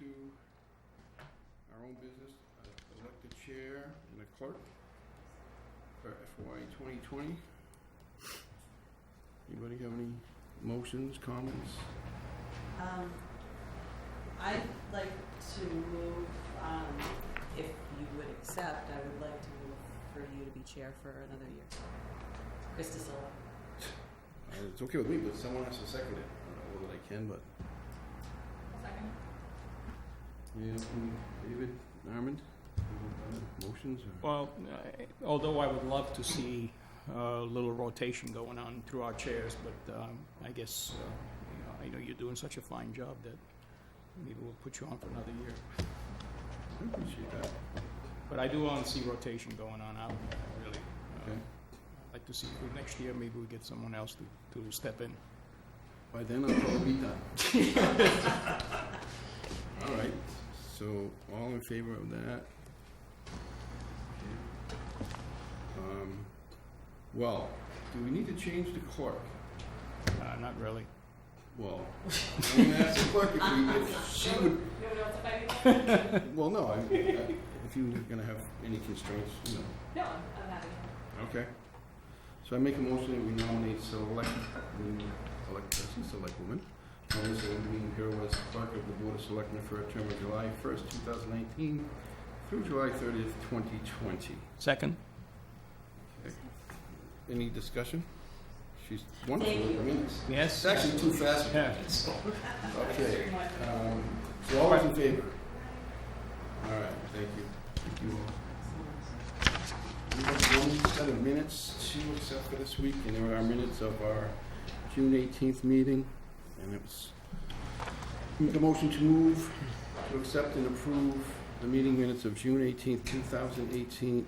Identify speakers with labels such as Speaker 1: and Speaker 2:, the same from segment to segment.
Speaker 1: to our own business, elect a chair and a clerk for FY 2020. Anybody have any motions, comments?
Speaker 2: I'd like to move, if you would accept, I would like to move for you to be chair for another year. Krista Silva.
Speaker 1: It's okay with me, but someone has to second it. I don't know whether I can, but...
Speaker 3: Second.
Speaker 1: Yeah, David, Armand, motions? Or?
Speaker 4: Well, although I would love to see a little rotation going on through our chairs, but I guess I know you're doing such a fine job that maybe we'll put you on for another year.
Speaker 1: I appreciate that.
Speaker 4: But I do want to see rotation going on out there, really.
Speaker 1: Okay.
Speaker 4: I'd like to see if next year maybe we get someone else to step in.
Speaker 1: By then I'll probably be done. All right, so all in favor of that? Well, do we need to change the clerk?
Speaker 4: Not really.
Speaker 1: Well, I'm going to ask the clerk if she would... Well, no, if you were going to have any constraints, you know.
Speaker 3: No, I'm happy.
Speaker 1: Okay. So I make a motion that we nominate Selectwoman, Melissa Hero as clerk of the Board of Selectmen for a term of July 1st, 2019 through July 30th, 2020.
Speaker 4: Second?
Speaker 1: Okay. Any discussion? She's wonderful
Speaker 2: Thank
Speaker 1: with
Speaker 2: you.
Speaker 1: the minutes.
Speaker 4: Yes?
Speaker 1: It's actually too fast.
Speaker 4: Yeah.
Speaker 1: Okay. So all those in favor? All right, thank you. Thank you all. We have one set of minutes to accept for this week, and there are minutes of our June 18th meeting, and it was make a motion to move to accept and approve the meeting minutes of June 18th, 2019.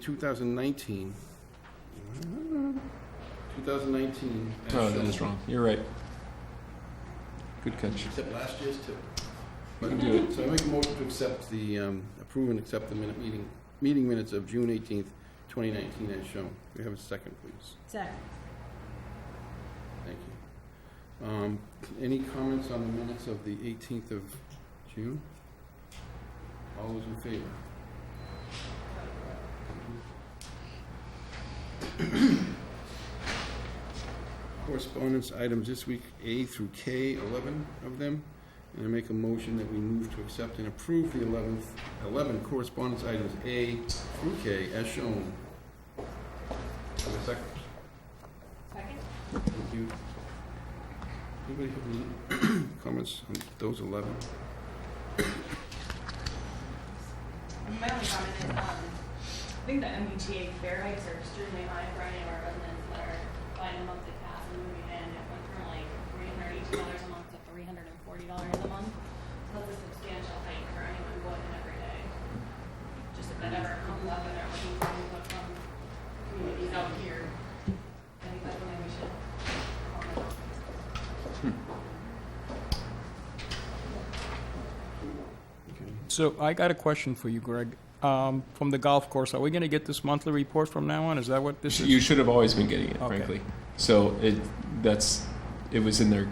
Speaker 1: 2019.
Speaker 5: Oh, that is wrong. You're right. Good catch.
Speaker 1: Except last year's too.
Speaker 5: You can do it.
Speaker 1: So I make a motion to accept the, approve and accept the meeting minutes of June 18th, 2019 as shown. We have a second, please.
Speaker 2: Second.
Speaker 1: Thank you. Any comments on the minutes of the 18th of June? All those in favor? Correspondence items this week, A through K, 11 of them. And I make a motion that we move to accept and approve the 11 correspondence items A through K as shown. Have a second.
Speaker 3: Second.
Speaker 1: Thank you. Anybody have any comments on those 11?
Speaker 3: My only comment is, I think the MBTA fare hikes are extremely high for any of our residents that are buying a monthly pass and moving in. It went from like $318 a month to $340 a month. So that's a substantial hike for anyone going in every day. Just if that ever comes up and they're looking to move up from communities out here, I think that's something we should call them.
Speaker 4: So I got a question for you, Greg. From the golf course, are we going to get this monthly report from now on? Is that what this is?
Speaker 5: You should have always been getting it,
Speaker 4: Okay.
Speaker 5: frankly. So it was in there.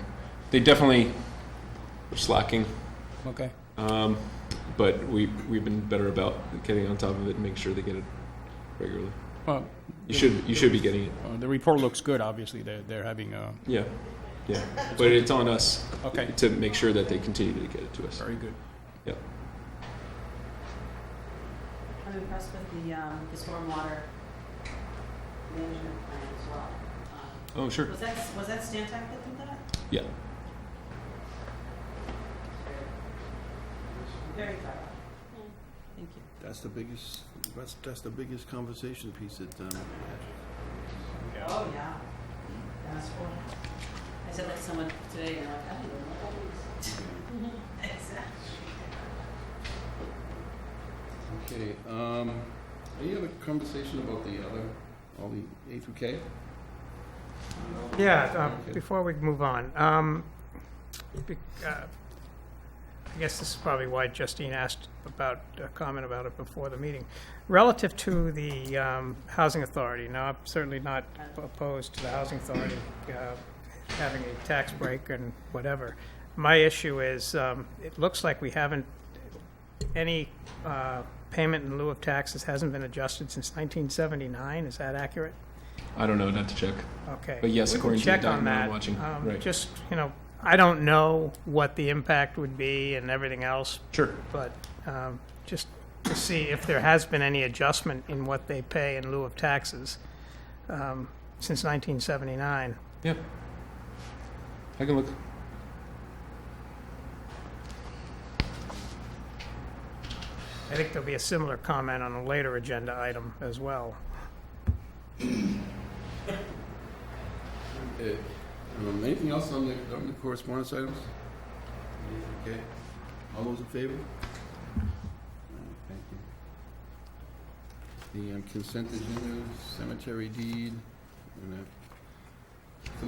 Speaker 5: They definitely were slacking,
Speaker 4: Okay.
Speaker 5: but we've been better about getting on top of it and making sure they get it regularly.
Speaker 4: Well,
Speaker 5: You should be getting it.
Speaker 4: the report looks good. Obviously, they're having a
Speaker 5: Yeah. But it's on us
Speaker 4: okay.
Speaker 5: to make sure that they continue to get it to us.
Speaker 4: Very good.
Speaker 5: Yep.
Speaker 2: I'm impressed with the stormwater management plan as well.
Speaker 5: Oh, sure.
Speaker 2: Was that Stantec that did that?
Speaker 5: Yeah.
Speaker 2: Very thorough. Thank you.
Speaker 1: That's the biggest conversation piece that
Speaker 2: Oh, yeah. That's cool. I said that to someone today, and they're like, I don't know what that is. Exactly.
Speaker 1: Okay. Any other conversation about all the A through K?
Speaker 6: Yeah,
Speaker 1: Okay.
Speaker 6: before we move on, I guess this is probably why Justine asked about a comment about it before the meeting. Relative to the Housing Authority, now I'm certainly not opposed to the Housing Authority having a tax break and whatever. My issue is it looks like we haven't any payment in lieu of taxes hasn't been adjusted since 1979. Is that accurate?
Speaker 5: I don't know, not to check.
Speaker 6: Okay.
Speaker 5: But yes,
Speaker 6: We can
Speaker 5: according to the
Speaker 6: check on
Speaker 5: document I'm
Speaker 6: that.
Speaker 5: watching. Right.
Speaker 6: Just, I don't know what the impact would be and everything else,
Speaker 5: Sure.
Speaker 6: but just to see if there has been any adjustment in what they pay in lieu of taxes since 1979.
Speaker 5: Yeah. I can look.
Speaker 6: I think there'll be a similar comment on a later agenda item as well.
Speaker 1: Anything else on the correspondence items? Okay. All those in favor? All right, thank you. The consent agenda, cemetery deed, and that. So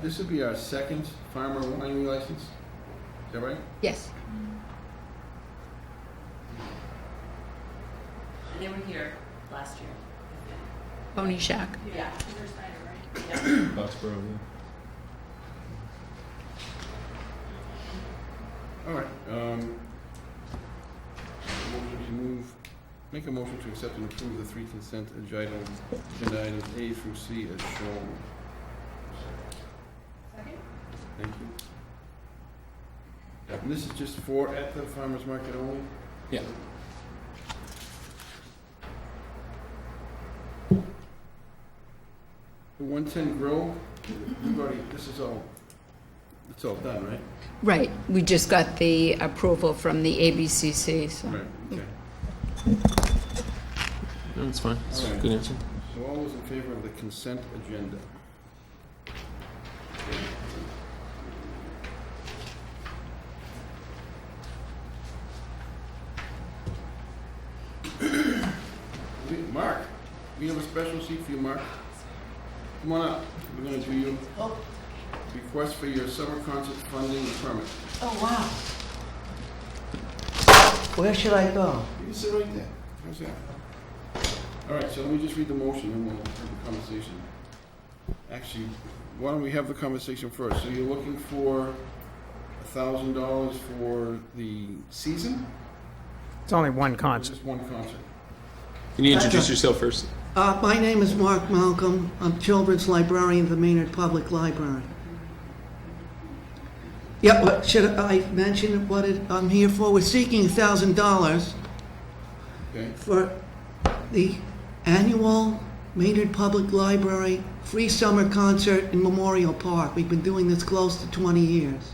Speaker 1: this would be our second farmer winery license. Is that right?
Speaker 7: Yes.
Speaker 2: And they were here last year.
Speaker 7: Pony Shack.
Speaker 2: Yeah.
Speaker 3: Peter Snyder, right?
Speaker 5: Foxborough, yeah.
Speaker 1: All right. Make a motion to accept and approve the 3 consent agenda items A through C as shown.
Speaker 3: Second?
Speaker 1: Thank you. And this is just for at the farmer's market only?
Speaker 5: Yeah.
Speaker 1: The 110 Grove, we've already, it's all done, right?
Speaker 7: Right. We just got the approval from the ABCC. So.
Speaker 1: Right, okay.
Speaker 5: No, it's fine. It's
Speaker 1: All
Speaker 5: a
Speaker 1: right.
Speaker 5: good answer.
Speaker 1: So all those in favor of the consent agenda? Mark, we have a special seat for you, Mark. Come on up. We're going to do your request for your summer concert funding permit.
Speaker 8: Oh, wow. Where should I go?
Speaker 1: You can sit right there. How's that? All right, so let me just read the motion and we'll have the conversation. Actually, why don't we have the conversation first? So you're looking for $1,000 for the season?
Speaker 6: It's only one
Speaker 1: Or
Speaker 6: concert.
Speaker 1: just one concert?
Speaker 5: Can you introduce yourself first?
Speaker 8: My name is Mark Malcolm. I'm children's librarian of the Maynard Public Library. Yeah, what, should I mention what I'm here for? We're seeking $1,000
Speaker 1: Okay.
Speaker 8: for the annual Maynard Public Library free summer concert in Memorial Park. We've been doing this close to 20 years.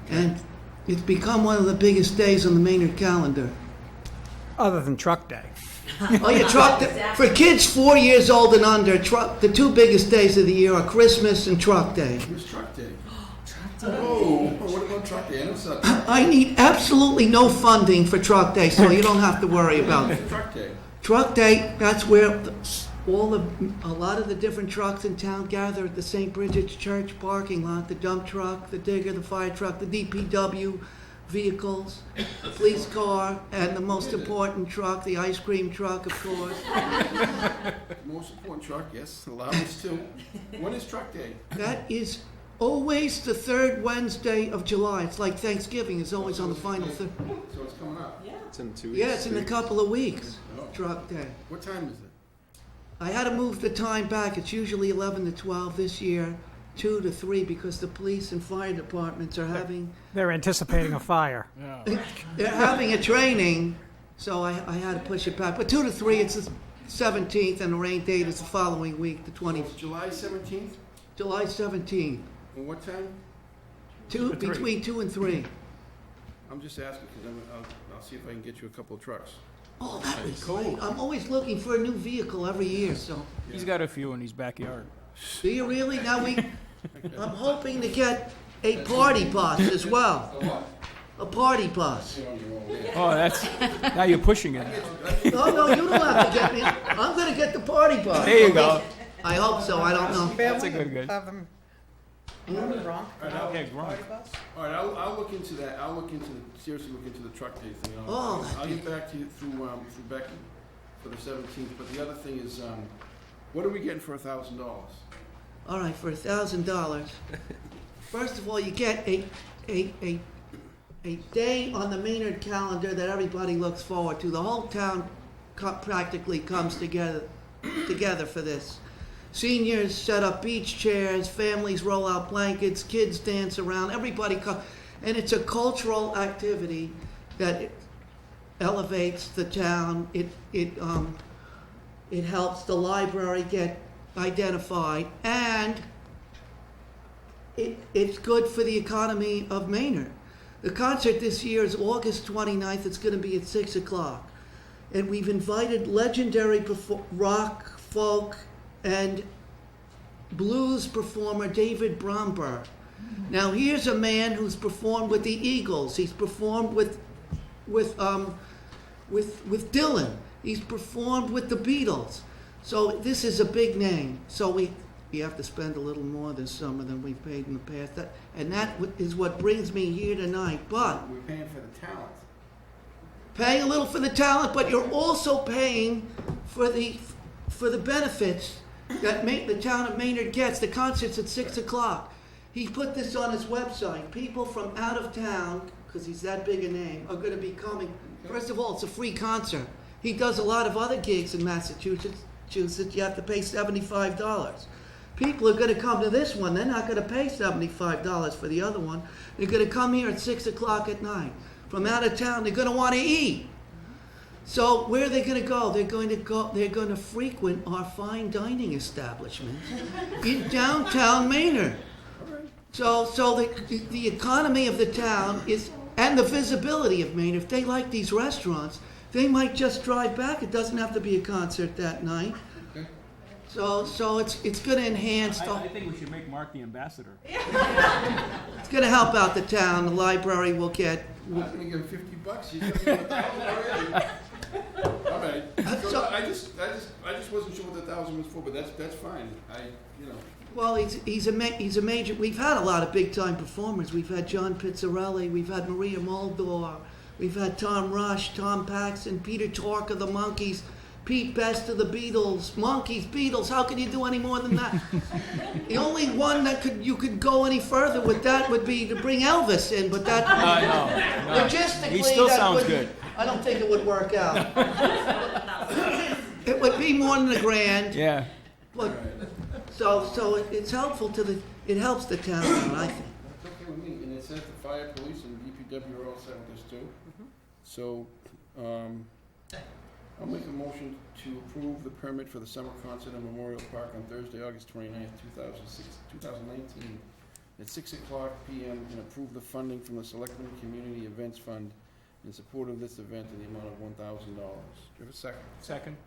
Speaker 8: And it's become one of the biggest days on the Maynard calendar.
Speaker 6: Other than Truck Day.
Speaker 8: Oh, yeah, truck day. For kids 4 years old and under, the 2 biggest days of the year are Christmas and Truck Day.
Speaker 1: Where's Truck Day? Oh, what about Truck Day? I know something.
Speaker 8: I need absolutely no funding for Truck Day, so you don't have to worry about it.
Speaker 1: Truck Day.
Speaker 8: Truck Day, that's where a lot of the different trucks in town gather at the St. Bridget's Church parking lot. The dump truck, the digger, the fire truck, the DPW vehicles, the police car, and the most important truck, the ice cream truck, of course.
Speaker 1: Most important truck, yes. The loudest too. When is Truck Day?
Speaker 8: That is always the 3rd Wednesday of July. It's like Thanksgiving. It's always on the final third.
Speaker 1: So it's coming up.
Speaker 2: Yeah.
Speaker 5: It's in 2 weeks.
Speaker 8: Yeah, it's in a couple of weeks,
Speaker 1: Oh.
Speaker 8: Truck Day.
Speaker 1: What time is it?
Speaker 8: I had to move the time back. It's usually 11 to 12 this year, 2 to 3, because the police and fire departments are having
Speaker 6: They're anticipating a fire.
Speaker 8: they're having a training, so I had to push it back. But 2 to 3, it's the 17th, and the rain date is the following week, the
Speaker 1: So
Speaker 8: 20th,
Speaker 1: it's July 17th?
Speaker 8: July 17th.
Speaker 1: And what time?
Speaker 8: Between 2 and 3.
Speaker 1: I'm just asking because I'll see if I can get you a couple of trucks.
Speaker 8: Oh, that would be great. I'm always looking for a new vehicle every year, so.
Speaker 4: He's got a few in his backyard.
Speaker 8: Do you really? I'm hoping to get a party bus as well. A party bus.
Speaker 4: Oh, now you're pushing it.
Speaker 8: No, you don't have to get me. I'm gonna get the party bus.
Speaker 4: There you go.
Speaker 8: I hope so, I don't know.
Speaker 4: That's a good.
Speaker 6: Have them
Speaker 4: Yeah, Gronk.
Speaker 1: All right, I'll look into that. Seriously look into the Truck Day thing.
Speaker 8: Oh,
Speaker 1: I'll get back to you through Becky for the 17th. But the other thing is, what are we getting for $1,000?
Speaker 8: All right, for $1,000. First of all, you get a a day on the Maynard calendar that everybody looks forward to. The whole town practically comes together for this. Seniors set up beach chairs, families roll out blankets, kids dance around, everybody comes. And it's a cultural activity that elevates the town. It helps the library get identified, and it's good for the economy of Maynard. The concert this year is August 29th. It's going to be at 6 o'clock. And we've invited legendary rock, folk, and blues performer David Bromberg. Now, here's a man who's performed with the Eagles. He's performed with Dylan. He's performed with the Beatles. So this is a big name. So we have to spend a little more this summer than we've paid in the past. And that is what brings me here tonight. But
Speaker 1: We're paying for the talent.
Speaker 8: paying a little for the talent, but you're also paying for the benefits that the town of Maynard gets. The concert's at 6 o'clock. He put this on his website. People from out of town, because he's that big a name, are going to be coming. First of all, it's a free concert. He does a lot of other gigs in Massachusetts. You have to pay $75. People are going to come to this one. They're not going to pay $75 for the other one. They're going to come here at 6 o'clock at night. From out of town, they're going to want to eat. So where are they going to go? They're going to frequent our fine dining establishments in downtown Maynard. So the economy of the town is, and the visibility of Maynard. If they like these restaurants, they might just drive back. It doesn't have to be a concert that night.
Speaker 1: Okay.
Speaker 8: So it's going to enhance.
Speaker 4: I think we should make Mark the ambassador.
Speaker 8: It's going to help out the town. The library will get.
Speaker 1: I'm going to give him $50. He's going to give him $1,000 already. All right. So I just wasn't sure what the $1,000 was for, but that's fine.
Speaker 8: Well, he's a major. We've had a lot of big time performers. We've had John Pizzarelli. We've had Maria Muldaur. We've had Tom Rush, Tom Paxton, Peter Tork of the Monkees, Pete Best of the Beatles. Monkees, Beatles. How can you do any more than that? The only one that you could go any further with that would be to bring Elvis in, but that
Speaker 4: No.
Speaker 8: logistically
Speaker 4: He still
Speaker 8: that
Speaker 4: sounds
Speaker 8: wouldn't-
Speaker 4: good.
Speaker 8: I don't think it would work out. It would be more than $1,000.
Speaker 4: Yeah.
Speaker 8: But, so it's helpful it helps the town out, I think.
Speaker 1: That's okay with me. And it says the fire, police, and DPW are all set with this too. So, I'll make a motion to approve the permit for the summer concert in Memorial Park on Thursday, August 29th, 2019, at 6 o'clock p.m. and approve the funding from the Selectmen Community Events Fund in support of this event in the amount of $1,000. Do you have a second?
Speaker 4: Second.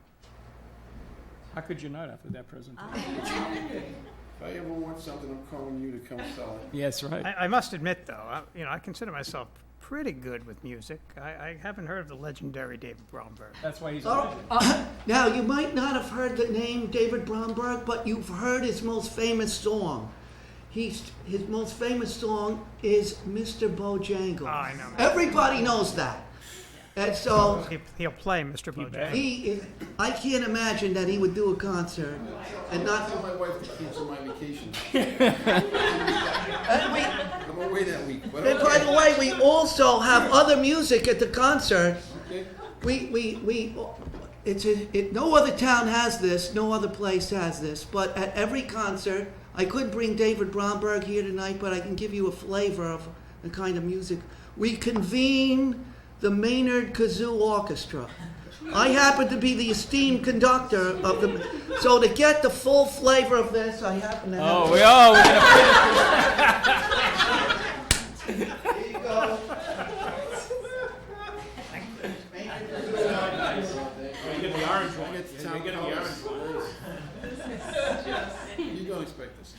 Speaker 4: How could you not after that presentation?
Speaker 1: If I ever want something, I'm calling you to come sell it.
Speaker 4: Yes, right.
Speaker 6: I must admit, though, I consider myself pretty good with music. I haven't heard of the legendary David Bromberg.
Speaker 4: That's why he's a
Speaker 8: Oh,
Speaker 4: legend.
Speaker 8: now, you might not have heard the name David Bromberg, but you've heard his most famous song. His most famous song is Mr. Bojangles.
Speaker 6: Oh, I know.
Speaker 8: Everybody knows that. And so
Speaker 6: He'll play Mr. Bojangles.
Speaker 8: I can't imagine that he would do a concert and not.
Speaker 1: Tell my wife to cancel my vacation.
Speaker 8: And
Speaker 1: I'm away that week. But
Speaker 8: and by the way, we also have other music at the concert.
Speaker 1: okay.
Speaker 8: No other town has this, no other place has this, but at every concert, I could bring David Bromberg here tonight, but I can give you a flavor of the kind of music. We convene the Maynard Kazoo Orchestra. I happen to be the esteemed conductor of the, so to get the full flavor of this, I happen to have.
Speaker 4: We're gonna
Speaker 8: Here you go.
Speaker 4: get the orange one.
Speaker 1: Get the town
Speaker 4: the orange one.
Speaker 1: You don't expect this.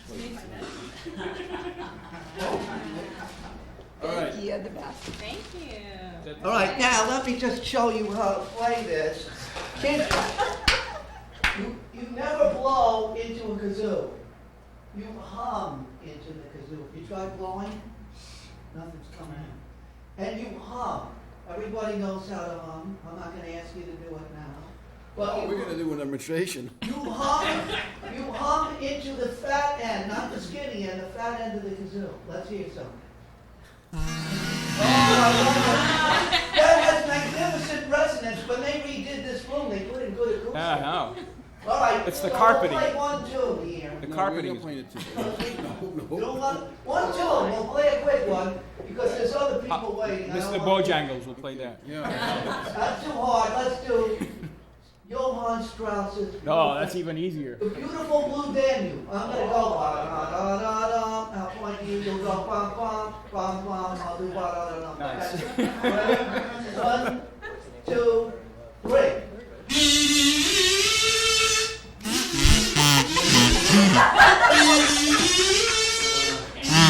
Speaker 1: All right.
Speaker 7: You're the best.
Speaker 2: Thank you.
Speaker 8: All right, now let me just show you how to play this. You never blow into a kazoo. You hum into the kazoo. If you try blowing, nothing's coming in. And you hum. Everybody knows how to hum. I'm not going to ask you to do it now. But
Speaker 1: Oh, we're going to do a demonstration.
Speaker 8: you hum into the fat end, not the skinny end, the fat end of the kazoo. Let's hear something. That has magnificent resonance. When they redid this room, they put in good acoustics.
Speaker 4: No.
Speaker 8: All right.
Speaker 4: It's the
Speaker 8: so
Speaker 4: carpeting.
Speaker 8: We'll play 1 tune here.
Speaker 4: The
Speaker 1: No,
Speaker 4: carpeting
Speaker 1: we're
Speaker 4: is...
Speaker 1: not playing it too.
Speaker 8: You don't want 1 tune. We'll play a quick one because there's other people waiting. I don't
Speaker 4: Mr.
Speaker 8: want to-
Speaker 4: Bojangles will play that.
Speaker 1: Yeah.
Speaker 8: That's too hard. Let's do Johann Strauss's.
Speaker 4: No, that's even easier.
Speaker 8: The Beautiful Blue Danube. I'm gonna go ba-da-da-da-da. I'll point you. You'll go bum bum bum bum. I'll do ba-da-da-da.
Speaker 4: Nice.
Speaker 8: Ready? 1, 2, 3.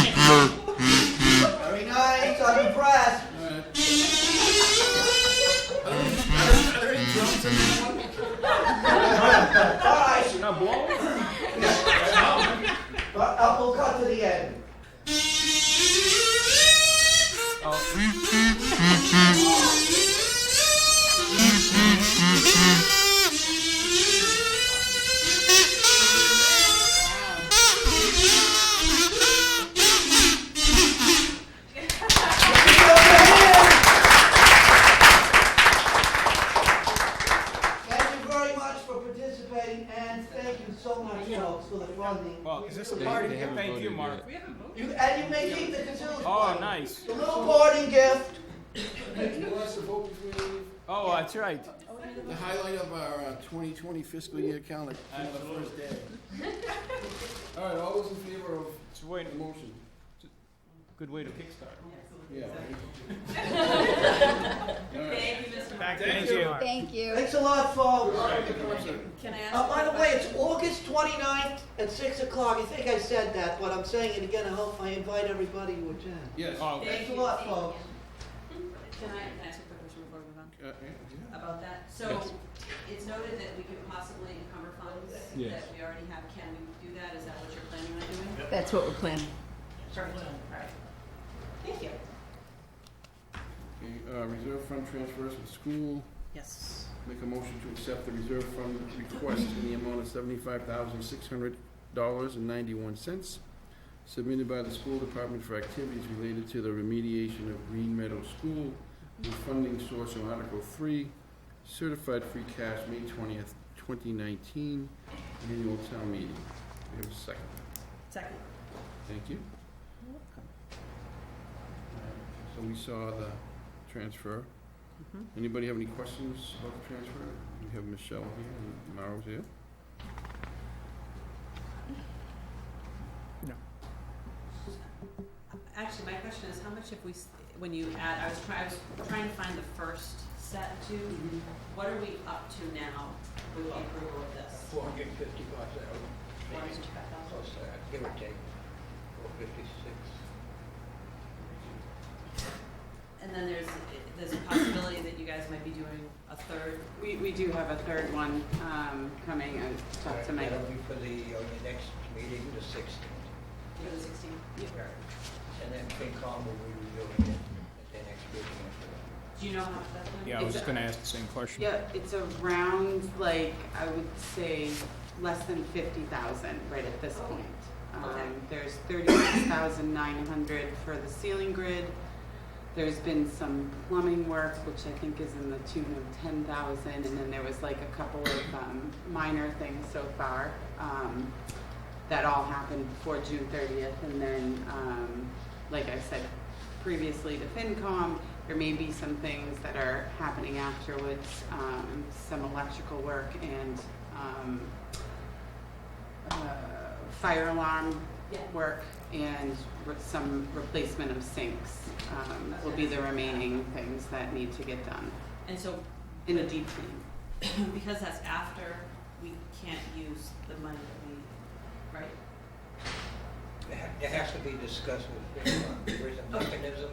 Speaker 8: Very nice. I'm impressed.
Speaker 1: Are there any drums in this one?
Speaker 8: All right.
Speaker 4: You're not blowing?
Speaker 8: We'll cut to the end. Thank you very much for participating, and thank you so much, folks, for the funding.
Speaker 4: Well, is this a
Speaker 5: They-
Speaker 4: party?
Speaker 5: they haven't
Speaker 4: Thank you,
Speaker 5: voted
Speaker 4: Mark.
Speaker 5: yet.
Speaker 2: We haven't voted.
Speaker 8: And you may keep the Cthulhu.
Speaker 4: Oh, nice.
Speaker 8: The little parting gift.
Speaker 1: You want us to vote before we leave?
Speaker 4: Oh, that's right.
Speaker 1: The highlight of our 2020 fiscal year calendar on the first day. All right, all those in favor of
Speaker 4: It's a way
Speaker 1: the motion?
Speaker 4: good way to kickstart.
Speaker 1: Yeah.
Speaker 2: Thank you, Mr. Mark.
Speaker 4: Thank you.
Speaker 7: Thank you.
Speaker 8: Thanks a lot, folks.
Speaker 2: Can I ask?
Speaker 8: By the
Speaker 2: one
Speaker 8: way,
Speaker 2: question?
Speaker 8: it's August 29th at 6 o'clock. I think I said that, but I'm saying it again. I hope I invite everybody to attend.
Speaker 1: Yes.
Speaker 4: Oh,
Speaker 8: Thanks a lot, folks.
Speaker 2: Can I ask a quick question before we move on?
Speaker 1: Yeah.
Speaker 2: About that? So,
Speaker 5: Yes.
Speaker 2: it's noted that we could possibly encumber funds
Speaker 5: Yes.
Speaker 2: that we already have. Can we do that? Is that what you're planning on doing?
Speaker 7: That's what we're planning.
Speaker 2: Perfect. All right. Thank you.
Speaker 1: Okay, reserve fund transfers for school.
Speaker 2: Yes.
Speaker 1: Make a motion to accept the reserve fund request in the amount of $75,600.91 submitted by the school department for activities related to the remediation of Green Meadow School with funding source of Article 3, certified free cash, May 20th, 2019, annual town meeting. We have a second.
Speaker 2: Second.
Speaker 1: Thank you. So we saw the transfer. Anybody have any questions about the transfer? We have Michelle here and Maro's here.
Speaker 4: No.
Speaker 2: Actually, my question is, how much if we, when you add, I was trying to find the first set to, what are we up to now with the approval of this?
Speaker 9: $450 out.
Speaker 2: $455,000?
Speaker 9: Plus, give or take, 456.
Speaker 2: And then there's a possibility that you guys might be doing a third.
Speaker 10: We do have a third one coming. I talked to Mike.
Speaker 9: That'll be for your next meeting, the 16th.
Speaker 2: For the 16th?
Speaker 9: Right. And then FinCom will be reviewing it at their next meeting after that.
Speaker 2: Do you know how much that's going to be?
Speaker 4: Yeah, I was just gonna ask the same question.
Speaker 10: Yeah, it's around, like, I would say, less than 50,000 right at this point.
Speaker 2: Okay.
Speaker 10: There's 36,900 for the ceiling grid. There's been some plumbing work, which I think is in the tune of 10,000, and then there was like a couple of minor things so far that all happened before June 30th. And then, like I said previously to FinCom, there may be some things that are happening afterwards, some electrical work and fire alarm work and some replacement of sinks will be the remaining things that need to get done
Speaker 2: And so,
Speaker 10: in a deep clean.
Speaker 2: because that's after, we can't use the money that we, right?
Speaker 9: It has to be discussed with FinCom. There is a mechanism,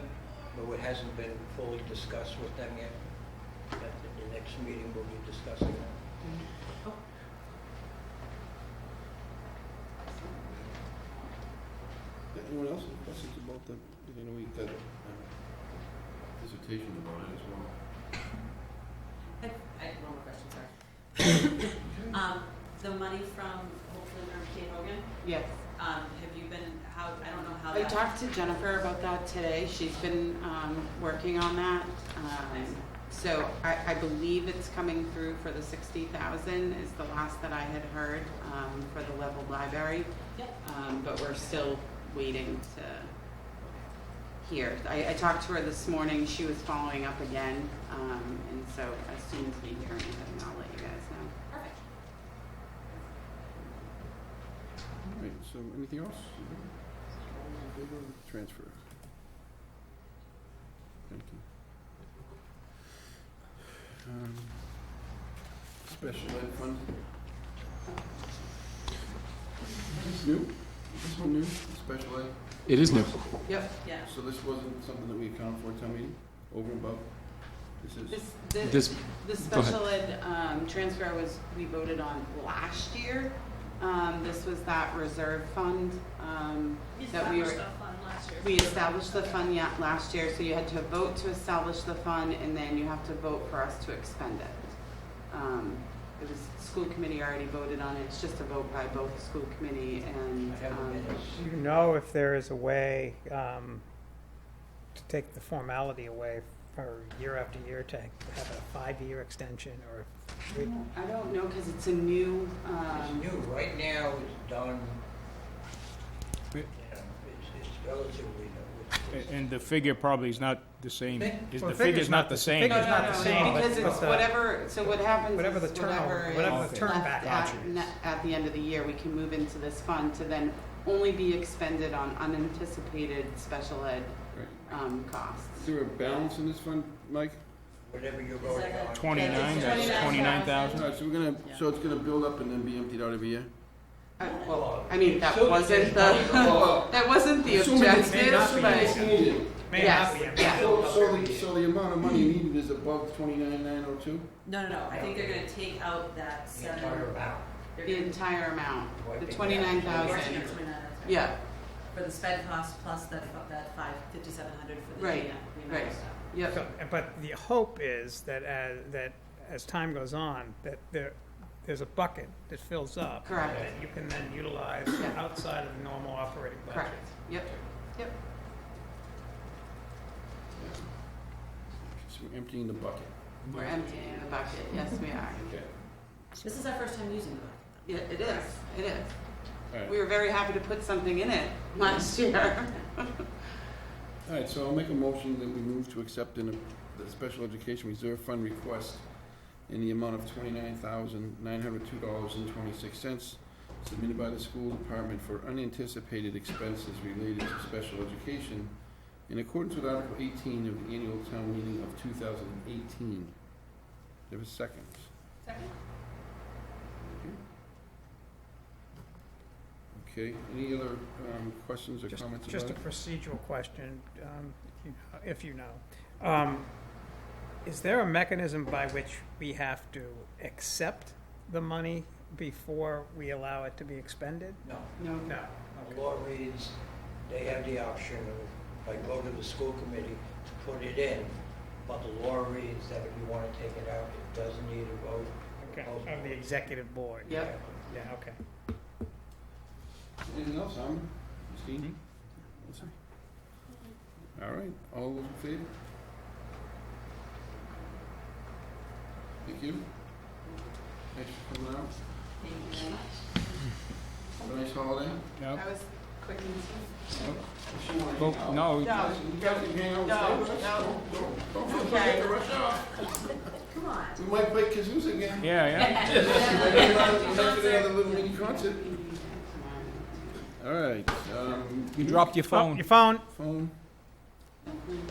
Speaker 9: but it hasn't been fully discussed with them yet. At the next meeting, we'll be discussing that.
Speaker 1: Anyone else have questions about the, you know, we got dissertation about it as well.
Speaker 2: I have one more question, sorry. The money from hopefully Mary Kay Hogan,
Speaker 10: Yes.
Speaker 2: have you been, how I don't know how
Speaker 10: I
Speaker 2: that.
Speaker 10: talked to Jennifer about that today. She's been working on that. So I believe it's coming through for the 60,000 is the last that I had heard for the leveled library.
Speaker 2: Yep.
Speaker 10: But we're still waiting to hear. I talked to her this morning. She was following up again. And so as soon as we hear anything, I'll let you guys know.
Speaker 2: Perfect.
Speaker 1: All right, so anything else? Transfer. Thank you. Special ed fund. Is this new? Is this one new? Special ed?
Speaker 5: It is new.
Speaker 10: Yep.
Speaker 2: Yeah.
Speaker 1: So this wasn't something that we accounted for at town meeting, over and above? This is,
Speaker 5: This,
Speaker 10: The
Speaker 5: Go ahead.
Speaker 10: special ed transfer we voted on last year. This was that reserve fund that we were.
Speaker 3: Last year.
Speaker 10: We established the fund last year, so you had to vote to establish the fund, and then you have to vote for us to expend it. It was, school committee already voted on it, it's just a vote by both the school committee and,
Speaker 9: I have the minutes.
Speaker 6: Do you know if there is a way to take the formality away for year after year, to have a 5-year extension or
Speaker 10: I don't know, because it's a new,
Speaker 9: It's new, right now it's done, you know, it's relatively new.
Speaker 4: And the figure probably is not the same.
Speaker 9: Well,
Speaker 4: The figure's not the same.
Speaker 6: figure's not the same, but-
Speaker 10: because it's
Speaker 6: but the-
Speaker 10: whatever, so what happens is
Speaker 6: whatever the turnover, whatever
Speaker 10: is
Speaker 6: the turn
Speaker 10: left
Speaker 6: back
Speaker 4: Gotcha.
Speaker 10: at the end of the year, we can move into this fund to then only be expended on unanticipated special ed
Speaker 1: right.
Speaker 10: costs.
Speaker 1: Is there a balance in this fund, Mike?
Speaker 9: Whatever you're voting on.
Speaker 4: 29, that's
Speaker 10: 29,000.
Speaker 4: 29,000?
Speaker 1: All right, so we're gonna, so it's gonna build up and then be emptied out every year?
Speaker 10: Well, I mean, that
Speaker 9: Assuming
Speaker 10: wasn't
Speaker 9: there's money
Speaker 10: the, that wasn't the
Speaker 1: Assuming it's-
Speaker 6: may not
Speaker 10: objective,
Speaker 6: be
Speaker 10: but
Speaker 6: used.
Speaker 1: Needed.
Speaker 6: may
Speaker 10: yes,
Speaker 6: not be.
Speaker 10: yeah.
Speaker 1: So the amount of money needed is above 29,902?
Speaker 2: No, I think they're gonna take out that
Speaker 9: The
Speaker 2: 7.
Speaker 9: entire amount.
Speaker 2: They're
Speaker 10: The
Speaker 2: gonna-
Speaker 10: entire amount, the
Speaker 9: Wiping that.
Speaker 10: 29,000.
Speaker 2: Working on 29,000.
Speaker 10: Yeah,
Speaker 2: For the sped cost plus that 5,700 for the
Speaker 10: Right,
Speaker 2: remote
Speaker 10: right.
Speaker 2: stuff.
Speaker 10: yep.
Speaker 6: So, but the hope is that as time goes on, that there's a bucket that fills up.
Speaker 10: Correct.
Speaker 6: That you can then utilize
Speaker 10: Yeah.
Speaker 6: outside of the normal operating budget.
Speaker 10: Correct, yep, yep.
Speaker 1: So we're emptying the bucket.
Speaker 10: We're emptying the bucket, yes, we are.
Speaker 1: Okay.
Speaker 2: This is our first time using the bucket.
Speaker 10: Yeah, it is, it is.
Speaker 1: All right.
Speaker 10: We were very happy to put something in it last year.
Speaker 1: All right, so I'll make a motion that we move to accept the special education reserve fund request in the amount of $29,902.26 submitted by the school department for unanticipated expenses related to special education in accordance with Article 18 of the annual town meeting of 2018. There was second.
Speaker 3: Second?
Speaker 1: Okay, any other questions or comments
Speaker 6: Just a
Speaker 1: about it?
Speaker 6: procedural question, if you know. Is there a mechanism by which we have to accept the money before we allow it to be expended?
Speaker 9: No.
Speaker 10: No,
Speaker 6: No.
Speaker 9: The law reads, they have the option of, like, go to the school committee to put it in, but the law reads that if you want to take it out, it doesn't need a vote.
Speaker 6: Okay, of the executive board?
Speaker 10: Yep.
Speaker 6: Yeah, okay.
Speaker 1: Anything else, Christine? All right, all those in favor? Thank you. Thanks for coming out.
Speaker 2: Thank you very much.
Speaker 1: Have a nice holiday.
Speaker 4: Yep.
Speaker 10: that was quick and easy.
Speaker 4: Go- No,
Speaker 1: You guys can hang out and stay with us.
Speaker 10: No.
Speaker 1: Don't feel
Speaker 10: Okay.
Speaker 1: free to rush off.
Speaker 2: Come on.
Speaker 1: We might play kazoos again.
Speaker 4: yeah.
Speaker 1: Maybe another little mini concert. All right,
Speaker 4: You dropped your
Speaker 6: Oh,
Speaker 4: phone.
Speaker 6: your phone.
Speaker 1: phone,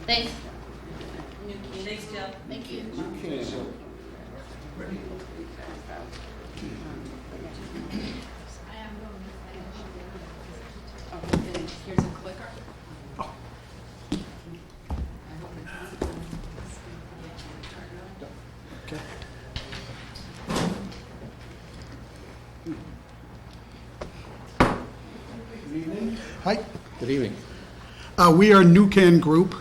Speaker 7: Thanks.
Speaker 2: Thanks, Jill.
Speaker 7: Thank you.
Speaker 1: you can.
Speaker 7: Here's a clicker.
Speaker 1: Good evening.
Speaker 11: Hi,
Speaker 5: Good evening.
Speaker 11: we are New Can Group.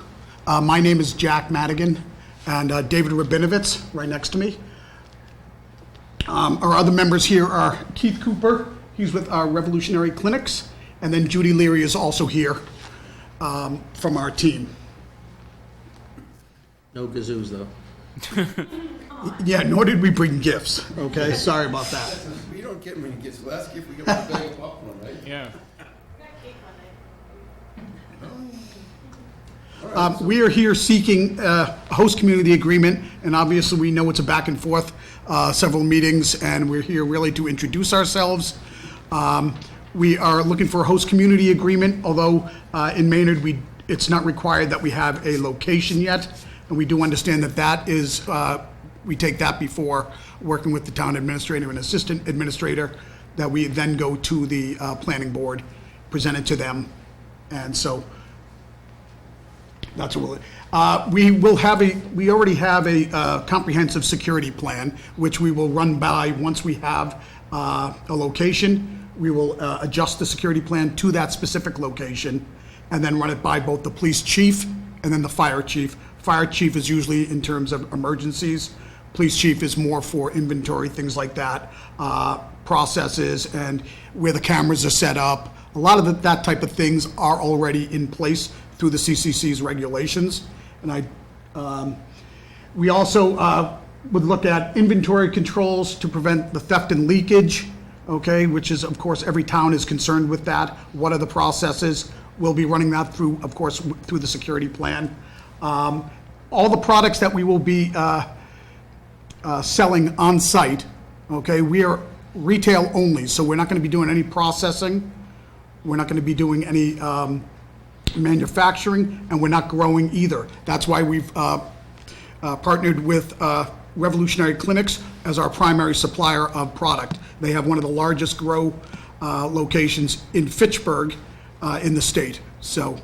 Speaker 11: My name is Jack Madigan, and David Rabinovitz, right next to me. Our other members here are Keith Cooper, he's with our Revolutionary Clinics, And then Judy Leary is also here from our team.
Speaker 1: No kazoos, though.
Speaker 11: Yeah, nor did we bring gifts, okay? Sorry about that.
Speaker 1: We don't get many gifts. Last gift we got was a bag of popcorn, right?
Speaker 4: Yeah.
Speaker 11: We are here seeking a host community agreement, and obviously we know it's a back and forth, several meetings, and we're here really to introduce ourselves. We are looking for a host community agreement, although in Maynard, it's not required that we have a location yet, and we do understand that that is, we take that before working with the town administrator and assistant administrator, that we then go to the planning board, present it to them, and so that's what we already have a comprehensive security plan, which we will run by once we have a location. We will adjust the security plan to that specific location and then run it by both the police chief and then the fire chief. Fire chief is usually in terms of emergencies. Police chief is more for inventory, things like that, processes and where the cameras are set up. A lot of that type of things are already in place through the CCC's regulations. And we also would look at inventory controls to prevent the theft and leakage, okay, which is, of course, every town is concerned with that. What are the processes? We'll be running that through, of course, through the security plan. All the products that we will be selling on site, okay, we are retail only, so we're not going to be doing any processing. We're not going to be doing any manufacturing, and we're not growing either. That's why we've partnered with Revolutionary Clinics as our primary supplier of product. They have one of the largest grow locations in Fitchburg in the state. So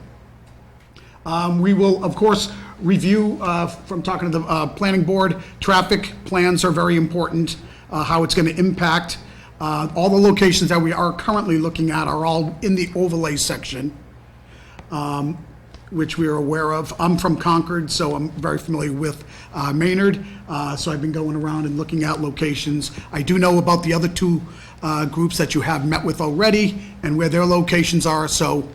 Speaker 11: we will, of course, review, from talking to the planning board, traffic plans are very important, how it's going to impact. All the locations that we are currently looking at are all in the overlay section, which we are aware of. I'm from Concord, so I'm very familiar with Maynard. So I've been going around and looking at locations. I do know about the other two groups that you have met with already and where their locations are. So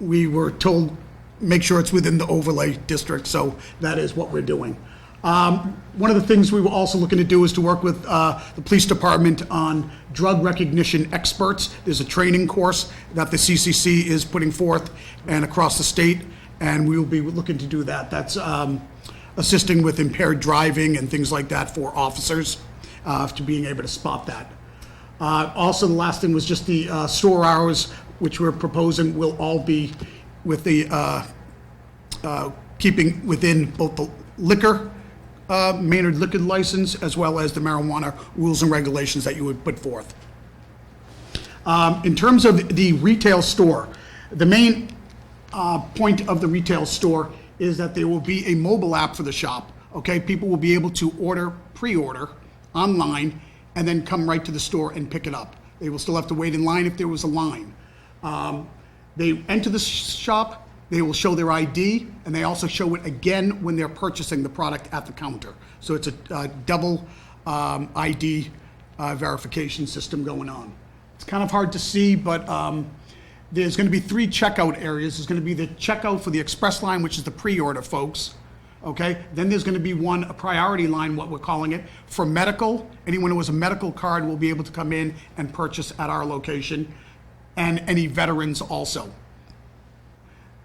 Speaker 11: we were told, make sure it's within the overlay district. So that is what we're doing. One of the things we were also looking to do is to work with the police department on drug recognition experts. There's a training course that the CCC is putting forth and across the state, and we will be looking to do that. That's assisting with impaired driving and things like that for officers, to being able to spot that. Also, the last thing was just the store hours, which we're proposing will all be with the keeping within both the liquor Maynard liquor license, as well as the marijuana rules and regulations that you would put forth. In terms of the retail store, the main point of the retail store is that there will be a mobile app for the shop. Okay, people will be able to pre-order online, and then come right to the store and pick it up. They will still have to wait in line if there was a line. They enter the shop. They will show their ID, and they also show it again when they're purchasing the product at the counter. So it's a double ID verification system going on. It's kind of hard to see, but there's going to be 3 checkout areas. There's going to be the checkout for the express line, which is the pre-order folks. Okay, then there's going to be a priority line, what we're calling it, for medical. Anyone who has a medical card will be able to come in and purchase at our location, and any veterans also.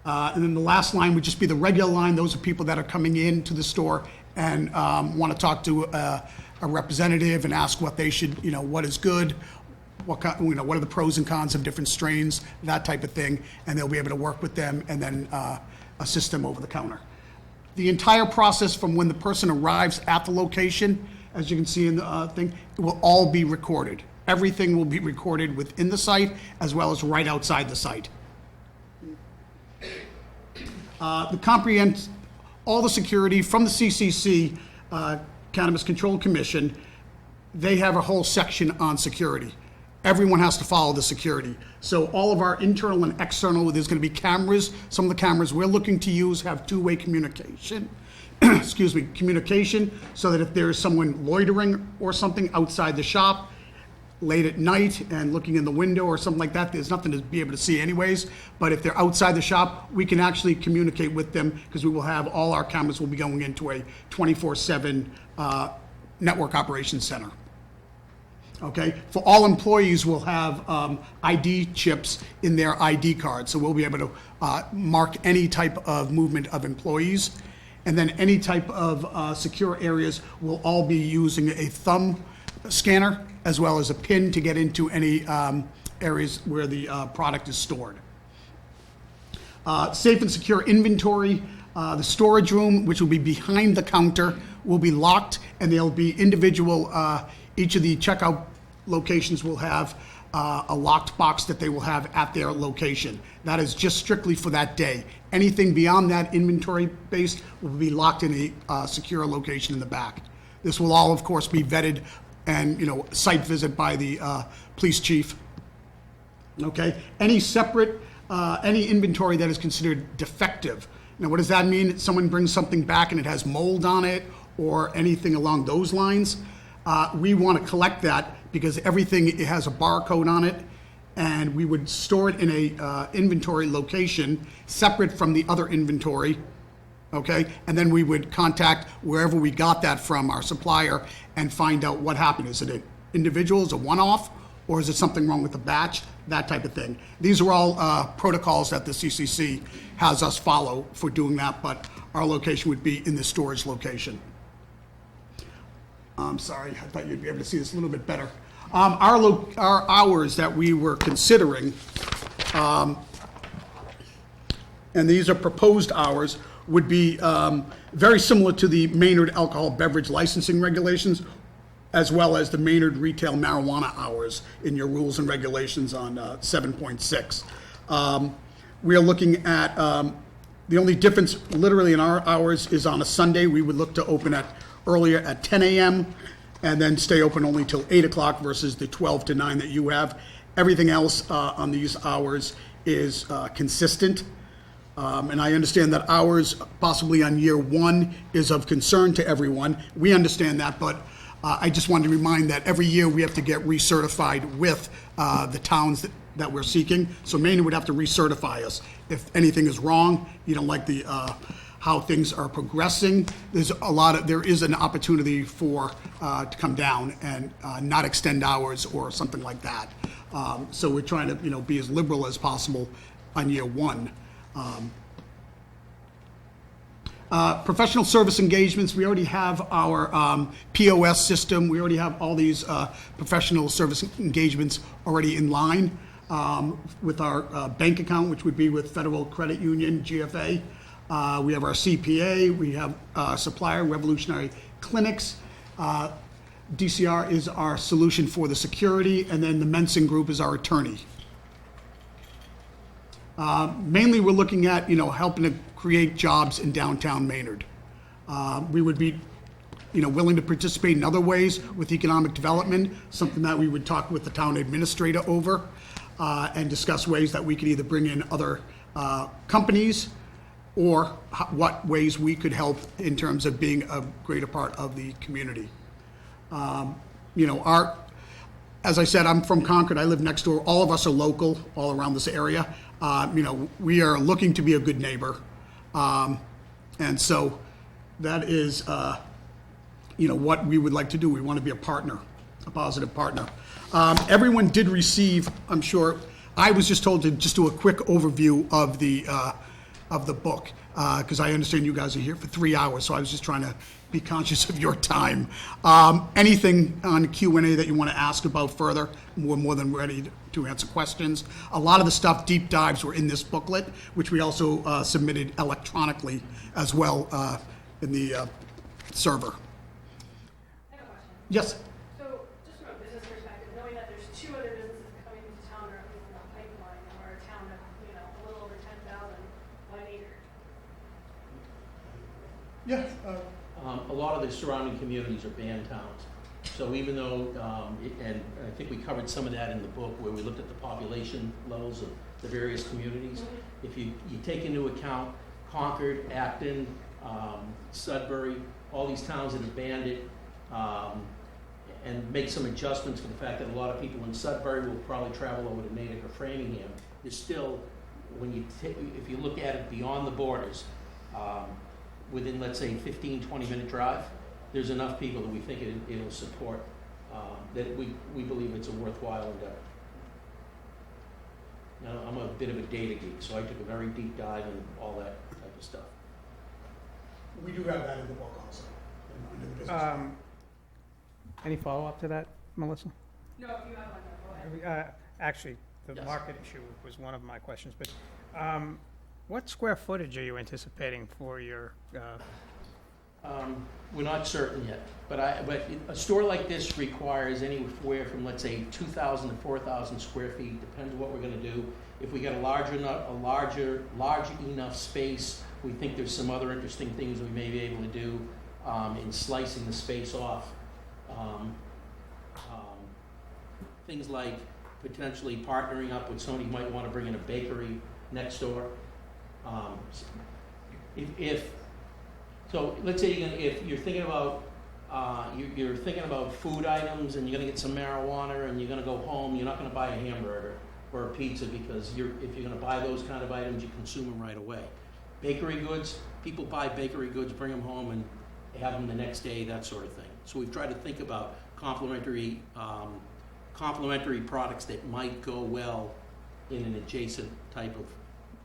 Speaker 11: And then the last line would just be the regular line. Those are people that are coming into the store and want to talk to a representative and ask what they should, what is good, what are the pros and cons of different strains, that type of thing, and they'll be able to work with them and then assist them over the counter. The entire process from when the person arrives at the location, as you can see in the thing, it will all be recorded. Everything will be recorded within the site as well as right outside the site. All the security from the CCC, Cannabis Control Commission, they have a whole section on security. Everyone has to follow the security. So all of our internal and external, there's going to be cameras. Some of the cameras we're looking to use have two-way communication, communication, so that if there is someone loitering or something outside the shop, late at night and looking in the window or something like that, there's nothing to be able to see anyways. But if they're outside the shop, we can actually communicate with them because we will have all our cameras will be going into a 24/7 network operations center. Okay, for all employees, we'll have ID chips in their ID card, so we'll be able to mark any type of movement of employees. And then any type of secure areas will all be using a thumb scanner as well as a pin to get into any areas where the product is stored. Safe and secure inventory. The storage room, which will be behind the counter, will be locked, and there'll be individual, each of the checkout locations will have a locked box that they will have at their location. That is just strictly for that day. Anything beyond that inventory-based will be locked in a secure location in the back. This will all, of course, be vetted and, site visit by the police chief. Okay? Any separate, any inventory that is considered defective. Now, what does that mean? Someone brings something back and it has mold on it or anything along those lines. We want to collect that because everything it has a barcode on it, and we would store it in a inventory location separate from the other inventory, okay? And then we would contact wherever we got that from, our supplier, and find out what happened. Is it an individual, is it a one-off, or is it something wrong with the batch? That type of thing. These are all protocols that the CCC has us follow for doing that, but our location would be in the storage location. I'm sorry, I thought you'd be able to see this a little bit better. Our hours that we were considering, and these are proposed hours, would be very similar to the Maynard alcohol beverage licensing regulations, as well as the Maynard retail marijuana hours in your rules and regulations on 7.6. We are looking at, the only difference literally in our hours is on a Sunday. We would look to open earlier at 10 a.m. and then stay open only till 8 o'clock versus the 12 to 9 that you have. Everything else on these hours is consistent. And I understand that ours, possibly on year one, is of concern to everyone. We understand that, but I just wanted to remind that every year we have to get recertified with the towns that we're seeking. So Maynard would have to recertify us. If anything is wrong, you don't like the how things are progressing, there is an opportunity for to come down and not extend hours or something like that. So we're trying to be as liberal as possible on year one. Professional service engagements, we already have our POS system. We already have all these professional service engagements already in line with our bank account, which would be with Federal Credit Union, GFA. We have our CPA, we have supplier, Revolutionary Clinics. DCR is our solution for the security, and then the Mensing Group is our attorney. Mainly we're looking at, helping to create jobs in downtown Maynard. We would be, willing to participate in other ways with economic development, something that we would talk with the town administrator over and discuss ways that we could either bring in other companies or what ways we could help in terms of being a greater part of the community. As I said, I'm from Concord. I live next door. All of us are local, all around this area. We are looking to be a good neighbor. And so that is, what we would like to do. We want to be a partner, a positive partner. Everyone did receive, I'm sure, I was just told to just do a quick overview of the book, because I understand you guys are here for 3 hours, so I was just trying to be conscious of your time. Anything on Q&A that you want to ask about further, we're more than ready to answer questions. A lot of the stuff, deep dives, were in this booklet, which we also submitted electronically as well in the server.
Speaker 3: I have a question.
Speaker 11: Yes?
Speaker 3: So, just from a business perspective, knowing that there's 2 other businesses coming into town or at least in the pipeline, and we're a town of, a little over 10,000, why Maynard?
Speaker 11: Yeah.
Speaker 12: A lot of the surrounding communities are band towns. So even though, and I think we covered some of that in the book where we looked at the population levels of the various communities. If you take into account Concord, Acton, Sudbury, all these towns that have banded, and make some adjustments for the fact that a lot of people in Sudbury will probably travel over to Natick or Framingham. There's still, if you look at it beyond the borders, within, let's say, 15, 20-minute drive, there's enough people that we think it'll support, that we believe it's a worthwhile endeavor. Now, I'm a bit of a data geek, so I took a very deep dive in all that type of stuff.
Speaker 11: We do have that in the book also, under the business.
Speaker 6: Any follow-up to that, Melissa?
Speaker 3: No, if you have one, go ahead.
Speaker 6: Actually, the
Speaker 12: Yes.
Speaker 6: market issue was one of my questions, but what square footage are you anticipating for your,
Speaker 12: We're not certain yet, but a store like this requires anywhere from, let's say, 2,000 to 4,000 square feet, depends what we're gonna do. If we get a large enough space, we think there's some other interesting things we may be able to do in slicing the space off. Things like potentially partnering up with somebody who might want to bring in a bakery next door. So let's say if you're thinking about you're thinking about food items and you're going to get some marijuana and you're going to go home, you're not going to buy a hamburger or a pizza because if you're going to buy those kind of items, you consume them right away. Bakery goods, people buy bakery goods, bring them home and have them the next day, that sort of thing. So we've tried to think about complementary products that might go well in an adjacent type of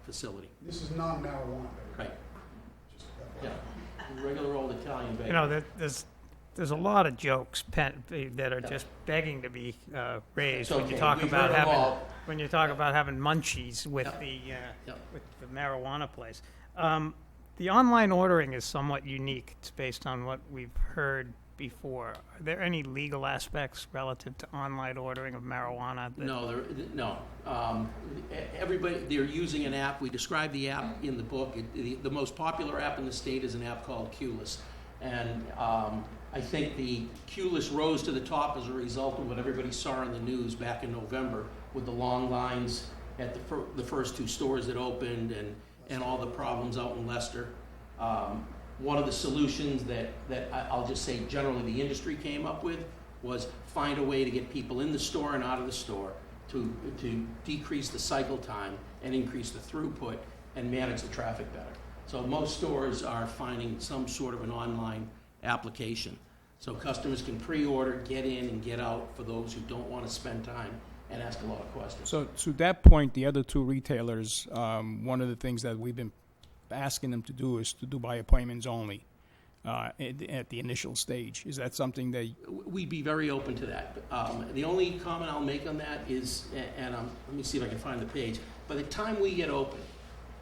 Speaker 12: facility.
Speaker 11: This is non-marijuana.
Speaker 12: Right. Yeah. Regular old Italian bakery.
Speaker 6: you know, there's a lot of jokes that are just begging to be raised
Speaker 12: It's
Speaker 6: when you
Speaker 12: okay.
Speaker 6: talk
Speaker 12: We've
Speaker 6: about
Speaker 12: heard 'em
Speaker 6: having
Speaker 12: all.
Speaker 6: when you talk about having munchies with
Speaker 12: Yep.
Speaker 6: with the marijuana place. The online ordering is somewhat unique. It's based on what we've heard before. Are there any legal aspects relative to online ordering of marijuana?
Speaker 12: No. Everybody, they're using an app. We describe the app in the book. The most popular app in the state is an app called Qless. And I think the Qless rose to the top as a result of what everybody saw in the news back in November with the long lines at the first two stores that opened and all the problems out in Leicester. One of the solutions that I'll just say generally the industry came up with was find a way to get people in the store and out of the store to decrease the cycle time and increase the throughput and manage the traffic better. So most stores are finding some sort of an online application. So customers can pre-order, get in and get out for those who don't want to spend time and ask a lot of questions.
Speaker 4: So to that point, the other two retailers, one of the things that we've been asking them to do is to do by appointments only at the initial stage. Is that something that...
Speaker 12: We'd be very open to that. The only comment I'll make on that is, and let me see if I can find the page, by the time we get open,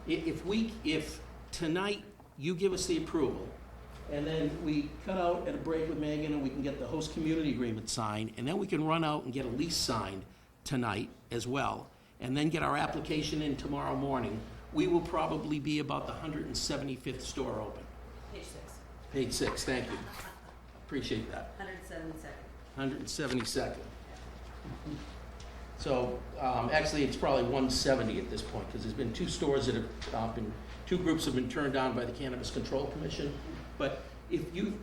Speaker 12: if tonight you give us the approval, and then we cut out at a break with Megan and we can get the host community agreement signed, and then we can run out and get a lease signed tonight as well, and then get our application in tomorrow morning, we will probably be about the 175th store open.
Speaker 2: Page 6.
Speaker 12: Page 6, thank you. Appreciate that.
Speaker 2: 172nd.
Speaker 12: 172nd. So actually, it's probably 170 at this point because there's been two stores that have two groups have been turned down by the Cannabis Control Commission. But if you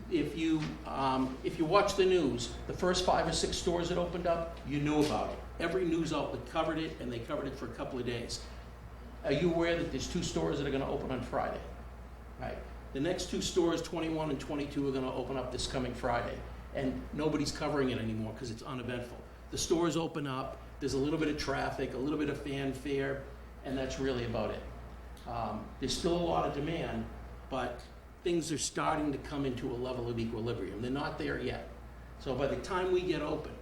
Speaker 12: watch the news, the first 5 or 6 stores that opened up, you knew about it. Every news outlet covered it, and they covered it for a couple of days. Are you aware that there's 2 stores that are going to open on Friday? Right. The next 2 stores, 21 and 22, are going to open up this coming Friday, and nobody's covering it anymore because it's uneventful. The stores open up. There's a little bit of traffic, a little bit of fanfare, and that's really about it. There's still a lot of demand, but things are starting to come into a level of equilibrium. They're not there yet. So by the time we get open,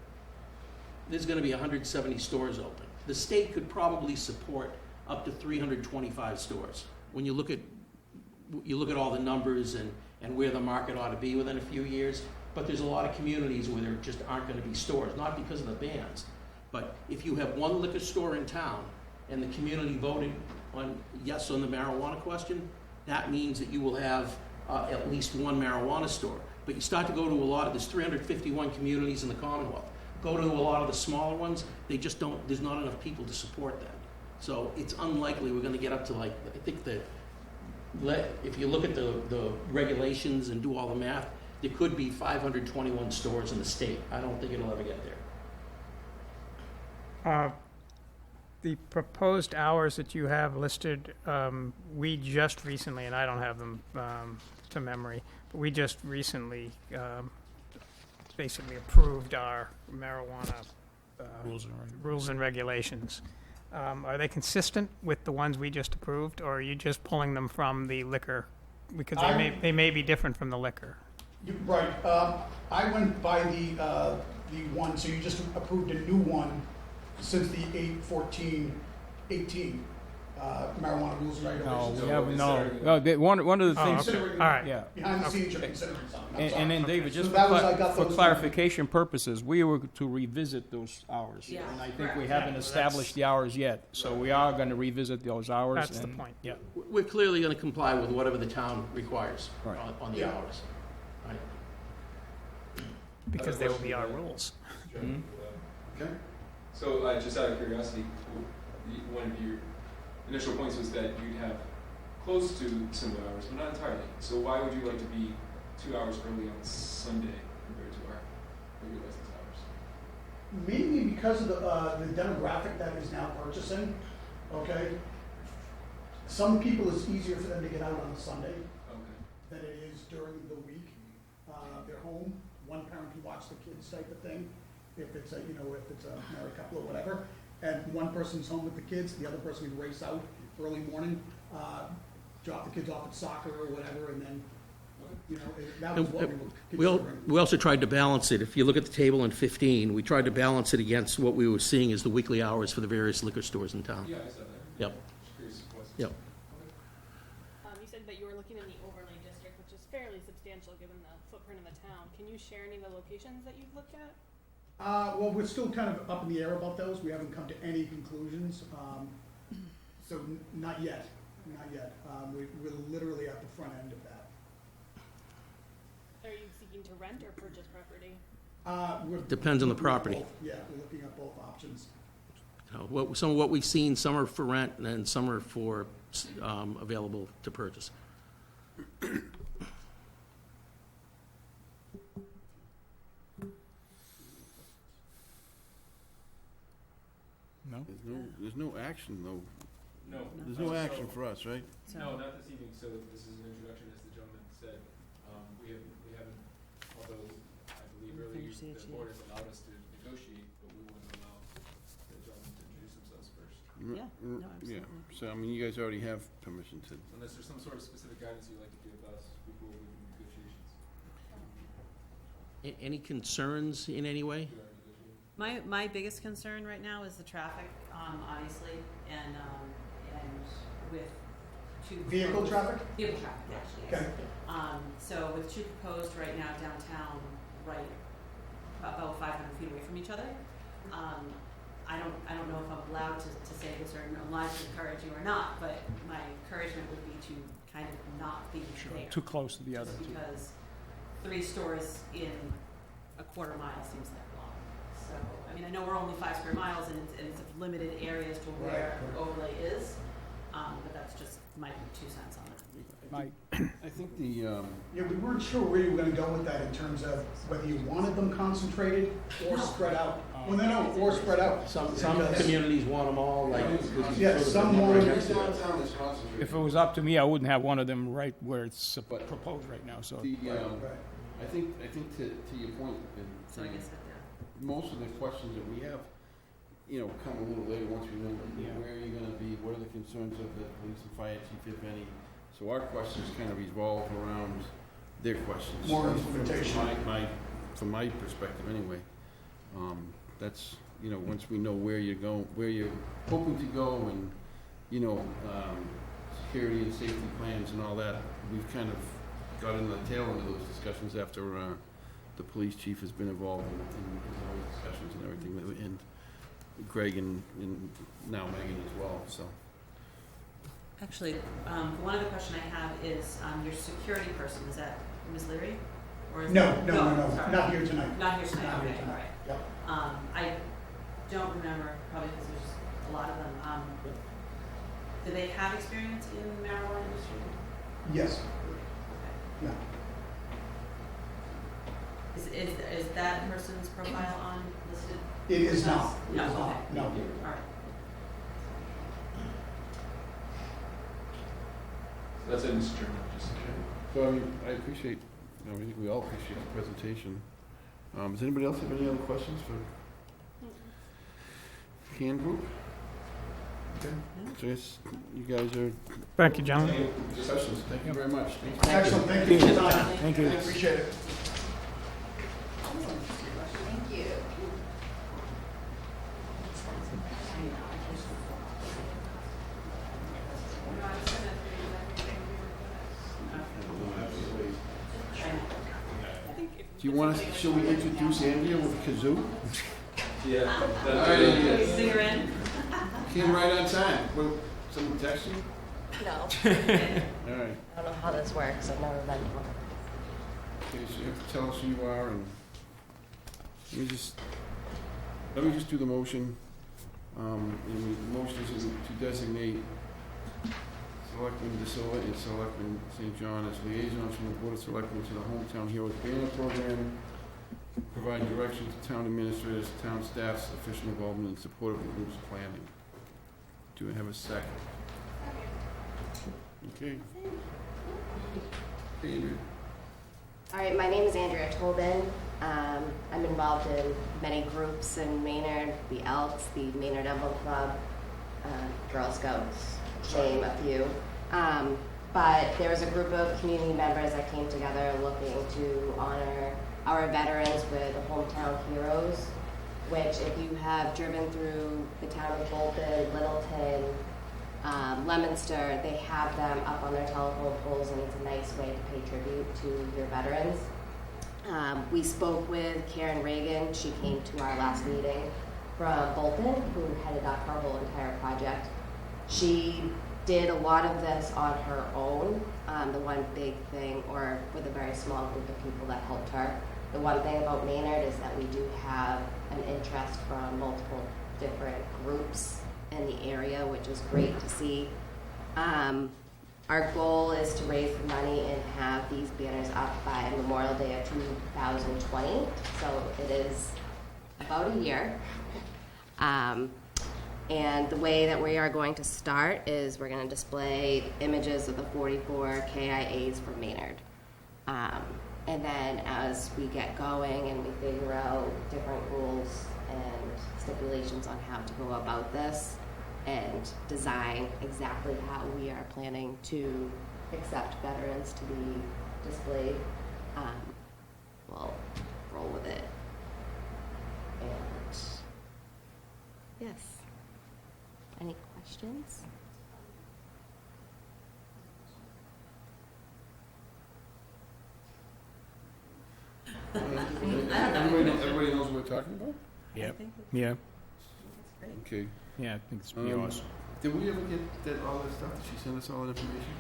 Speaker 12: there's going to be 170 stores open. The state could probably support up to 325 stores. When you look at all the numbers and where the market ought to be within a few years, but there's a lot of communities where there just aren't going to be stores, not because of the bans, but if you have one liquor store in town and the community voted on yes on the marijuana question, that means that you will have at least one marijuana store. But you start to go to a lot of, there's 351 communities in the Commonwealth. Go to a lot of the smaller ones, they just don't, there's not enough people to support that. So it's unlikely we're going to get up to like, I think if you look at the regulations and do all the math, there could be 521 stores in the state. I don't think it'll ever get there.
Speaker 6: The proposed hours that you have listed, we just recently, and I don't have them to memory, but we just recently basically approved our marijuana rules and regulations. Are they consistent with the ones we just approved, or are you just pulling them from the liquor? Because they may be different from the liquor.
Speaker 11: Right, I went by the one, so you just approved a new one since the 8/14/18 marijuana rules and
Speaker 4: No,
Speaker 11: regulations.
Speaker 4: we have, one of the things,
Speaker 6: Okay. All right.
Speaker 4: yeah.
Speaker 11: Behind the scenes, you're considering something. I'm sorry.
Speaker 4: And then, David, just
Speaker 11: So that was- I got
Speaker 4: for
Speaker 11: those
Speaker 4: clarification purposes, we were to revisit those hours.
Speaker 2: Yeah.
Speaker 4: And I think
Speaker 2: Correct.
Speaker 4: we haven't
Speaker 6: Yeah,
Speaker 4: established the hours yet, so we are gonna revisit those hours.
Speaker 6: That's the
Speaker 4: and-
Speaker 6: point, yeah.
Speaker 12: We're clearly going to comply with whatever the town requires
Speaker 4: Right.
Speaker 12: on the
Speaker 11: Yeah.
Speaker 12: hours. Right.
Speaker 6: Because they will be our rules.
Speaker 4: Mhm.
Speaker 1: Okay.
Speaker 13: So, just out of curiosity, one of your initial points was that you'd have close to similar hours, but not entirely. So why would you like to be 2 hours early on Sunday compared to our regular business hours?
Speaker 11: Mainly because of the demographic that is now purchasing, okay? Some people, it's easier for them to get out on a Sunday
Speaker 13: Okay.
Speaker 11: than it is during the week. They're home, one parent can watch the kids type of thing, if it's a, if it's a married couple or whatever. And one person's home with the kids, the other person can race out early morning, drop the kids off at soccer or whatever, and then, that was what we were considering.
Speaker 12: We also tried to balance it. If you look at the table in 15, we tried to balance it against what we were seeing as the weekly hours for the various liquor stores in town.
Speaker 13: Yeah, I saw that.
Speaker 12: Yep.
Speaker 13: Just curious what's-
Speaker 12: Yep.
Speaker 3: You said that you were looking in the overlay district, which is fairly substantial given the footprint of the town. Can you share any of the locations that you've looked at?
Speaker 11: Well, we're still kind of up in the air about those. We haven't come to any conclusions. So not yet, not yet. We're literally at the front end of that.
Speaker 3: Are you seeking to rent or purchase property?
Speaker 12: Depends on the
Speaker 11: looking at
Speaker 12: property.
Speaker 11: both. Yeah, we're looking at both options.
Speaker 12: Some of what we've seen, some are for rent and some are for available to purchase.
Speaker 4: No?
Speaker 1: There's no action, though.
Speaker 13: No.
Speaker 1: There's no action for us, right?
Speaker 13: No, not this evening. So this is an introduction, as the gentleman said. We haven't, although I believe earlier
Speaker 2: Finish the
Speaker 13: the
Speaker 2: HEA.
Speaker 13: board has allowed us to negotiate, but we wouldn't allow the gentleman to introduce themselves first.
Speaker 2: Yeah, no,
Speaker 1: Yeah,
Speaker 2: absolutely.
Speaker 1: so, I mean, you guys already have permission to.
Speaker 13: Unless there's some sort of specific guidance you'd like to give us before we begin negotiations.
Speaker 12: Any concerns in any way?
Speaker 13: Do our negotiating.
Speaker 2: My biggest concern right now is the traffic, obviously, and with two.
Speaker 11: Vehicle
Speaker 2: proposed-
Speaker 11: traffic?
Speaker 2: Vehicle traffic, actually, yes.
Speaker 11: Okay.
Speaker 2: So with two proposed right now downtown, right about 500 feet away from each other, I don't know if I'm allowed to say this or allowed to encourage you or not, but my encouragement would be to kind of not be there.
Speaker 4: Too close to the other
Speaker 2: Just
Speaker 4: two.
Speaker 2: because 3 stores in a quarter mile seems like long. So, I mean, I know we're only 5 square miles and it's limited areas to where
Speaker 11: Right.
Speaker 2: overlay is, but that's just my 2 cents on it.
Speaker 1: I think the,
Speaker 11: Yeah, we weren't sure where you were gonna go with that in terms of whether you wanted them concentrated or spread out. Well, no, or spread out.
Speaker 12: Some
Speaker 11: Because-
Speaker 12: communities want them all, like.
Speaker 11: Yeah, some want
Speaker 12: Right next to it.
Speaker 1: downtown is concentrated.
Speaker 4: If it was up to me, I wouldn't have one of them right where it's proposed right now, so.
Speaker 1: The,
Speaker 11: Right.
Speaker 1: I think to your point,
Speaker 2: So I guess that,
Speaker 1: most of the questions that we have, come a little later, once we know
Speaker 4: Yeah.
Speaker 1: where you're gonna be, what are the concerns of the police and fire chief, if any. So our questions kind of revolve around their questions.
Speaker 11: More implementation.
Speaker 1: From my perspective, anyway. That's, once we know where you're going, where you're hoping to go, and, security and safety plans and all that, we've kind of got in the tail end of those discussions after, the police chief has been involved in those discussions and everything, and Greg and now Megan as well, so.
Speaker 2: actually, one other question I have is your security person, is that Ms. Leary? Or is
Speaker 11: No,
Speaker 2: that- sorry.
Speaker 11: not here tonight.
Speaker 2: Not here tonight,
Speaker 11: Not here
Speaker 2: okay, all
Speaker 11: tonight.
Speaker 2: right.
Speaker 11: Yep.
Speaker 2: I don't remember, probably because there's a lot of them. Do they have experience in the marijuana industry?
Speaker 11: Yes,
Speaker 2: Okay.
Speaker 11: yeah.
Speaker 2: Is that person's profile on listed?
Speaker 11: It is not. It
Speaker 2: No,
Speaker 11: is
Speaker 2: okay.
Speaker 11: not. No.
Speaker 2: All right.
Speaker 13: That's it, Mr. Chairman, just.
Speaker 1: So, I mean, I appreciate, I think we all appreciate the presentation. Does anybody else have any other questions for Can Group? Okay, so yes, you guys are.
Speaker 6: Thank you, gentlemen.
Speaker 1: Discussions, thank you very much.
Speaker 11: Excellent, thank you for your time.
Speaker 4: Thank you.
Speaker 11: I appreciate it.
Speaker 7: Thank you.
Speaker 1: Do you want us, shall we introduce Andrea with a kazoo?
Speaker 13: Yeah.
Speaker 1: All right,
Speaker 2: Sing her in.
Speaker 1: came right on time. Well, someone text you?
Speaker 14: No,
Speaker 1: All right.
Speaker 14: I don't know how this works. I've never been one.
Speaker 1: Okay, so you have to tell us who you are and let me just do the motion. And the motion is to designate Selectman De Silva and Selectman St. John as liaisons from the Board of Selectmen to the Hometown Heroes Banner Program, provide direction to town administrators, town staff's official involvement in support of the group's planning. Do I have a second? Okay. Andrew.
Speaker 14: All right, my name is Andrea Tobin. I'm involved in many groups in Maynard, the Elks, the Maynard Emblem Club, Girl Scouts, to name a few. But there was a group of community members that came together looking to honor our veterans with the Hometown Heroes, which if you have driven through the town of Bolton, Littleton, Leominster, they have them up on their telephone poles, and it's a nice way to pay tribute to your veterans. We spoke with Karen Reagan. She came to our last meeting from Bolton, who headed up her whole entire project. She did a lot of this on her own. The one big thing, or with a very small group of people that helped her. The one thing about Maynard is that we do have an interest from multiple different groups in the area, which is great to see. Our goal is to raise the money and have these banners up by Memorial Day of 2020, so it is about a year. And the way that we are going to start is we're going to display images of the 44 KIAs from Maynard. And then as we get going and we figure out different rules and stipulations on how to go about this and design exactly how we are planning to accept veterans to be displayed, we'll roll with it. And yes. Any questions?
Speaker 1: Everybody knows what we're talking about?
Speaker 4: Yeah,
Speaker 2: I think it's
Speaker 4: yeah,
Speaker 2: great.
Speaker 1: Okay.
Speaker 4: yeah, I think it's pretty awesome.
Speaker 1: Did we ever get all that stuff? Did she send us all that information?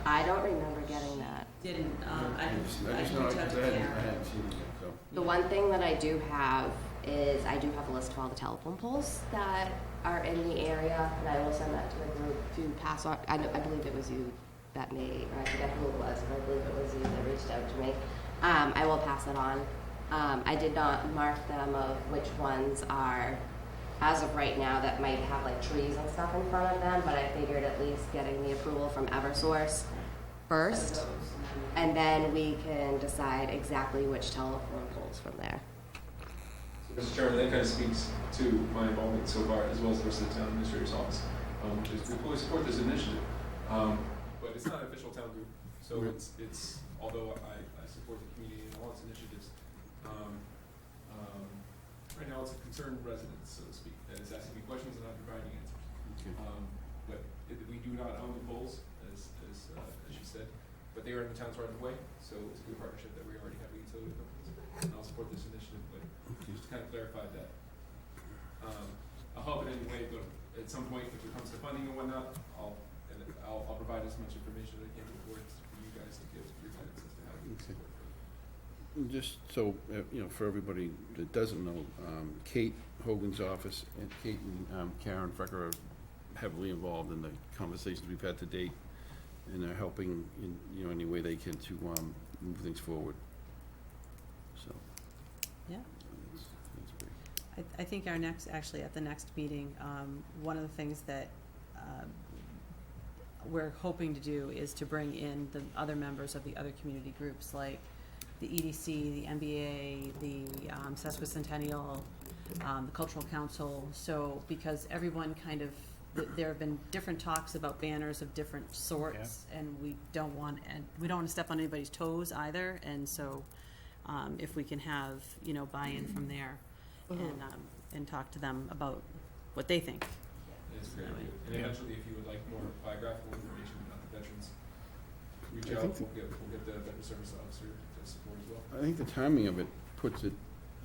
Speaker 14: I don't remember getting that.
Speaker 2: Didn't, I
Speaker 1: I
Speaker 2: can
Speaker 1: just
Speaker 2: reach
Speaker 1: know,
Speaker 2: out
Speaker 1: because
Speaker 2: to
Speaker 1: I
Speaker 2: Karen.
Speaker 1: hadn't seen it yet, so.
Speaker 14: The one thing that I do have is I do have a list of all the telephone poles that are in the area, and I will send that to the group to pass on. I believe it was you that made, or I forget who it was, but I believe it was you that reached out to me. I will pass it on. I did not mark them of which ones are, as of right now, that might have like trees and stuff in front of them, but I figured at least getting the approval from Eversource first, and then we can decide exactly which telephone poles from there.
Speaker 13: Mr. Chairman, that kind of speaks to my involvement so far, as well as the rest of the town administrator's office. We fully support this initiative, but it's not an official town group, so it's although I support the community and all its initiatives, right now it's a concerned resident, so to speak, that is asking me questions and I'm providing answers.
Speaker 1: Okay.
Speaker 13: But we do not own the poles, as you said, but they are in the town's right of way, so it's a good partnership that we already have with utility companies, and I'll support this initiative, but just to kind of clarify that. I'll help in any way, but at some point, if it comes to funding and whatnot, I'll provide as much information as I can to the board for you guys to give your guidance as to how you support it.
Speaker 1: Just so, for everybody that doesn't know, Kate Hogan's office and Kate and Karen Frecker are heavily involved in the conversations we've had to date, and they're helping in any way they can to move things forward. So,
Speaker 2: Yeah.
Speaker 1: That's great.
Speaker 2: I think our next, actually at the next meeting, one of the things that we're hoping to do is to bring in the other members of the other community groups, like the EDC, the MBA, the Sesquicentennial, the Cultural Council. So because everyone kind of, there have been different talks about banners of different sorts, and we don't want to step on anybody's toes either. And so if we can have, you know, buy-in from there and talk to them about what they think.
Speaker 13: It's great.
Speaker 2: That way.
Speaker 13: And eventually, if you would like more biographical information about the veterans, reach out. We'll get the veteran service officer to support as well.
Speaker 1: I think the timing of it puts it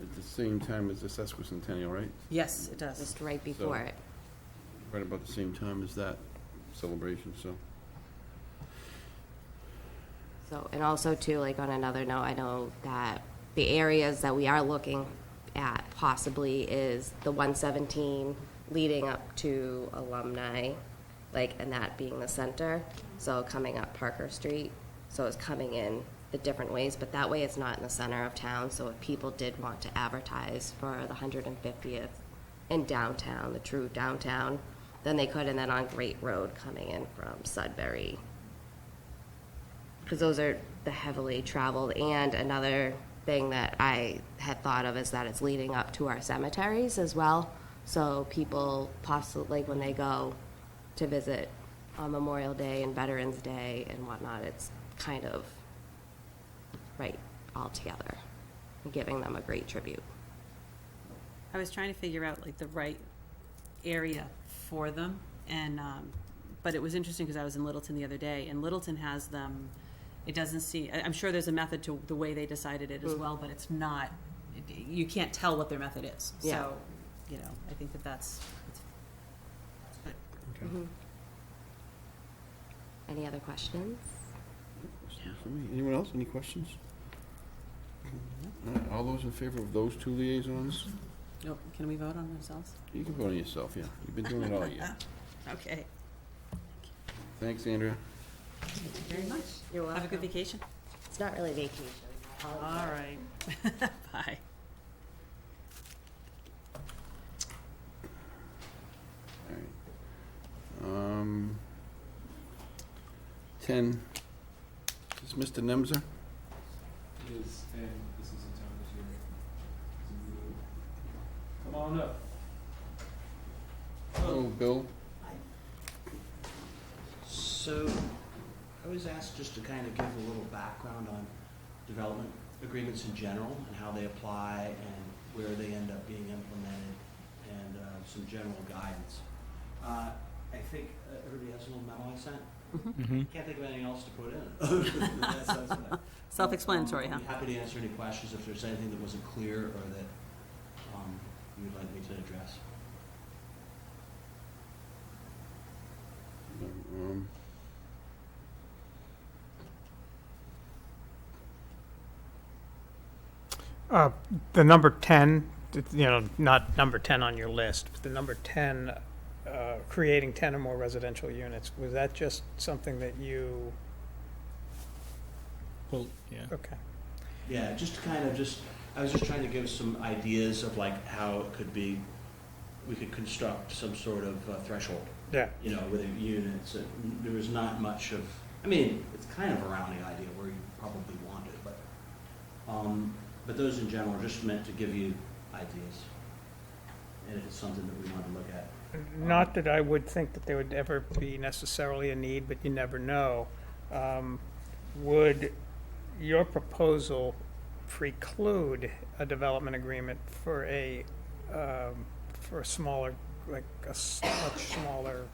Speaker 1: at the same time as the Sesquicentennial, right?
Speaker 2: Yes, it does.
Speaker 14: Just right before it.
Speaker 1: Right about the same time as that celebration, so.
Speaker 14: So, and also too, like on another note, I know that the areas that we are looking at possibly is the 117 leading up to Alumni, like, and that being the center. So coming up Parker Street, so it's coming in the different ways, but that way it's not in the center of town. So if people did want to advertise for the 150th in downtown, the true downtown, then they could, and then on Great Road coming in from Sudbury. Because those are the heavily traveled. And another thing that I had thought of is that it's leading up to our cemeteries as well. So people possibly, like when they go to visit on Memorial Day and Veterans Day and whatnot, it's kind of right all together and giving them a great tribute.
Speaker 2: I was trying to figure out like the right area for them, and but it was interesting because I was in Littleton the other day, and Littleton has them. It doesn't seem. I'm sure there's a method to the way they decided it as well, but it's not. You can't tell what their method is.
Speaker 14: Yeah.
Speaker 2: So, you know, I think that's good.
Speaker 1: Okay.
Speaker 14: Any other questions?
Speaker 1: Questions for me? Anyone else? Any questions? All right, all those in favor of those two liaisons?
Speaker 2: Nope. Can we vote on ourselves?
Speaker 1: You can vote on yourself, yeah. You've been doing it all year.
Speaker 2: Okay.
Speaker 1: Thanks, Andrea.
Speaker 2: Thank you very much.
Speaker 14: You're welcome.
Speaker 2: Have a good vacation.
Speaker 14: It's not really vacation.
Speaker 2: All right. Bye.
Speaker 1: All right. 10. Is this Mr. Nemza?
Speaker 13: It is, and this is in town this year. Come on up.
Speaker 1: Hello, Bill.
Speaker 15: So, I was asked just to kind of give a little background on development agreements in general and how they apply and where they end up being implemented, and some general guidance. I think everybody has a little memo I sent. Can't think of anything else to put in. That's
Speaker 2: Self-explanatory, huh?
Speaker 15: I'm happy to answer any questions if there's anything that wasn't clear or that you would like me to address.
Speaker 6: The number 10, you know, not number 10 on your list, but the number 10, creating 10 or more residential units, was that just something that you?
Speaker 4: Well, yeah.
Speaker 6: Okay.
Speaker 15: Yeah, just kind of I was just trying to give some ideas of like how it could be, we could construct some sort of threshold.
Speaker 6: Yeah.
Speaker 15: You know, with the units. There was not much of, I mean, it's kind of a rounding idea where you probably want it, but those in general are just meant to give you ideas. And if it's something that we want to look at.
Speaker 6: Not that I would think that there would ever be necessarily a need, but you never know. Would your proposal preclude a development agreement for a smaller, like a much smaller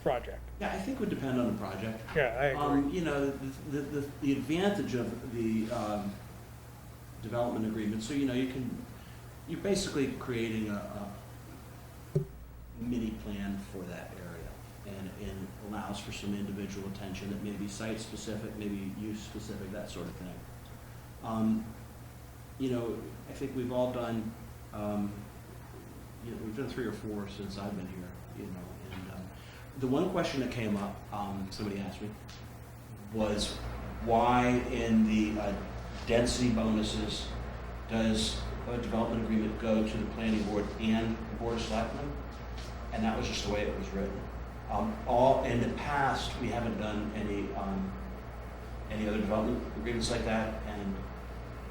Speaker 6: project?
Speaker 15: Yeah, I think it would depend on the project.
Speaker 6: Yeah, I agree.
Speaker 15: You know, the advantage of the development agreement, so you know, you're basically creating a mini plan for that area, and it allows for some individual attention that may be site specific, maybe use specific, that sort of thing. You know, I think we've all done, you know, we've done 3 or 4 since I've been here, you know, and the one question that came up, somebody asked me, was why in the density bonuses, does a development agreement go to the planning board and the board of selectmen? And that was just the way it was written. All in the past, we haven't done any other development agreements like that, and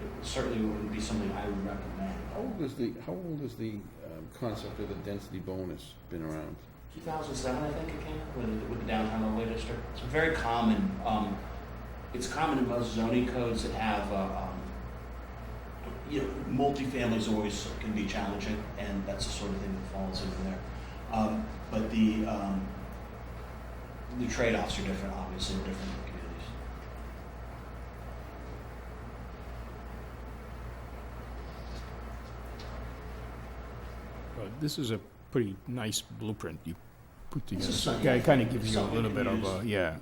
Speaker 15: it certainly wouldn't be something I would recommend.
Speaker 1: How old is the concept of the density bonus been around?
Speaker 15: 2007, I think it came with the downtown overlay district. It's very common. It's common in most zoning codes that have, multifamilies always can be challenging, and that's the sort of thing that falls into there. But the trade-offs are different, obviously, in different communities.
Speaker 4: This is a pretty nice blueprint you put together.
Speaker 15: It's
Speaker 4: So
Speaker 15: a-
Speaker 4: it kind of gives you a
Speaker 15: something
Speaker 4: little
Speaker 15: to
Speaker 4: bit of
Speaker 15: use.
Speaker 4: a, yeah.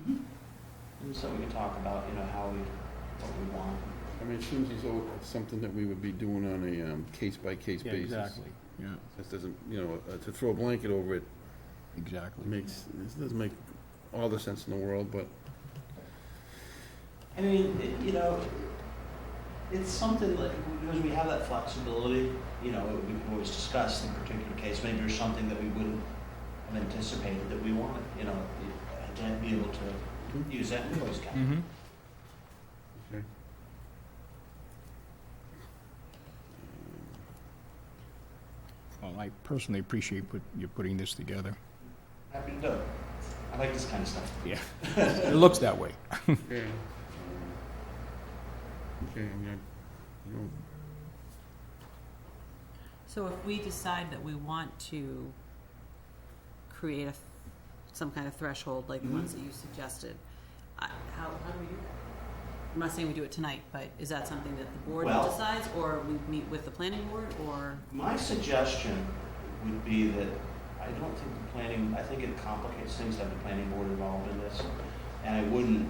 Speaker 15: And so we can talk about, what we want.
Speaker 1: I mean, it seems as though it's something that we would be doing on a case-by-case
Speaker 4: Yeah,
Speaker 1: basis.
Speaker 4: exactly, yeah,
Speaker 1: This doesn't, to throw a blanket over it
Speaker 4: exactly.
Speaker 1: this doesn't make all the sense in the world, but
Speaker 15: I mean, it's something like, because we have that flexibility, we can always discuss the particular case. Maybe there's something that we wouldn't have anticipated that we wanted, to be able to use that, we always can.
Speaker 4: Mm-hmm.
Speaker 1: okay.
Speaker 4: Well, I personally appreciate you putting this together.
Speaker 15: Happy to do it. I like this kind of stuff.
Speaker 4: Yeah, it looks that way.
Speaker 1: Yeah. Okay, I mean,
Speaker 2: So if we decide that we want to create some kind of threshold like the ones that you suggested, how do we do that? I'm not saying we do it tonight, but is that something that the board
Speaker 15: Well-
Speaker 2: decides, or we meet with the planning board, or?
Speaker 15: My suggestion would be that I don't think I think it complicates things to have the planning board involved in this, and I wouldn't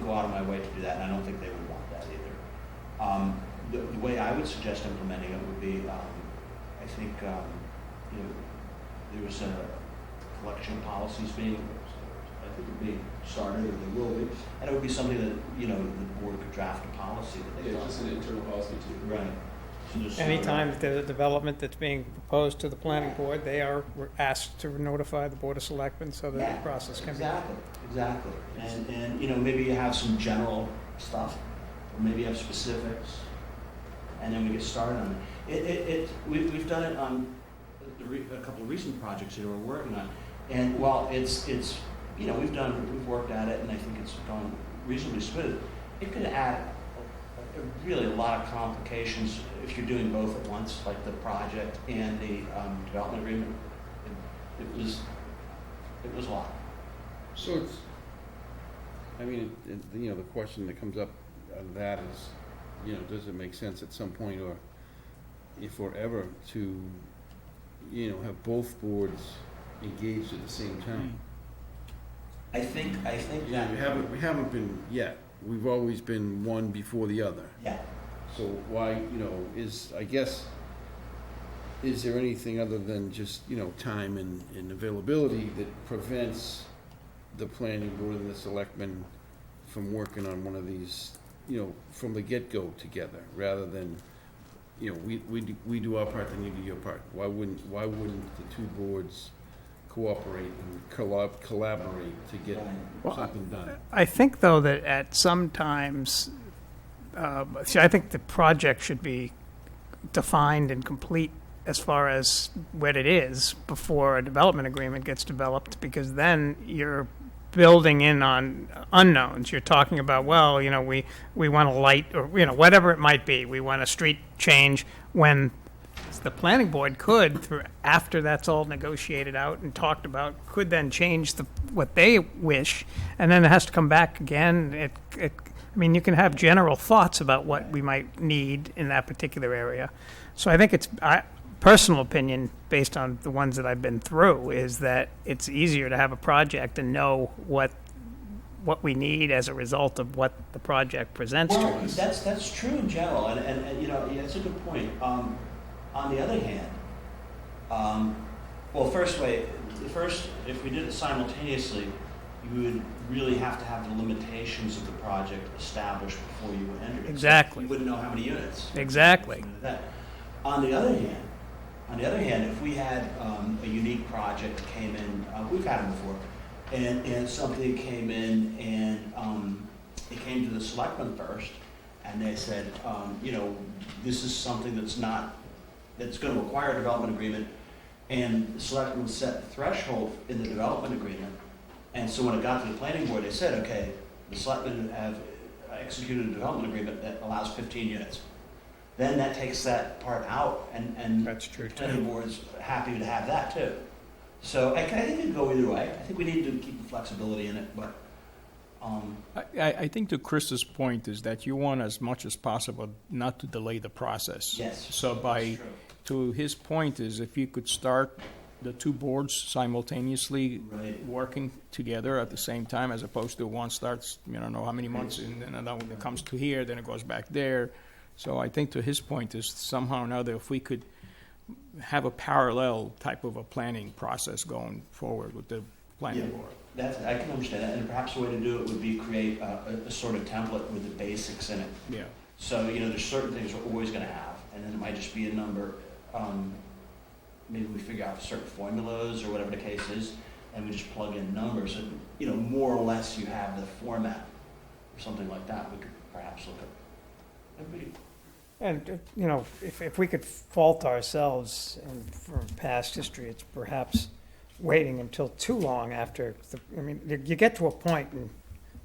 Speaker 15: go out of my way to do that, and I don't think they would want that either. The way I would suggest implementing it would be, I think, there was a collection of policies I think would be started, or they will be, and it would be something that, the board could draft a policy that they
Speaker 13: Yeah,
Speaker 15: thought.
Speaker 13: just an internal policy too.
Speaker 15: Right. So just-
Speaker 6: Anytime there's a development that's being proposed to the planning board, they are asked to notify the Board of Selectmen so that
Speaker 15: Yeah,
Speaker 6: the process can be.
Speaker 15: Exactly. And maybe you have some general stuff, or maybe you have specifics, and then we get started on it. We've done it on a couple of recent projects that we're working on, and while it's we've worked at it, and I think it's gone reasonably smooth. It could add really a lot of complications if you're doing both at once, like the project and the development agreement. It was a lot.
Speaker 1: so the question that comes up on that is, does it make sense at some point, or if we're ever to, have both boards engaged at the same time?
Speaker 15: I think
Speaker 1: Yeah, we haven't been yet. We've always been one before the other.
Speaker 15: Yeah.
Speaker 1: So why, is there anything other than just, time and availability that prevents the planning board and the selectmen from working on one of these, from the get-go together, rather than, we do our part, then you do your part? Why wouldn't the two boards cooperate and collaborate to get something done?
Speaker 6: I think, though, that at some times, I think the project should be defined and complete as far as what it is before a development agreement gets developed, because then you're building in on unknowns. You're talking about, we want a light, or, whatever it might be. We want a street change, when the planning board could, after that's all negotiated out and talked about, could then change what they wish, and then it has to come back again. You can have general thoughts about what we might need in that particular area. So I think personal opinion, based on the ones that I've been through, is that it's easier to have a project and know what we need as a result of what the project presents to us.
Speaker 15: That's true in general, and that's a good point. On the other hand, if we did it simultaneously, you would really have to have the limitations of the project established before you entered it.
Speaker 6: Exactly.
Speaker 15: You wouldn't know how many units.
Speaker 6: Exactly.
Speaker 15: That. On the other hand, if we had a unique project that came in, we've had them before, and something came in and it came to the selectmen first, and they said, this is something that's going to require a development agreement, and the selectmen would set the threshold in the development agreement. And so when it got to the planning board, they said, okay, the selectmen have executed a development agreement that allows 15 units. Then that takes that part out, and
Speaker 6: That's true,
Speaker 15: the planning board's happy to have that too. So I think it could go either way. I think we need to keep the flexibility in it, but
Speaker 4: I think to Chris's point is that you want as much as possible not to delay the process.
Speaker 15: yes.
Speaker 4: So to his point is if you could start the two boards simultaneously
Speaker 15: Right.
Speaker 4: working together at the same time, as opposed to one starts, you don't know how many months, and then another one comes to here, then it goes back there. So I think to his point is somehow or another, if we could have a parallel type of a planning process going forward with the planning
Speaker 15: Yeah.
Speaker 4: board.
Speaker 15: I can understand that, and perhaps the way to do it would be create a sort of template with the basics in it.
Speaker 4: Yeah.
Speaker 15: So, there's certain things we're always going to have, and then it might just be a number. Maybe we figure out certain formulas or whatever the case is, and we just plug in numbers, and more or less you have the format or something like that. We could perhaps look at. That'd be,
Speaker 6: And, if we could fault ourselves from past history, it's perhaps waiting until too long after, you get to a point, and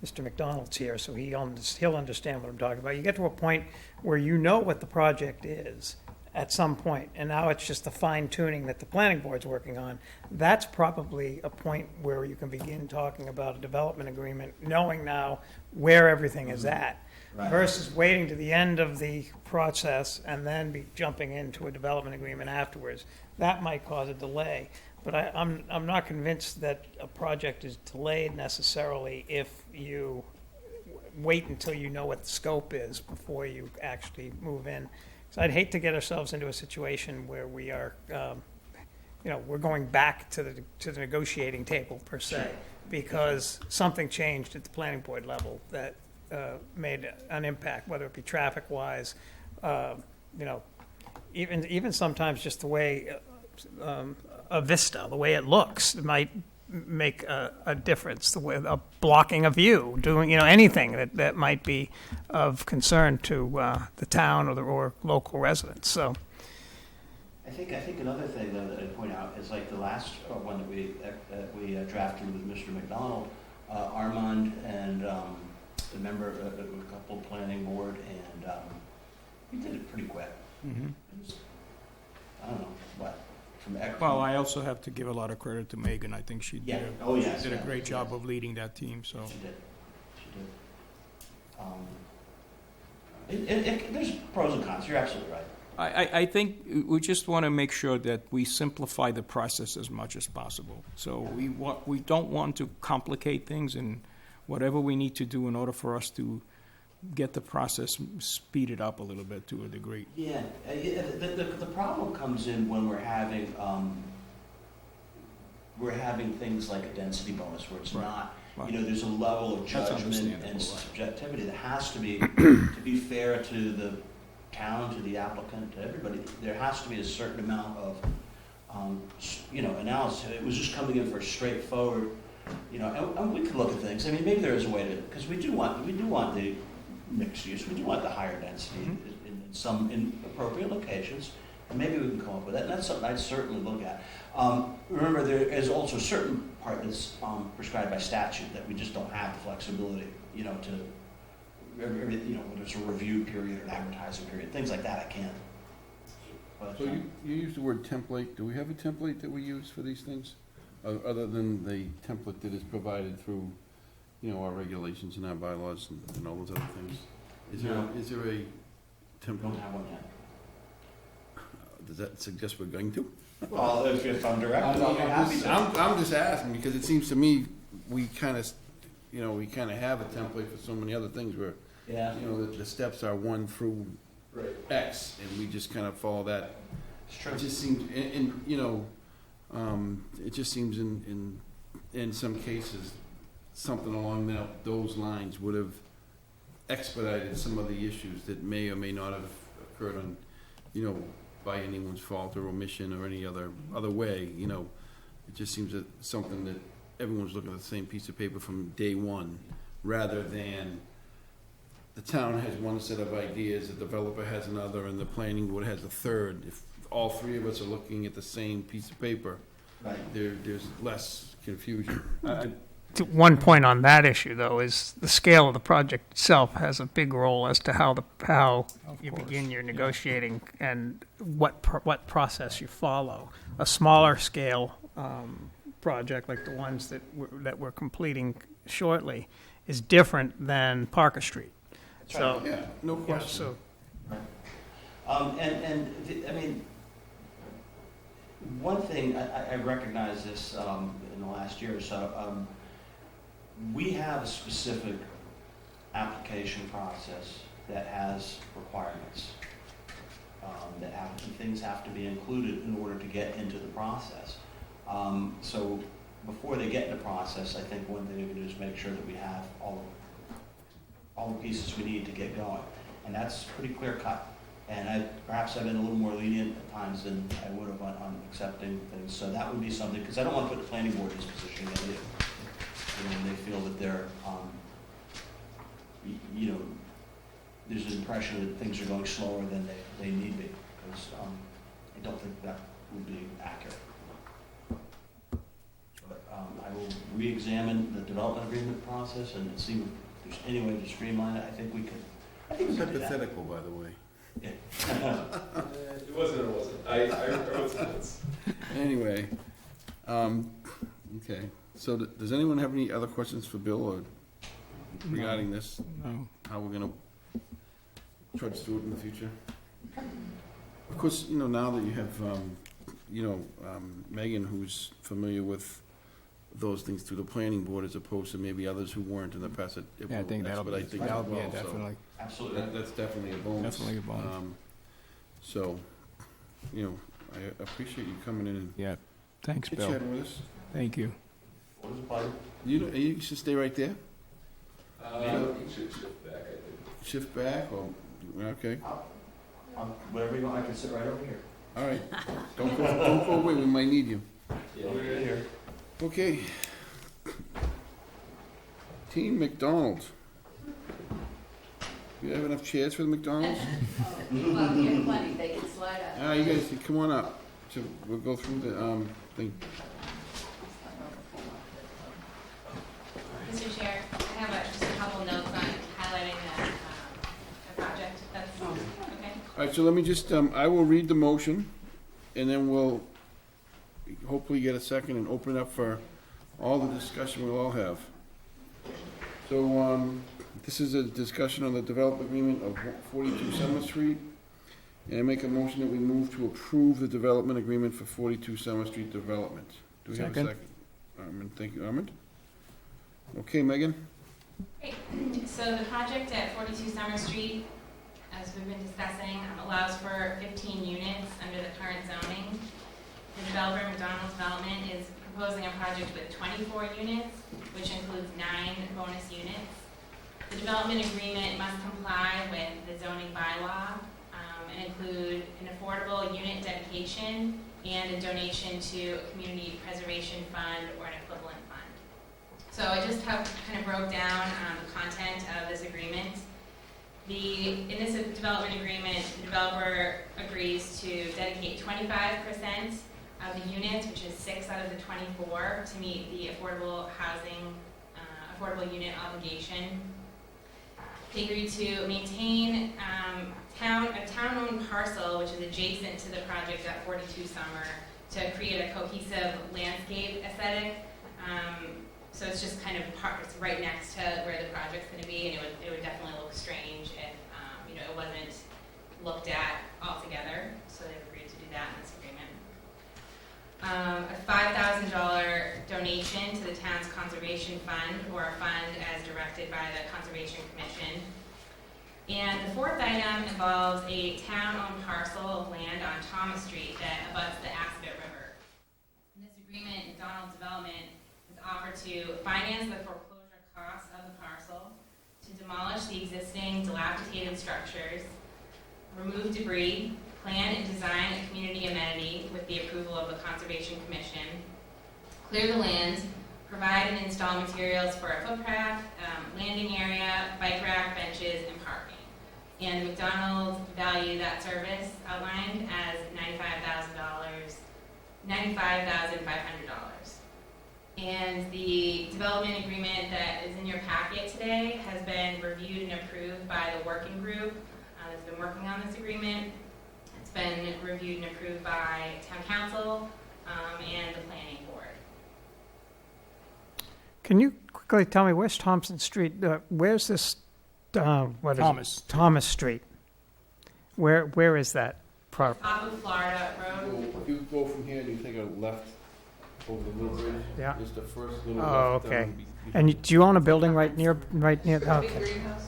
Speaker 6: Mr. McDonald's here, so he'll understand what I'm talking about. You get to a point where you know what the project is at some point, and now it's just the fine tuning that the planning board's working on. That's probably a point where you can begin talking about a development agreement, knowing now where everything is at.
Speaker 15: Right.
Speaker 6: Versus waiting to the end of the process and then be jumping into a development agreement afterwards. That might cause a delay. But I'm not convinced that a project is delayed necessarily if you wait until you know what the scope is before you actually move in. So I'd hate to get ourselves into a situation where we are, we're going back to the negotiating table per se, because something changed at the planning board level that made an impact, whether it be traffic-wise, even sometimes just the way a vista, the way it looks, might make a difference. The way blocking a view, doing anything that might be of concern to the town or local residents. So,
Speaker 15: I think another thing though that I'd point out is like the last one that we drafted with Mr. McDonald, Armand and the member of a couple planning board, and he did it pretty quick.
Speaker 4: Mm-hmm.
Speaker 15: It was, I don't know what.
Speaker 4: Well, I also have to give a lot of credit to Megan. I think she did a great job of leading that team. So
Speaker 15: she did. There's pros and cons. You're absolutely right.
Speaker 4: I think we just want to make sure that we simplify the process as much as possible. So we don't want to complicate things, and whatever we need to do in order for us to get the process speeded up a little bit to a degree.
Speaker 15: Yeah, the problem comes in when we're having things like a density bonus where it's not, there's a level of judgment and subjectivity that has to be, to be fair to the town, to the applicant, to everybody. There has to be a certain amount of, analysis. It was just coming in for straightforward, and we could look at things. I mean, maybe there is a way to, because we do want the mixed use. We do want the higher density in appropriate locations, and maybe we can come up with that. And that's something I'd certainly look at. Remember, there is also a certain part that's prescribed by statute that we just don't have the flexibility, whether it's a review period or an advertising period, things like that. I can't. But,
Speaker 1: So you use the word template. Do we have a template that we use for these things, other than the template that is provided through our regulations and our bylaws and all those other things? Is there a template?
Speaker 15: Don't have one yet.
Speaker 1: Does that suggest we're going to?
Speaker 15: Well, if I'm directed, I'll be happy to.
Speaker 1: I'm just asking because it seems to me we kind of have a template for so many other things where, the steps are 1 through X, and we just kind of follow that.
Speaker 15: It's true.
Speaker 1: It just seems, it just seems in some cases, something along those lines would have expedited some of the issues that may or may not have occurred on, by anyone's fault or omission or any other way, It just seems that something that everyone's looking at the same piece of paper from day one, rather than the town has one set of ideas, the developer has another, and the planning board has a third. If all three of us are looking at the same piece of paper,
Speaker 15: Right.
Speaker 1: there's less confusion.
Speaker 6: One point on that issue, though, is the scale of the project itself has a big role as to how you begin your negotiating and what process you follow. A smaller scale project like the ones that we're completing shortly is different than Parker Street. So,
Speaker 1: Yeah, no question.
Speaker 15: I mean, one thing, I recognize this in the last year or so, we have a specific application process that has requirements, things have to be included in order to get into the process. So before they get in the process, I think one thing we can do is make sure that we have all the pieces we need to get going. And that's pretty clear cut. And perhaps I've been a little more lenient at times than I would have on accepting things. So that would be something, because I don't want to put the planning board in this position again either. They feel that they're, there's an impression that things are going slower than they need be. Because I don't think that would be accurate. But I will re-examine the development agreement process and see if there's any way to streamline it. I think we could.
Speaker 1: It's hypothetical, by the way.
Speaker 15: Yeah.
Speaker 13: It wasn't or wasn't. I wrote some notes.
Speaker 1: Anyway, okay. So does anyone have any other questions for Bill or regarding this?
Speaker 4: No.
Speaker 1: How we're gonna trudge through it in the future? Of course, now that you have, Megan, who's familiar with those things through the planning board as opposed to maybe others who weren't in the past.
Speaker 4: Yeah, I think that'll be, definitely.
Speaker 15: Absolutely.
Speaker 1: That's definitely a bonus.
Speaker 4: Definitely a bonus.
Speaker 1: So, I appreciate you coming in and
Speaker 4: Yeah, thanks, Bill.
Speaker 1: chatting with us.
Speaker 4: Thank you.
Speaker 15: What was the plan?
Speaker 1: You should stay right there.
Speaker 13: You should shift back, I think.
Speaker 1: Shift back, or, okay.
Speaker 15: Whatever you want, I can sit right over here.
Speaker 1: All right. Don't go away, we might need you.
Speaker 15: Yeah, we're in here.
Speaker 1: Okay. Team McDonald's. You have enough chairs for the McDonald's?
Speaker 7: Well, here's plenty, they can slide out.
Speaker 1: You guys, come on up. So we'll go through the, thing.
Speaker 3: Mr. Chair, I have just a couple notes on highlighting the project, if that's okay.
Speaker 1: All right, so let me just, I will read the motion, and then we'll hopefully get a second and open it up for all the discussion we'll all have. So, this is a discussion on the development agreement of 42 Summer Street. And I make a motion that we move to approve the development agreement for 42 Summer Street development. Do we have a
Speaker 4: Second.
Speaker 1: second? Armand, thank you, Armand. Okay, Megan?
Speaker 3: Great. So the project at 42 Summer Street, as we've been discussing, allows for 15 units under the current zoning. The developer, McDonald's Development, is proposing a project with 24 units, which includes 9 bonus units. The development agreement must comply with the zoning bylaw and include an affordable unit dedication and a donation to a community preservation fund or an equivalent fund. So I just kind of broke down the content of this agreement. In this development agreement, the developer agrees to dedicate 25% of the units, which is 6 out of the 24, to meet the affordable housing, affordable unit obligation. They agreed to maintain a town-owned parcel, which is adjacent to the project at 42 Summer, to create a cohesive landscape aesthetic. So it's just kind of it's right next to where the project's going to be, and it would definitely look strange if it wasn't looked at all together. So they've agreed to do that in this agreement. A $5,000 donation to the town's conservation fund, or a fund as directed by the Conservation Commission. And the fourth item involves a town-owned parcel of land on Thomas Street that abuts the Aspet River. In this agreement, McDonald's Development is offered to finance the foreclosure
Speaker 16: dilapidated structures, remove debris, plan and design a community amenity with the approval of the Conservation Commission, clear the land, provide and install materials for a footpath, landing area, bike rack, benches, and parking. And McDonald's value that service outlined as $95,500. And the development agreement that is in your packet today has been reviewed and approved by the working group that's been working on this agreement. It's been reviewed and approved by town council and the planning board.
Speaker 6: Can you quickly tell me, where's Thompson Street? Where's this, what is it? Thomas Street. Where is that property?
Speaker 16: Off of Florida Road.
Speaker 1: You go from here and you take a left over the little bridge.
Speaker 6: Yeah.
Speaker 1: It's the first little
Speaker 6: Oh,
Speaker 1: left
Speaker 6: okay.
Speaker 1: down
Speaker 6: And do you own a building right near, oh, okay.
Speaker 3: greenhouse?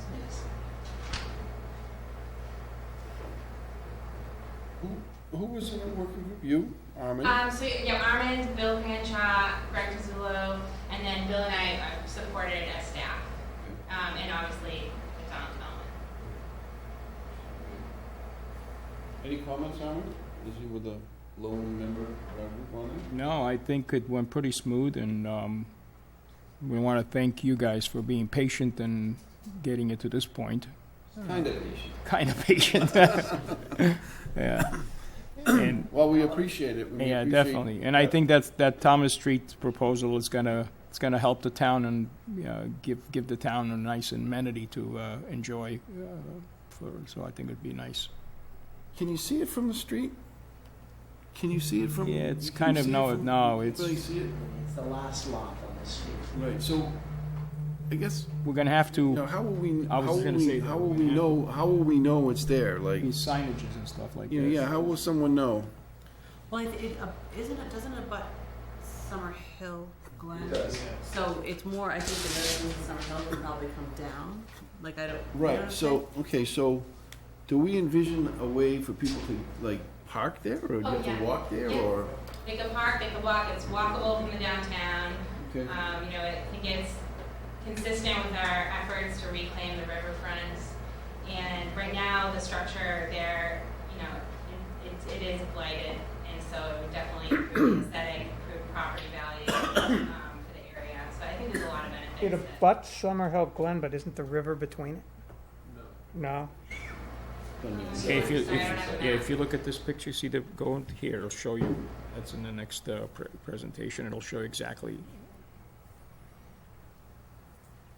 Speaker 1: Who was in the working group? You, Armin?
Speaker 16: So yeah, Armand, Bill Panshaw, Greg Tizzulo, and then Bill and I supported as staff. And obviously, McDonald Development.
Speaker 1: Any comments, Armin? Is he with a lone member of our group on it?
Speaker 4: No, I think it went pretty smooth, and we want to thank you guys for being patient and getting it to this point.
Speaker 1: Kind of patient.
Speaker 4: Kind of patient. Yeah. And
Speaker 1: well, we appreciate it.
Speaker 4: yeah, definitely. And I think that Thomas Street proposal is gonna help the town and give the town a nice amenity to enjoy. So I think it'd be nice.
Speaker 1: Can you see it from the street? Can you see it from?
Speaker 4: Yeah, it's
Speaker 1: can
Speaker 4: kind
Speaker 1: you
Speaker 4: of
Speaker 1: see
Speaker 4: no,
Speaker 1: it from,
Speaker 4: no.
Speaker 1: you
Speaker 4: It's
Speaker 1: really see it?
Speaker 9: It's the last lot on the street.
Speaker 1: Right. So, I guess
Speaker 4: we're gonna have to.
Speaker 1: how will we?
Speaker 4: I was gonna say that.
Speaker 1: How will we know? How will we know it's there? Like
Speaker 4: these signages and stuff like that.
Speaker 1: Yeah. How will someone know?
Speaker 2: Well, doesn't it butt Summer Hill, Glen?
Speaker 13: It does.
Speaker 2: So it's more, I think the buildings in Summer Hill would probably come down, like I don't. You know what
Speaker 1: Right.
Speaker 2: I'm
Speaker 1: So okay. So, do we envision a way for people to like park there, or do you have to walk there,
Speaker 16: Yeah.
Speaker 1: or?
Speaker 16: They could park, they could walk. It's walkable from the downtown.
Speaker 1: Okay.
Speaker 16: I think it's consistent with our efforts to reclaim the riverfront. And right now, the structure there, it is blighted, and so it would definitely improve aesthetic, improve property value for the area. So I think there's a lot of benefits.
Speaker 6: It abuts Summer Hill Glen, but isn't the river between it? No.
Speaker 4: Okay, if you look at this picture, see go here. It'll show you. That's in the next presentation. It'll show you exactly.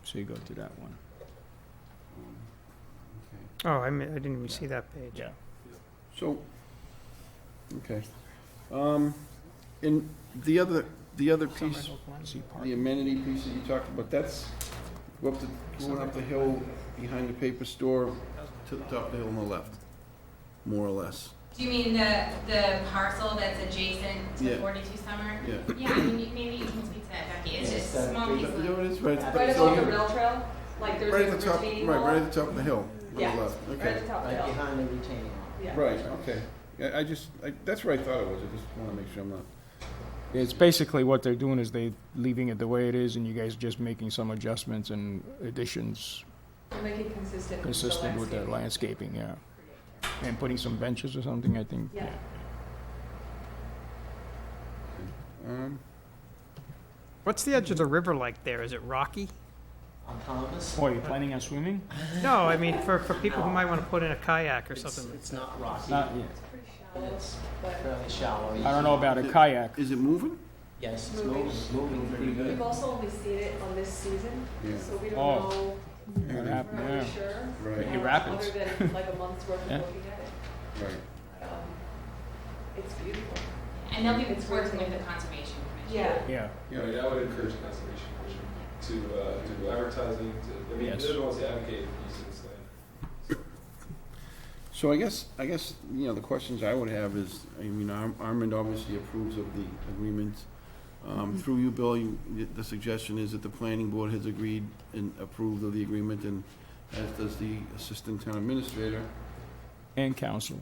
Speaker 4: So you go to that one.
Speaker 6: Oh, I didn't even see that page.
Speaker 4: Yeah.
Speaker 1: So, okay. And the other piece, the amenity piece that you talked about, that's going up the hill behind the paper store to the top of the hill on the left, more or less.
Speaker 16: Do you mean the parcel that's adjacent to 42 Summer?
Speaker 1: Yeah.
Speaker 16: Yeah, maybe you can speak to that, Becky. It's just a small piece of
Speaker 1: You know what it is? Right,
Speaker 3: Right above the rail trail? Like there's
Speaker 1: right
Speaker 3: a
Speaker 1: at the top,
Speaker 3: retaining
Speaker 1: right
Speaker 3: wall?
Speaker 1: at the top of the hill on
Speaker 3: Yeah,
Speaker 1: the left.
Speaker 3: right
Speaker 1: Okay.
Speaker 3: at the top of the
Speaker 9: Right
Speaker 3: hill.
Speaker 9: behind the retaining wall.
Speaker 3: Yeah.
Speaker 1: Right. Okay. Yeah, that's where I thought it was. I just want to make sure I'm not.
Speaker 4: It's basically what they're doing is they leaving it the way it is, and you guys just making some adjustments and additions
Speaker 3: To make it consistent.
Speaker 4: with the landscaping, yeah. And putting some benches or something, I think.
Speaker 3: Yeah.
Speaker 6: What's the edge of the river like there? Is it rocky?
Speaker 9: On Thomas?
Speaker 4: Oh, are you planning on swimming?
Speaker 6: No, I mean for people who might want to put in a kayak or
Speaker 9: It's
Speaker 6: something.
Speaker 9: not rocky.
Speaker 4: Not yet.
Speaker 3: It's pretty shallow, but
Speaker 9: Fairly shallow.
Speaker 4: I don't know about a kayak.
Speaker 1: Is it moving?
Speaker 9: Yes, it's
Speaker 3: Moving.
Speaker 9: moving pretty good.
Speaker 3: we've also only seen it on this season,
Speaker 1: Yeah.
Speaker 3: so we don't
Speaker 4: Oh.
Speaker 3: know.
Speaker 4: What
Speaker 3: We're
Speaker 4: happened
Speaker 3: not
Speaker 4: there?
Speaker 3: really sure.
Speaker 1: Right.
Speaker 4: Any rapids?
Speaker 3: Other than like a month's worth
Speaker 4: Yeah.
Speaker 3: of looking at it.
Speaker 1: Right.
Speaker 3: It's beautiful.
Speaker 16: And they'll be
Speaker 3: It's
Speaker 16: working with
Speaker 3: rotating.
Speaker 16: the Conservation Commission.
Speaker 3: Yeah.
Speaker 4: Yeah.
Speaker 13: I mean, I would encourage the Conservation Commission to do advertising,
Speaker 4: Yes.
Speaker 13: they're the ones that advocate for use of this land.
Speaker 1: So I guess the questions I would have is, Armand obviously approves of the agreement. Through you, Bill, the suggestion is that the planning board has agreed and approved of the agreement, and as does the assistant town administrator
Speaker 4: And council.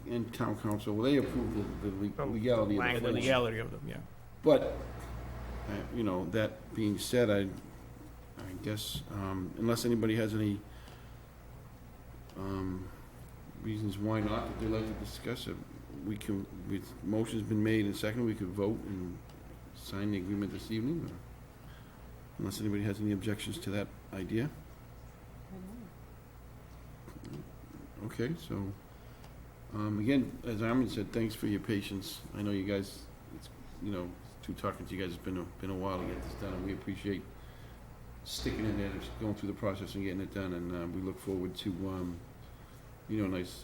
Speaker 1: and town council. Well, they approve the legality of the
Speaker 4: The
Speaker 1: plan.
Speaker 4: legality of them, yeah.
Speaker 1: But, that being said, I guess, unless anybody has any reasons why not, that they'd like to discuss it, we can, with motion's been made and seconded, we could vote and sign the agreement this evening, or unless anybody has any objections to that idea. Okay, so, again, as Armin said, thanks for your patience. I know you guys, it's, through talking to you guys, it's been a while to get this done, and we appreciate sticking in there, just going through the process and getting it done, and we look forward to,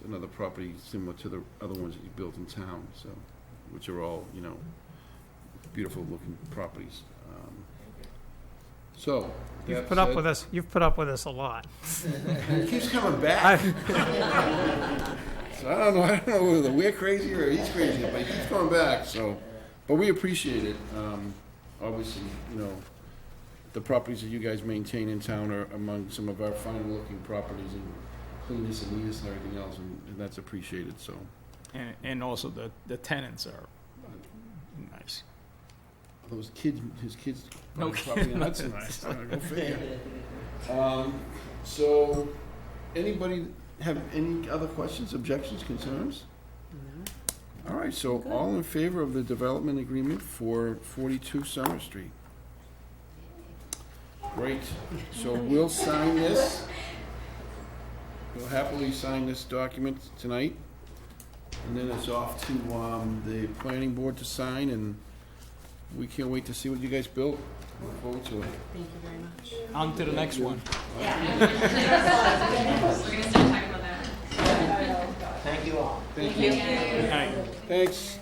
Speaker 1: another property similar to the other ones that you built in town, so, which are all, beautiful looking properties. So,
Speaker 6: You've put up with us. You've put up with us a lot.
Speaker 1: He keeps coming back. So I don't know whether we're crazy or he's crazy, but he keeps coming back. So, but we appreciate it. Obviously, the properties that you guys maintain in town are among some of our finer looking properties and cleanness and neatness and everything else, and that's appreciated. So,
Speaker 4: And also the tenants are nice.
Speaker 1: those kids, his kids,
Speaker 4: No
Speaker 1: probably
Speaker 4: kidding.
Speaker 1: nuts. Nice. Go figure. So, anybody have any other questions, objections, concerns? All right, so all in favor of the development agreement for 42 Summer Street? Great. So we'll sign this. We'll happily sign this document tonight. And then it's off to the planning board to sign, and we can't wait to see what you guys built. Look forward to it.
Speaker 2: Thank you very much.
Speaker 4: On to the next one.
Speaker 16: Yeah. We're gonna start talking about that.
Speaker 9: Thank you all.
Speaker 1: Thank
Speaker 16: you.
Speaker 4: Good night.
Speaker 1: Thanks.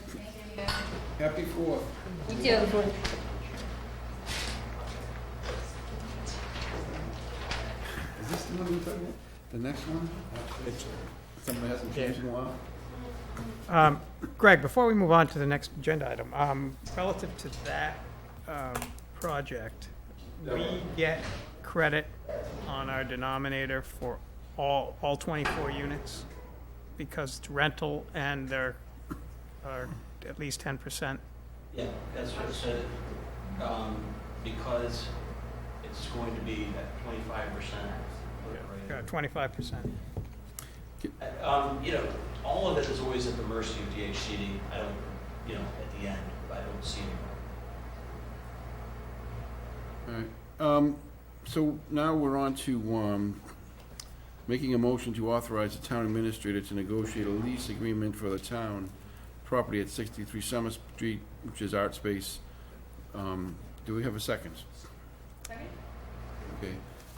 Speaker 1: Happy 4th.
Speaker 7: You too.
Speaker 1: Is this the one we're talking about? The next one? Somebody hasn't changed in a while?
Speaker 6: Greg, before we move on to the next agenda item, relative to that project, we get credit on our denominator for all 24 units because it's rental and they're are at least 10%.
Speaker 15: Yeah, that's what it said, because it's going to be at 25%.
Speaker 6: Yeah, 25%.
Speaker 15: All of it is always at the mercy of DHCD. I don't, at the end, I don't see it.
Speaker 1: All right. So now we're on to making a motion to authorize the town administrator to negotiate a lease agreement for the town property at 63 Summer Street, which is art space. Do we have a second?
Speaker 3: Second?
Speaker 1: Okay.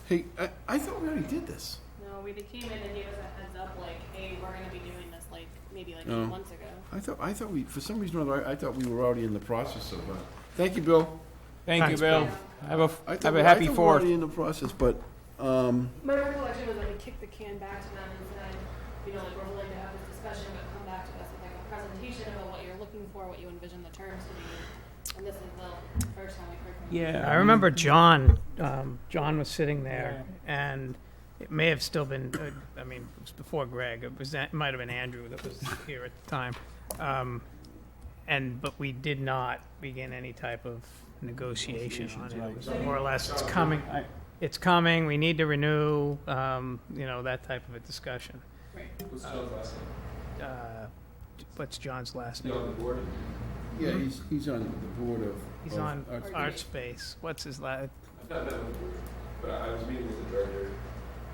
Speaker 1: Hey, I thought we already did this.
Speaker 3: No, they came in and gave us a heads up, like, hey, we're gonna be doing this, like, maybe like
Speaker 1: No.
Speaker 3: 8 months ago.
Speaker 1: I thought we, for some reason or other, I thought we were already in the process of, thank you, Bill.
Speaker 4: Thank you,
Speaker 6: Thanks,
Speaker 4: Bill.
Speaker 1: I
Speaker 4: Have
Speaker 1: thought
Speaker 4: a happy
Speaker 1: we were
Speaker 4: 4th.
Speaker 1: already in the process, but,
Speaker 3: My recollection was that we kicked the can back to them and said, like, we're willing to have this discussion, but come back to us with like a presentation about what you're looking for, what you envision the terms to be. And this is the first time we've heard from you.
Speaker 6: I remember John was sitting there, and it may have still been, it was before Greg, it might have been Andrew that was here at the time. But we did not begin any type of negotiation on it. It was more or less, it's coming, we need to renew, that type of a discussion.
Speaker 13: What's John's last name?
Speaker 6: What's John's last
Speaker 13: You
Speaker 6: name?
Speaker 13: on the board?
Speaker 1: yeah, he's on the board of.
Speaker 6: He's
Speaker 1: of
Speaker 6: on
Speaker 1: Arts-
Speaker 6: Art Space. What's his last?
Speaker 13: I've not met with the board, but I was meeting with the director.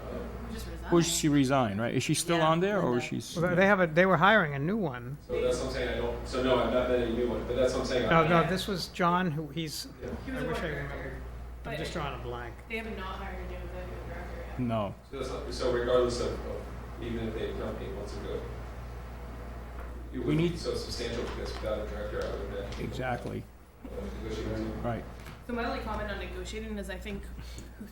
Speaker 3: Who just resigned?
Speaker 4: Who's she resigned, right? Is she still
Speaker 2: Yeah,
Speaker 4: on there, or
Speaker 2: Linda.
Speaker 4: is she?
Speaker 6: They were hiring a new one.
Speaker 13: So that's what I'm saying, so no, I've not met any new one, but that's what I'm saying.
Speaker 6: No, this was John, who he's,
Speaker 13: Yeah.
Speaker 3: He was
Speaker 6: I
Speaker 3: a
Speaker 6: wish I
Speaker 3: board
Speaker 6: remembered.
Speaker 3: director.
Speaker 6: I'm just drawing a blank.
Speaker 3: They have not hired a new executive director yet.
Speaker 4: No.
Speaker 13: So regardless of, even if they come 8 months ago, it
Speaker 4: We
Speaker 13: wouldn't be
Speaker 4: need-
Speaker 13: so substantial because without a director, I would have been.
Speaker 4: Exactly.
Speaker 13: Negotiating.
Speaker 4: Right.
Speaker 3: So my only comment on negotiating is I think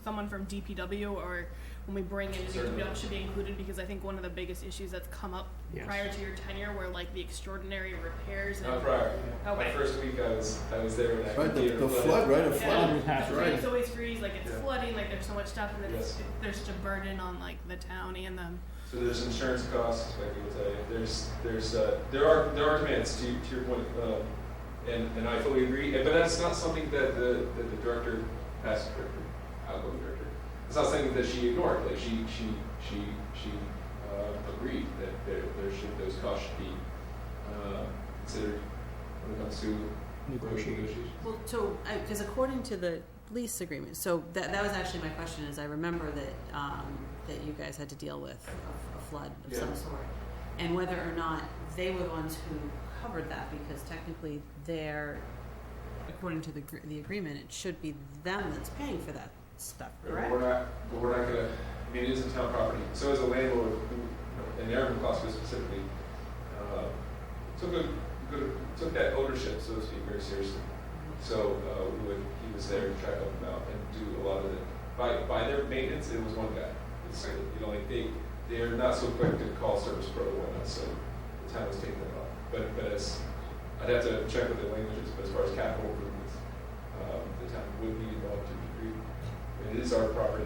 Speaker 3: someone from DPW or when we bring in DPW should be included because I think one of the biggest issues that's come up
Speaker 6: Yes.
Speaker 3: prior to your tenure were like the extraordinary repairs and
Speaker 13: Not prior. My
Speaker 3: Okay.
Speaker 13: first week I was there when that
Speaker 1: Right,
Speaker 13: theater
Speaker 1: the
Speaker 13: flooded.
Speaker 1: flood, right, a
Speaker 3: Yeah.
Speaker 1: flood.
Speaker 3: That's
Speaker 1: right.
Speaker 3: It's always freeze, like it's
Speaker 13: Yeah.
Speaker 3: flooding, like there's so much stuff and
Speaker 13: Yes.
Speaker 3: there's such a burden on like the town and them.
Speaker 13: So there's insurance costs, like I will tell you. There are demands to your point, and I fully agree. But that's not something that the director, past director, outgoing director, it's not something that she ignored. Like she agreed that those costs should be considered when it comes to negotiations.
Speaker 2: Well, so, because according to the lease agreement, so that was actually my question, is I remember that you guys had to deal with a flood of some sort, and whether or not they were the ones who covered that, because technically according to the agreement, it should be them that's paying for that stuff, correct?
Speaker 13: But we're not gonna, I mean, it is a town property, so as a landlord, who, and Aaron McCloskey specifically, took that ownership, so to speak, very seriously. So he was there to try to help them out and do a lot of it. By their maintenance, it was one guy. It's, like they're not so quick to call service pro or whatnot, so the town was taking that off. But as I'd have to check with the languages, but as far as capital improvements, the town would be involved to a degree. It is our property.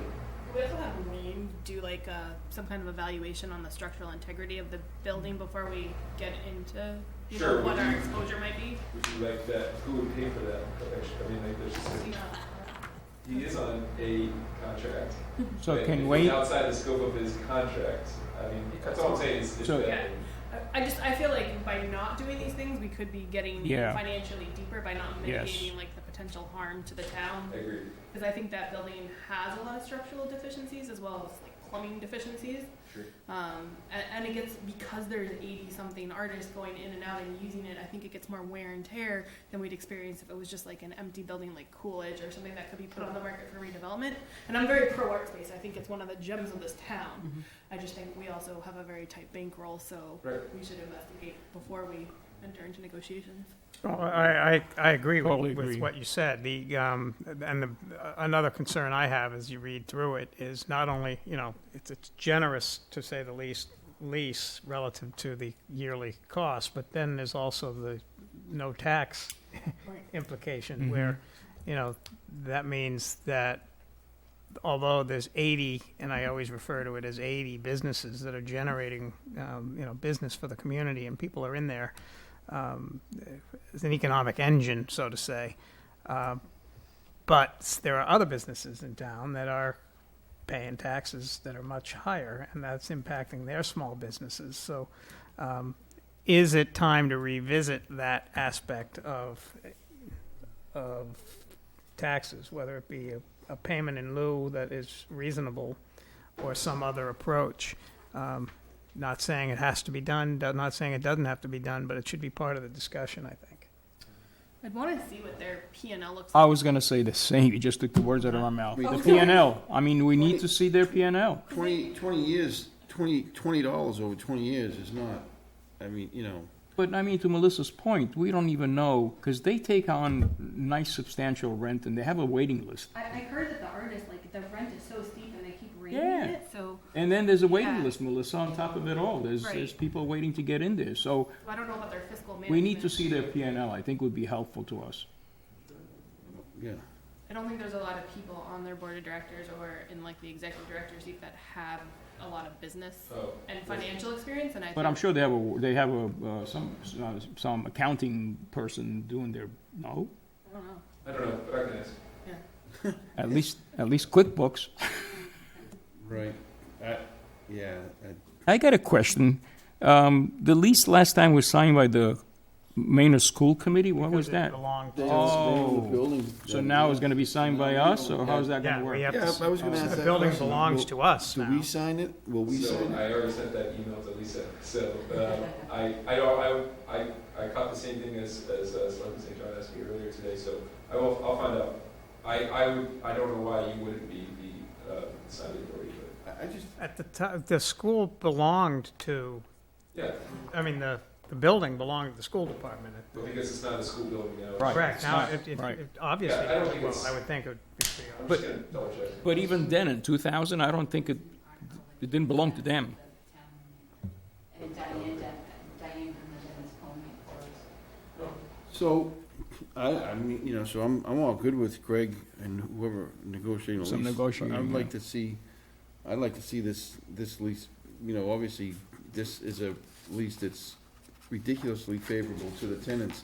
Speaker 3: We also have Wayne do like some kind of evaluation on the structural integrity of the building before we get into
Speaker 13: Sure.
Speaker 3: What our exposure might be.
Speaker 13: Would you like that? Who would pay for that? I mean, there's just he is on a contract.
Speaker 4: So
Speaker 13: but
Speaker 4: can
Speaker 13: if
Speaker 4: Wayne?
Speaker 13: he's outside the scope of his contract. I mean, that's all I'm saying.
Speaker 3: I feel like by not doing these things, we could be getting financially deeper by not mitigating like the potential harm to the town.
Speaker 13: I agree.
Speaker 3: Because I think that building has a lot of structural deficiencies as well as like plumbing deficiencies.
Speaker 13: Sure.
Speaker 3: And it gets, because there's 80-something artists going in and out and using it, I think it gets more wear and tear than we'd experience if it was just like an empty building like Coolidge or something that could be put on the market for redevelopment. And I'm very pro art space. I think it's one of the gems of this town.
Speaker 2: Mm-hmm.
Speaker 3: I just think we also have a very tight bankroll, so we should investigate before we enter into negotiations.
Speaker 6: Well, I agree
Speaker 4: Totally
Speaker 6: with
Speaker 4: agree.
Speaker 6: what you said. Another concern I have as you read through it is not only, it's generous, to say the lease relative to the yearly cost, but then there's also the no tax implication where, that means that although there's 80, and I always refer to it as 80 businesses that are generating, business for the community, and people are in there, it's an economic engine, so to say. But there are other businesses in town that are paying taxes that are much higher, and that's impacting their small businesses. So is it time to revisit that aspect of taxes, whether it be a payment in lieu that is reasonable or some other approach? Not saying it has to be done, not saying it doesn't have to be done, but it should be part of the discussion, I think.
Speaker 3: I'd want to see what their P&L looks
Speaker 4: I
Speaker 3: like.
Speaker 4: was going to say the same. You just took the words out of my mouth.
Speaker 1: Wait,
Speaker 4: The
Speaker 1: the
Speaker 4: P&L. I mean, we need to see their P&L.
Speaker 1: 20 years, $20 over 20 years is not, I mean,
Speaker 4: But I mean, to Melissa's point, we don't even know, because they take on nice substantial rent and they have a waiting list.
Speaker 3: I heard that the artists, like, the rent is so steep and they keep raising
Speaker 4: Yeah.
Speaker 3: it, so
Speaker 4: And then there's a waiting list, Melissa, on top of it all. There's
Speaker 3: Right.
Speaker 4: people waiting to get in there. So
Speaker 3: I don't know about their fiscal management.
Speaker 4: we need to see their P&L. I think would be helpful to us.
Speaker 1: yeah.
Speaker 3: I don't think there's a lot of people on their board of directors or in like the executive director seat that have a lot of business and financial experience. And
Speaker 4: But I'm sure they have some accounting person doing their, no?
Speaker 3: I don't know.
Speaker 13: I don't know, but I can ask.
Speaker 3: Yeah.
Speaker 4: At least QuickBooks.
Speaker 1: Right. Yeah.
Speaker 4: I got a question. The lease last time was signed by the Maynard School Committee. What was that? So now it's going to be signed by us, or how's that going to work?
Speaker 6: We have
Speaker 1: Yeah, I was going to ask
Speaker 6: the
Speaker 1: that
Speaker 6: building
Speaker 1: question.
Speaker 6: belongs to us
Speaker 1: Do
Speaker 6: now.
Speaker 1: we sign it? Will we
Speaker 13: So
Speaker 1: sign it?
Speaker 13: I already sent that email to Lisa. So I caught the same thing as Selectman St. John asked me earlier today. So I'll find out. I don't know why you wouldn't be the signing authority, but
Speaker 1: I just,
Speaker 6: At the time, the school belonged to,
Speaker 13: yeah.
Speaker 6: I mean, the building belonged to the school department.
Speaker 13: But because it's not a school building now.
Speaker 4: Right.
Speaker 6: Correct.
Speaker 4: It's
Speaker 6: Now,
Speaker 4: not.
Speaker 6: it
Speaker 4: Right.
Speaker 6: obviously,
Speaker 13: Yeah, I don't think
Speaker 6: well,
Speaker 13: it's-
Speaker 6: I would think it would be pretty
Speaker 13: I'm
Speaker 6: obvious.
Speaker 13: just gonna double check.
Speaker 4: But even then, in 2000, I don't think it didn't belong to them.
Speaker 7: And Diane Dennis Coleman for us.
Speaker 1: so, I mean, so I'm all good with Greg and whoever negotiating the
Speaker 4: Some
Speaker 1: lease.
Speaker 4: negotiating,
Speaker 1: I'd
Speaker 4: yeah.
Speaker 1: like to see this lease, obviously, this is a lease that's ridiculously favorable to the tenants.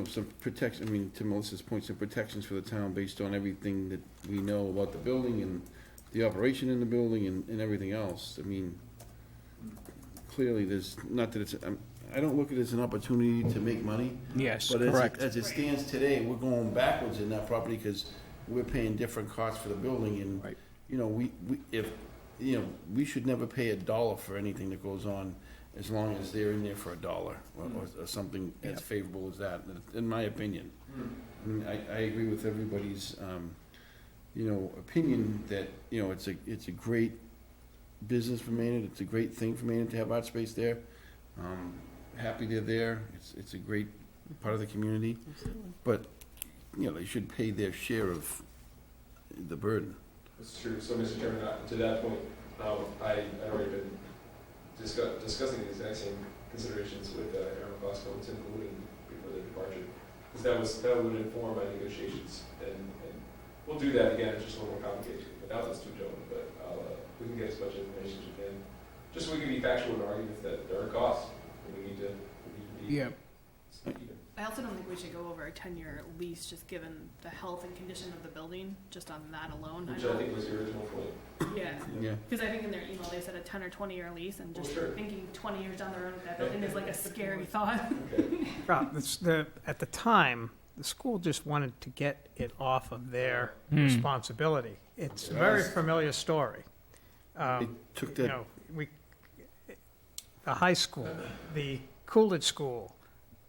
Speaker 1: Some protection, I mean, to Melissa's point, some protections for the town based on everything that we know about the building and the operation in the building and everything else. I mean, clearly, there's, not that it's, I don't look at it as an opportunity to make money.
Speaker 4: Yes,
Speaker 1: But
Speaker 4: correct.
Speaker 1: as it stands today, we're going backwards in that property because we're paying different costs for the building and,
Speaker 4: Right.
Speaker 1: you know, we should never pay $1 for anything that goes on as long as they're in there for $1 or something as favorable as that, in my opinion. I mean, I agree with everybody's, opinion that, it's a great business for Maynard. It's a great thing for Maynard to have art space there. Happy they're there. It's a great part of the community. But, they should pay their share of the burden.
Speaker 13: That's true. So, Mr. Chairman, to that point, I'd already been discussing the exact same considerations with Aaron Bosco and Tim Gluten before their departure, because that would inform my negotiations, and we'll do that again. It's just a little more complicated without those two gentlemen, but we can get as much information as we can, just so we can be factual in arguments that there are costs, and we need to be.
Speaker 4: Yeah.
Speaker 3: I also don't think we should go over a 10-year lease, just given the health and condition of the building, just on that alone.
Speaker 13: Which I think was the original point.
Speaker 3: Yeah.
Speaker 1: Yeah.
Speaker 3: Because I think in their email they said a 10 or 20-year lease, and just
Speaker 13: sure.
Speaker 3: thinking 20 years down the road with that building is like a scary thought.
Speaker 6: Well, at the time, the school just wanted to get it off of their responsibility. It's a very familiar story.
Speaker 1: They took that.
Speaker 6: The high school, the Coolidge School,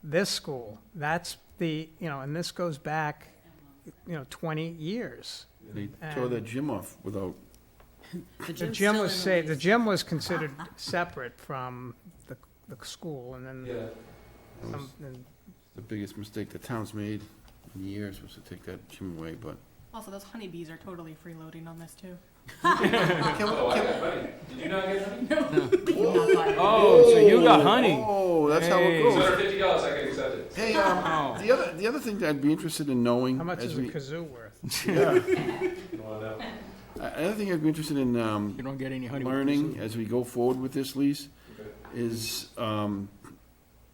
Speaker 6: this school, that's and this goes back, 20 years.
Speaker 1: They tore that gym off without.
Speaker 6: The gym was the gym was considered separate from the school, and then
Speaker 1: The biggest mistake the town's made in years was to take that gym away, but.
Speaker 3: Also, those honeybees are totally freeloading on this too.
Speaker 13: I got money. Did you not get money?
Speaker 4: Oh, so you got honey.
Speaker 1: Oh, that's how it goes.
Speaker 13: $250, I can accept it.
Speaker 1: Hey, the other thing that I'd be interested in knowing.
Speaker 6: How much is a kazoo worth?
Speaker 1: Yeah.
Speaker 13: You want to know?
Speaker 1: Another thing I'd be interested in
Speaker 4: You don't get any honey. with
Speaker 1: learning
Speaker 4: kazoo.
Speaker 1: as we go forward with this lease is, does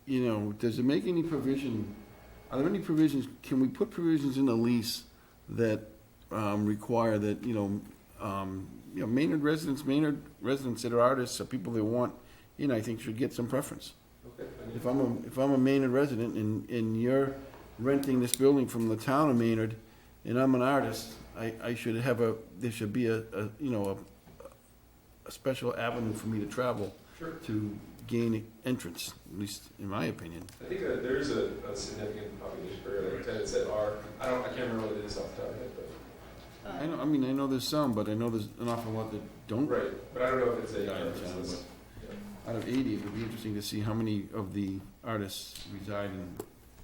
Speaker 1: it make any provision? Are there any provisions? Can we put provisions in the lease that require that Maynard residents that are artists or people that want, I think should get some preference.
Speaker 13: Okay.
Speaker 1: If I'm a Maynard resident and you're renting this building from the town of Maynard, and I'm an artist, I should have there should be a special avenue for me to travel to gain entrance, at least in my opinion.
Speaker 13: I think there is a significant population for tenants that are. I can't remember what it is off the top of my head, but.
Speaker 1: I know there's some, but I know there's an awful lot that don't.
Speaker 13: Right, but I don't know if it's
Speaker 1: reside in town,
Speaker 13: a.
Speaker 1: but out of 80, it would be interesting to see how many of the artists reside in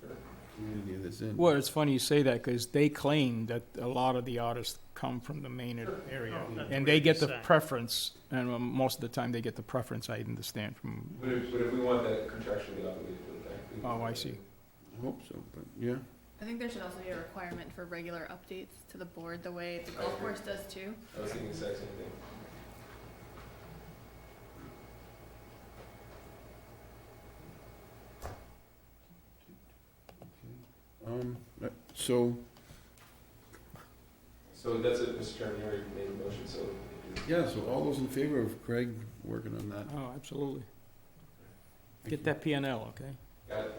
Speaker 1: the community that's in.
Speaker 4: Well, it's funny you say that because they claim that a lot of the artists come from the Maynard area, and they get the preference. And most of the time, they get the preference. I understand from.
Speaker 13: But if we want that contractually obligated for the bank.
Speaker 4: Oh, I see.
Speaker 1: I hope so, but yeah.
Speaker 3: I think there should also be a requirement for regular updates to the board, the way the golf course does too.
Speaker 13: I was thinking the exact same thing.
Speaker 1: So
Speaker 13: that's it, Mr. Chairman. You already made a motion, so.
Speaker 1: yeah, so all those in favor of Craig working on that?
Speaker 4: Oh, absolutely. Get that P&L, okay?
Speaker 13: Got it.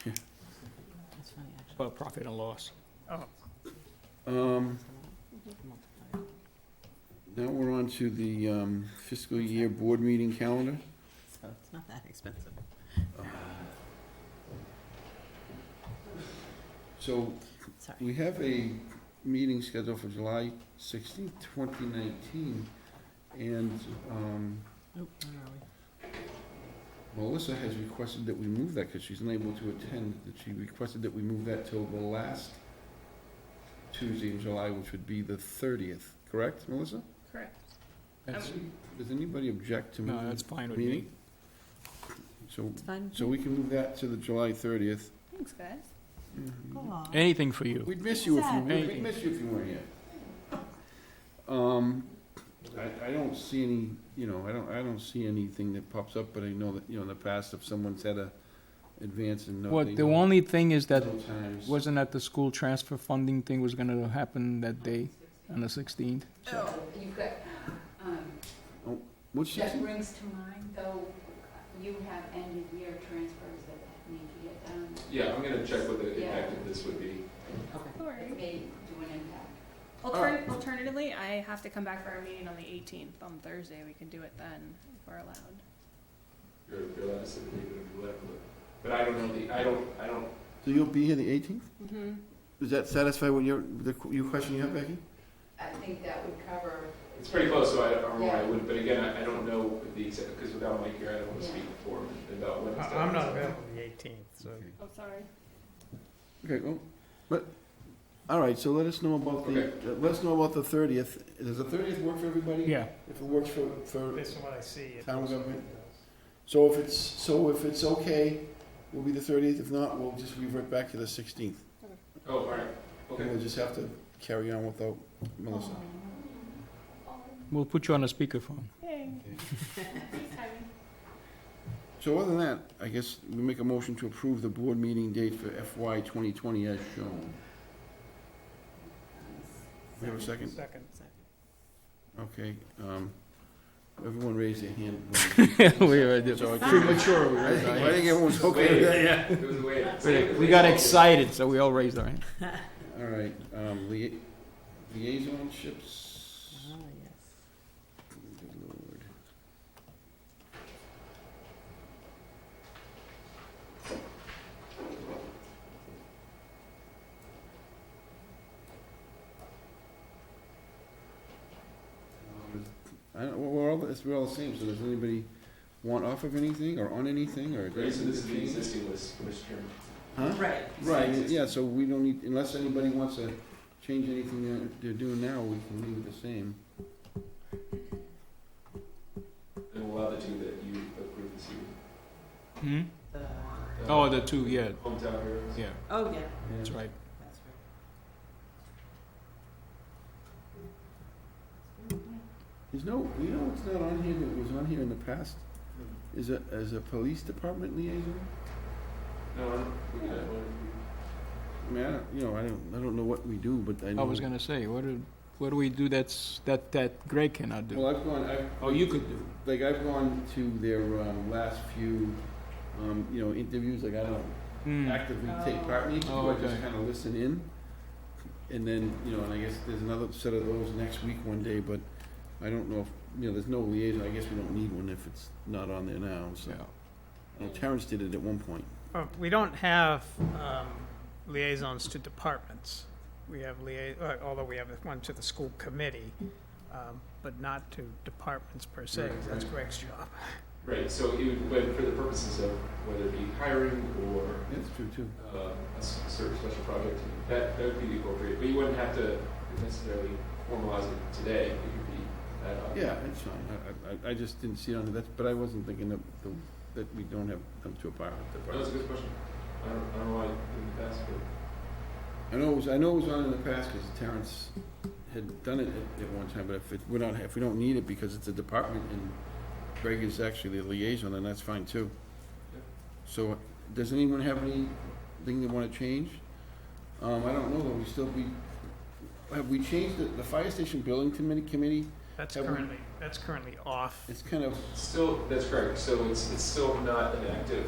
Speaker 7: That's funny, actually.
Speaker 4: Well, profit and loss.
Speaker 1: Now we're on to the fiscal year board meeting calendar.
Speaker 7: So it's not that expensive.
Speaker 1: So
Speaker 7: Sorry.
Speaker 1: we have a meeting scheduled for July 16th, 2019, and
Speaker 7: Oh, where are we?
Speaker 1: Melissa has requested that we move that because she's unable to attend. That she requested that we move that till the last Tuesday in July, which would be the 30th. Correct, Melissa?
Speaker 3: Correct.
Speaker 4: That's,
Speaker 1: Does anybody object to
Speaker 4: no,
Speaker 1: moving
Speaker 4: that's fine with
Speaker 1: meeting?
Speaker 4: me.
Speaker 1: So,
Speaker 7: It's fine.
Speaker 1: so we can move that to the July 30th.
Speaker 3: Thanks, guys.
Speaker 7: Aw.
Speaker 4: Anything for you.
Speaker 1: We'd miss you if you
Speaker 4: Anything.
Speaker 1: we'd miss you if you weren't here. I don't see any, I don't see anything that pops up, but I know that, in the past, if someone's had a advance and no.
Speaker 4: What, the only thing is that,
Speaker 1: sometimes.
Speaker 4: wasn't that the school transfer funding thing was gonna happen that day, on the 16th?
Speaker 10: Oh, you've got,
Speaker 1: Which
Speaker 17: That
Speaker 1: 16th?
Speaker 17: brings to mind, though, you have end-of-year transfers that need to get done.
Speaker 13: Yeah, I'm gonna check what the
Speaker 17: Yeah.
Speaker 13: impact of this would be.
Speaker 17: That may do an impact.
Speaker 3: Alternatively, I have to come back for our meeting on the 18th, on Thursday. We can do it then, if we're allowed.
Speaker 13: You're allowed to say the date if you like, but I don't know I don't.
Speaker 1: So you'll be here the 18th?
Speaker 3: Mm-hmm.
Speaker 1: Does that satisfy what your question you have, Becky?
Speaker 17: I think that would cover.
Speaker 13: It's pretty close, so I don't know why I
Speaker 17: Yeah.
Speaker 13: wouldn't, but again, I don't know the exact, because without Mike here, I don't want to
Speaker 17: Yeah.
Speaker 13: speak for him about when it's done.
Speaker 6: I'm not available the 18th, so.
Speaker 3: Oh, sorry.
Speaker 1: Okay, well, but, all right, so let us know about the, let us know about the 30th. Does the 30th work for everybody?
Speaker 4: Yeah.
Speaker 1: If it works for
Speaker 6: Based on what I see. it
Speaker 1: town
Speaker 6: does.
Speaker 1: government? So if it's okay, we'll be the 30th. If not, we'll just revert back to the 16th.
Speaker 13: Oh, all right, okay.
Speaker 1: And we'll just have to carry on without Melissa.
Speaker 4: We'll put you on a speakerphone.
Speaker 3: Yay.
Speaker 1: So other than that, I guess we make a motion to approve the board meeting date for FY 2020 as shown. We have a second?
Speaker 6: Second.
Speaker 1: Okay, everyone raised their hand.
Speaker 4: We were
Speaker 1: So I
Speaker 4: premature. We
Speaker 1: I
Speaker 4: raised our
Speaker 1: think
Speaker 4: hands.
Speaker 1: everyone's okay with that, yeah.
Speaker 13: It was a way.
Speaker 4: We got excited, so we all raised our hands.
Speaker 1: All right, liaisonships. Good Lord. I don't, we're all the same, so does anybody want off of anything, or on anything, or?
Speaker 13: Right, so this is the existing list, Mr. Chairman.
Speaker 1: Huh?
Speaker 2: Right.
Speaker 1: Right, yeah, so we don't need, unless anybody wants to change anything they're doing now, we can leave it the same.
Speaker 13: And we'll allow the two that you approved this evening.
Speaker 4: Oh, the two, yeah,
Speaker 13: Hometown heroes.
Speaker 4: yeah,
Speaker 2: Oh, yeah.
Speaker 4: that's right.
Speaker 2: That's right.
Speaker 1: There's no, you know what's not on here that was on here in the past? Is a police department liaison?
Speaker 13: No, I don't, we can add one.
Speaker 1: I mean, I don't know what we do, but I know.
Speaker 4: I was gonna say, what do we do that Greg cannot do?
Speaker 1: Well,
Speaker 4: Oh, you could do.
Speaker 1: like, I've gone to their, last few, interviews, like, I don't actively take part in each,
Speaker 4: Oh,
Speaker 1: I just
Speaker 4: okay.
Speaker 1: kinda listen in. And then, and I guess there's another set of those next week one day, but I don't know if, there's no liaison, I guess we don't need one if it's not on there now, so.
Speaker 4: Yeah.
Speaker 1: Terrence did it at one point.
Speaker 6: We don't have liaisons to departments. We have although we have one to the school committee, but not to departments per se.
Speaker 13: Right,
Speaker 6: That's
Speaker 13: right.
Speaker 6: Greg's job.
Speaker 13: Right, so it would, but for the purposes of whether it be hiring or
Speaker 1: That's true, too.
Speaker 13: a certain special project, that would be appropriate, but you wouldn't have to necessarily formalize it today, it could be ad hoc.
Speaker 1: Yeah, it's fine. I just didn't see it on that, but I wasn't thinking that we don't have them to a part.
Speaker 13: No, that's a good question. I don't know why in the past, but.
Speaker 1: I know it was on in the past because Terrence had done it at one time, but if we don't need it because it's a department and Greg is actually the liaison, then that's fine too.
Speaker 13: Yeah.
Speaker 1: So, does anyone have anything they want to change? I don't know, though, have we changed the fire station building committee?
Speaker 6: That's currently off.
Speaker 1: It's kind of,
Speaker 13: Still, that's correct, so it's still not an active.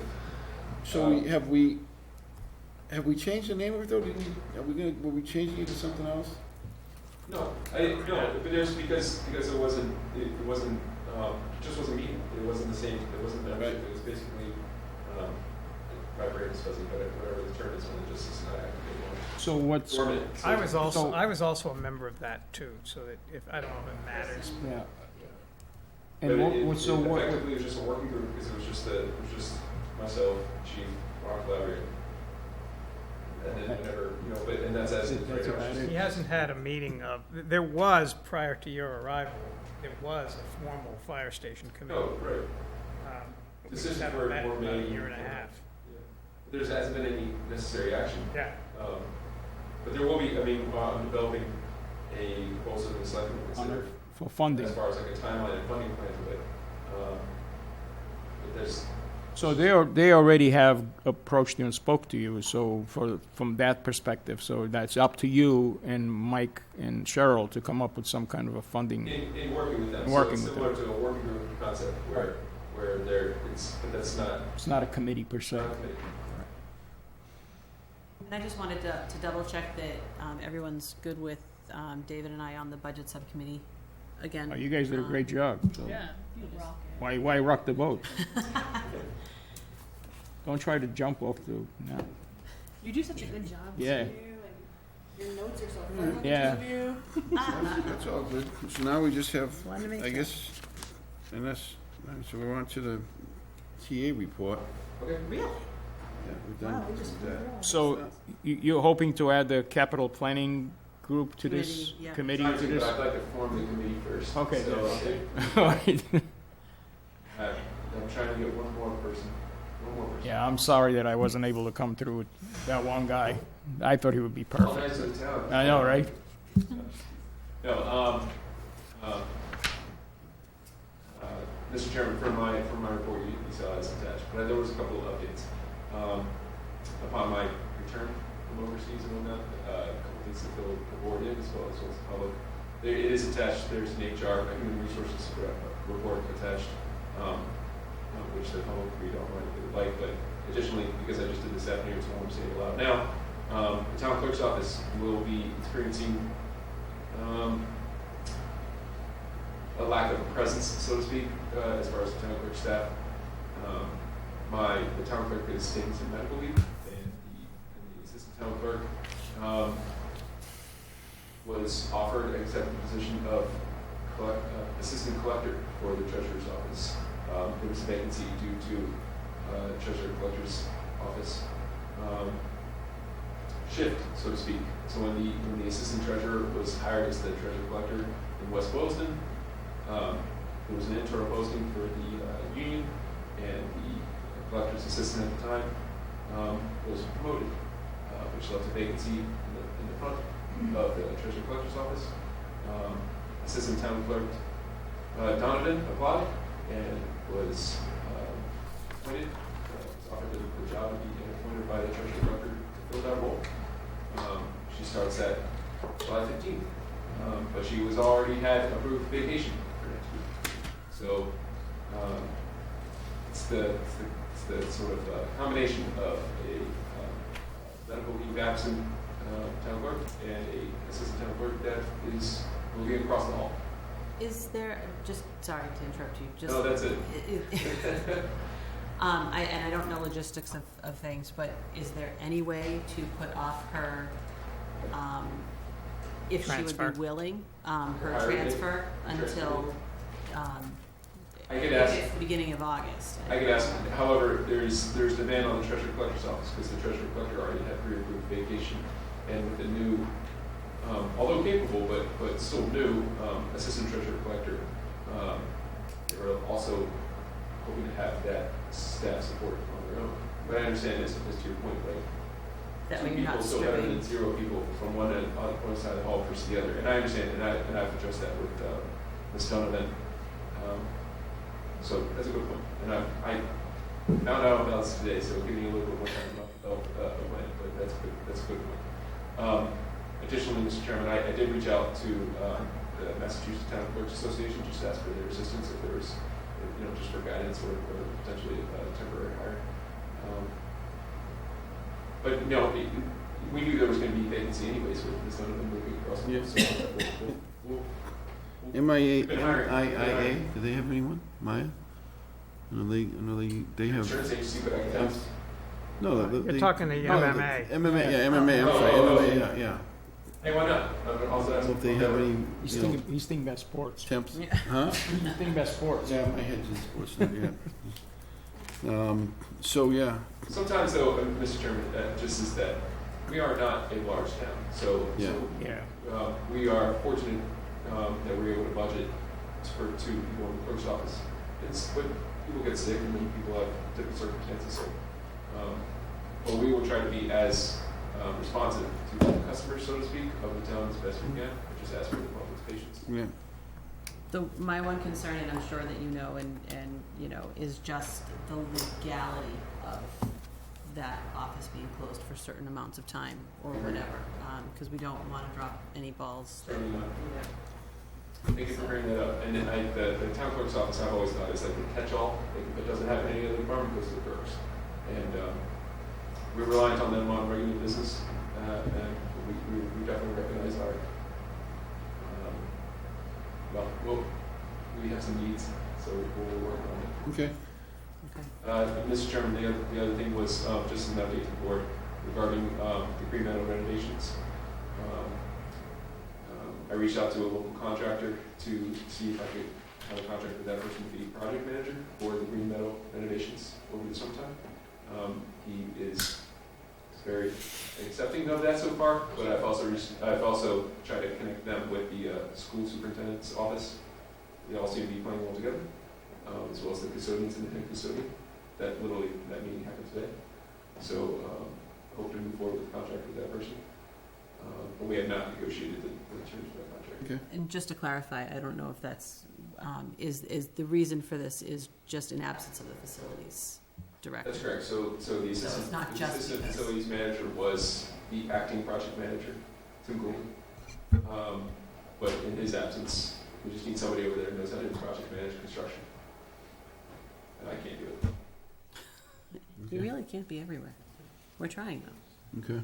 Speaker 1: so have we changed the name of it though? Were we changing it to something else?
Speaker 13: No, but there's because it wasn't, just wasn't meeting, it wasn't the same, it wasn't membership, it was basically, my brain is fuzzy, but whatever the term is, when it just is not active anymore.
Speaker 4: So what's?
Speaker 13: Dormant.
Speaker 6: I was also a member of that too, so that if, I don't know if it matters.
Speaker 4: Yeah.
Speaker 13: But
Speaker 4: And
Speaker 13: it
Speaker 4: what?
Speaker 13: effectively was just a working group, because it was just myself, chief, our collaborator. And then whenever, and that's as it right now.
Speaker 6: He hasn't had a meeting there was, prior to your arrival, there was a formal fire station committee.
Speaker 13: Oh, right.
Speaker 6: We
Speaker 13: This
Speaker 6: just
Speaker 13: is
Speaker 6: haven't
Speaker 13: where
Speaker 6: met
Speaker 13: more
Speaker 6: in about a
Speaker 13: meeting.
Speaker 6: year and a half.
Speaker 13: There hasn't been any necessary action.
Speaker 6: Yeah.
Speaker 13: But there will be, I'm developing a proposal to the selectmen to consider
Speaker 4: For funding.
Speaker 13: as far as like a timeline and funding plan for it. But there's.
Speaker 4: So they already have approached you and spoke to you, so from that perspective, so that's up to you and Mike and Cheryl to come up with some kind of a funding.
Speaker 13: In working with them.
Speaker 4: Working
Speaker 13: so
Speaker 4: with
Speaker 13: it's similar to a working group concept where but that's not.
Speaker 4: It's not a committee per se.
Speaker 13: Not a committee.
Speaker 2: And I just wanted to double check that everyone's good with David and I on the budget subcommittee again.
Speaker 4: Oh, you guys did a great job. So
Speaker 3: Yeah, you rock it.
Speaker 4: why rock the boat? Don't try to jump off the. No.
Speaker 3: You do such a good job.
Speaker 4: Yeah.
Speaker 3: Too, and your notes are so fun.
Speaker 4: Yeah.
Speaker 1: That's all good. So now we just have,
Speaker 2: Wanted to make
Speaker 1: I
Speaker 2: sure.
Speaker 1: guess, so we're on to the TA report.
Speaker 13: Okay.
Speaker 2: Really?
Speaker 1: Yeah, we're done with that.
Speaker 4: So you're hoping to add the capital planning group to this
Speaker 2: Committee, yeah.
Speaker 4: committee
Speaker 13: Trying
Speaker 4: to
Speaker 13: to,
Speaker 4: this?
Speaker 13: but I'd like to form the committee first.
Speaker 4: Okay.
Speaker 13: So
Speaker 4: All right.
Speaker 13: I'm trying to get one more person.
Speaker 4: Yeah, I'm sorry that I wasn't able to come through with that one guy. I thought he would be
Speaker 13: All
Speaker 4: perfect.
Speaker 13: nice of the town.
Speaker 4: I know, right?
Speaker 13: No, Mr. Chairman, for my report, you saw it's attached, but there was a couple of updates. Upon my return from overseas and whatnot, a couple things to fill the board in as well as the public. It is attached. There's an HR, a human resources report attached, which the public can read online if they would like. But additionally, because I just did this afternoon, so I want to say it aloud now, the town clerk's office will be experiencing a lack of presence, so to speak, as far as the town clerk staff. The town clerk is taking some medical leave, and the assistant town clerk was offered and accepted the position of assistant collector for the treasurer's office. There was a vacancy due to treasurer collector's office shift, so to speak. So when the assistant treasurer was hired as the treasurer collector in West Boylston, there was an internal posting for the union, and the collector's assistant at the time was promoted, which left a vacancy in the front of the treasurer collector's office. Assistant town clerk Donovan applied and was appointed, was offered the job of being appointed by the treasurer collector to fill that role. She starts at July 15th, but she was already had approved vacation for next week. So it's the sort of combination of a medical leave absent town clerk and a assistant town clerk that is moving across the hall.
Speaker 2: Is there, just, sorry to interrupt you, just.
Speaker 13: No, that's it.
Speaker 2: I don't know logistics of things, but is there any way to put off her, if she would
Speaker 6: Transfer.
Speaker 2: be willing, her
Speaker 13: Hire date.
Speaker 2: transfer until,
Speaker 13: I could ask.
Speaker 2: it's the beginning of August?
Speaker 13: I could ask. However, there's demand on the treasurer collector's office because the treasurer collector already had pre-approved vacation, and with the new, although capable but still new assistant treasurer collector, they were also hoping to have that staff support on their own. But I understand this to your point, like
Speaker 2: That
Speaker 13: two
Speaker 2: way you're
Speaker 13: people
Speaker 2: not
Speaker 13: still better
Speaker 2: stripping.
Speaker 13: than zero people from one end on one side of the hall versus the other. And I understand, and I've addressed that with Ms. Donovan. So that's a good point. And I found out about this today, so giving you a little bit more time of when, but that's good. That's a good point. Additionally, Mr. Chairman, I did reach out to the Massachusetts Town Clerks Association just to ask for their assistance if there was, just for guidance or potentially a temporary hire. But no, we knew there was going to be vacancy anyways with Ms. Donovan moving across the hall. So
Speaker 1: MIA,
Speaker 13: Been hiring.
Speaker 1: MIA, do they have anyone? Maya? They have.
Speaker 13: Insurance agency, but I can ask.
Speaker 1: No,
Speaker 6: You're talking the MMA.
Speaker 1: MMA, yeah, MMA, I'm sorry, MMA, yeah.
Speaker 13: Hey, why not? I'm also asking.
Speaker 1: If they have any,
Speaker 4: He's
Speaker 1: you know,
Speaker 4: thinking about sports.
Speaker 1: temps,
Speaker 2: Yeah.
Speaker 1: huh?
Speaker 4: He's thinking about sports.
Speaker 1: Yeah, my head's in sports, yeah. So, yeah,
Speaker 13: Sometimes, though, Mr. Chairman, just is that we are not a large town, so
Speaker 1: Yeah.
Speaker 4: Yeah.
Speaker 13: We are fortunate that we're able to budget for two people in the clerk's office. But people get sick and many people have different circumstances. So, but we will try to be as responsive to the customers, so to speak, of the town as best we can. I just ask for the public's patience.
Speaker 1: yeah.
Speaker 2: My one concern, and I'm sure that you know, is just the legality of that office being closed for certain amounts of time or whatever, because we don't want to drop any balls.
Speaker 13: Certainly not. Thank you for bringing that up. And then the town clerk's office, I've always thought, is like a catch-all. Like, if it doesn't happen in any other department, it goes to the clerks. And we're reliant on them on regular business, and we definitely recognize our, we have some needs, so we'll work on it.
Speaker 1: Okay.
Speaker 13: Mr. Chairman, the other thing was just an update to the board regarding the Green Meadow renovations. I reached out to a local contractor to see if I could have a contract with that person to be project manager for the Green Meadow renovations over the summertime. He is very accepting of that so far, but I've also tried to connect them with the school superintendent's office. They all seem to be playing well together, as well as the custodians and the head custodian. That meeting happened today. So hope to move forward with the contract with that person. But we have not negotiated the terms of that contract.
Speaker 1: Okay.
Speaker 2: And just to clarify, I don't know if that's, is the reason for this is just an absence of the facilities director?
Speaker 13: That's correct. So the assistant,
Speaker 2: not just
Speaker 13: assistant
Speaker 2: because.
Speaker 13: facilities manager was the acting project manager, Tim Gould. But in his absence, we just need somebody over there who knows how to project manage construction. And I can't do it.
Speaker 2: You really can't be everywhere. We're trying though.
Speaker 1: Okay.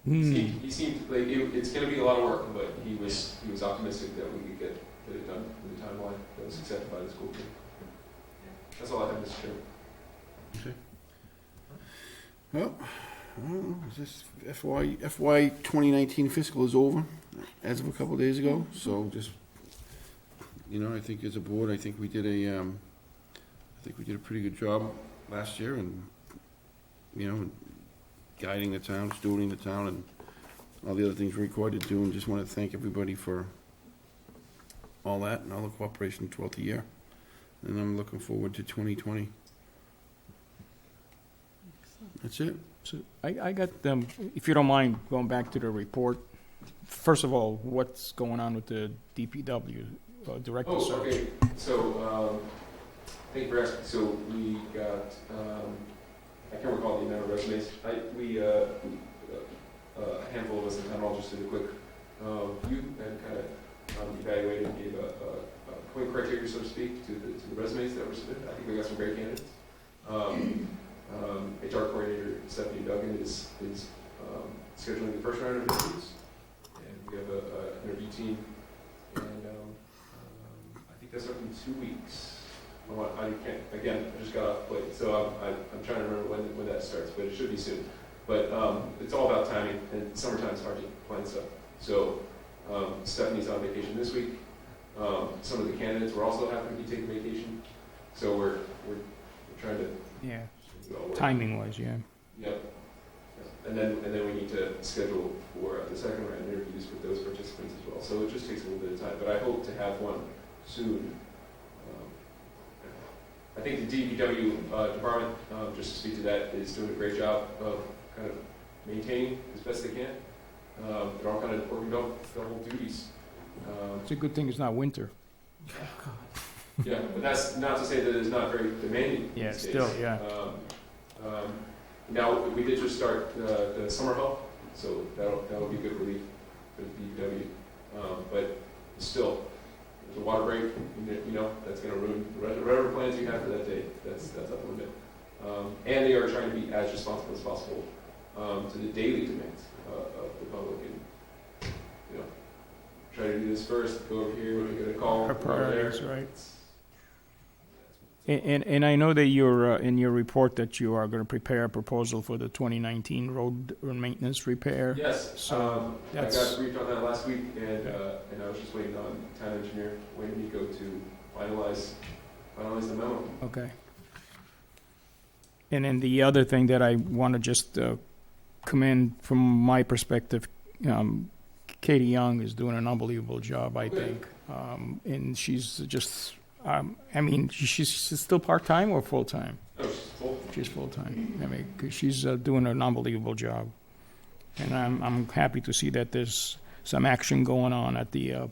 Speaker 13: He seemed like it's going to be a lot of work, but he was optimistic that we could get it done in the timeline that was accepted by the school team. That's all I have, Mr. Chairman.
Speaker 1: Okay. Well, I don't know, this FY 2019 fiscal is over as of a couple of days ago, so just, I think as a board, I think we did a pretty good job last year, and, guiding the town, stewarding the town, and all the other things we're required to do, and just want to thank everybody for all that and all the cooperation throughout the year. And I'm looking forward to 2020. That's it.
Speaker 4: So I got, if you don't mind, going back to the report. First of all, what's going on with the DPW director search?
Speaker 13: Okay. So, thank you for asking. So we got, I can't recall the amount of resumes. A handful of us in town hall just did a quick view and kind of evaluated and gave a quick criteria, so to speak, to the resumes that were submitted. I think we got some great candidates. HR coordinator Stephanie Duggan is scheduling the first round of interviews, and we have an interview team, and I think that's up in 2 weeks. I just got off plate, so I'm trying to remember when that starts, but it should be soon. But it's all about timing, and summertime's hard to plan stuff. So Stephanie's on vacation this week. Some of the candidates were also happen to be taking vacation, so we're trying to.
Speaker 4: Yeah. Timing wise, yeah.
Speaker 13: Yep. And then we need to schedule for the second round interviews with those participants as well. So it just takes a little bit of time, but I hope to have one soon. I think the DPW department, just to speak to that, is doing a great job of kind of maintaining as best they can. They're all kind of working double duties.
Speaker 4: It's a good thing it's not winter.
Speaker 13: Yeah, but that's not to say that it's not very demanding.
Speaker 4: Yeah,
Speaker 13: these
Speaker 4: still,
Speaker 13: days.
Speaker 4: yeah.
Speaker 13: Now we did just start the summer help, so that'll be good relief for the DPW. But still, there's a water break, that's going to ruin whatever plans you have for that day. That's up the limit. And they are trying to be as responsible as possible to the daily demands of the public, and try to do this first. Go over here, get a call.
Speaker 4: Our priorities, right? And I know that you're in your report that you are going to prepare a proposal for the 2019 road maintenance repair.
Speaker 13: Yes.
Speaker 4: So
Speaker 13: I got briefed on that last week, and I was just waiting on town engineer Wayne Nico to finalize the memo.
Speaker 4: Okay. And then the other thing that I want to just commend from my perspective, Katie Young is doing an unbelievable job, I think, and she's just. She's still part-time or full-time?
Speaker 13: No, she's full.
Speaker 4: She's full-time. 'Cause she's doing an unbelievable job. And I'm happy to see that there's some action going on at the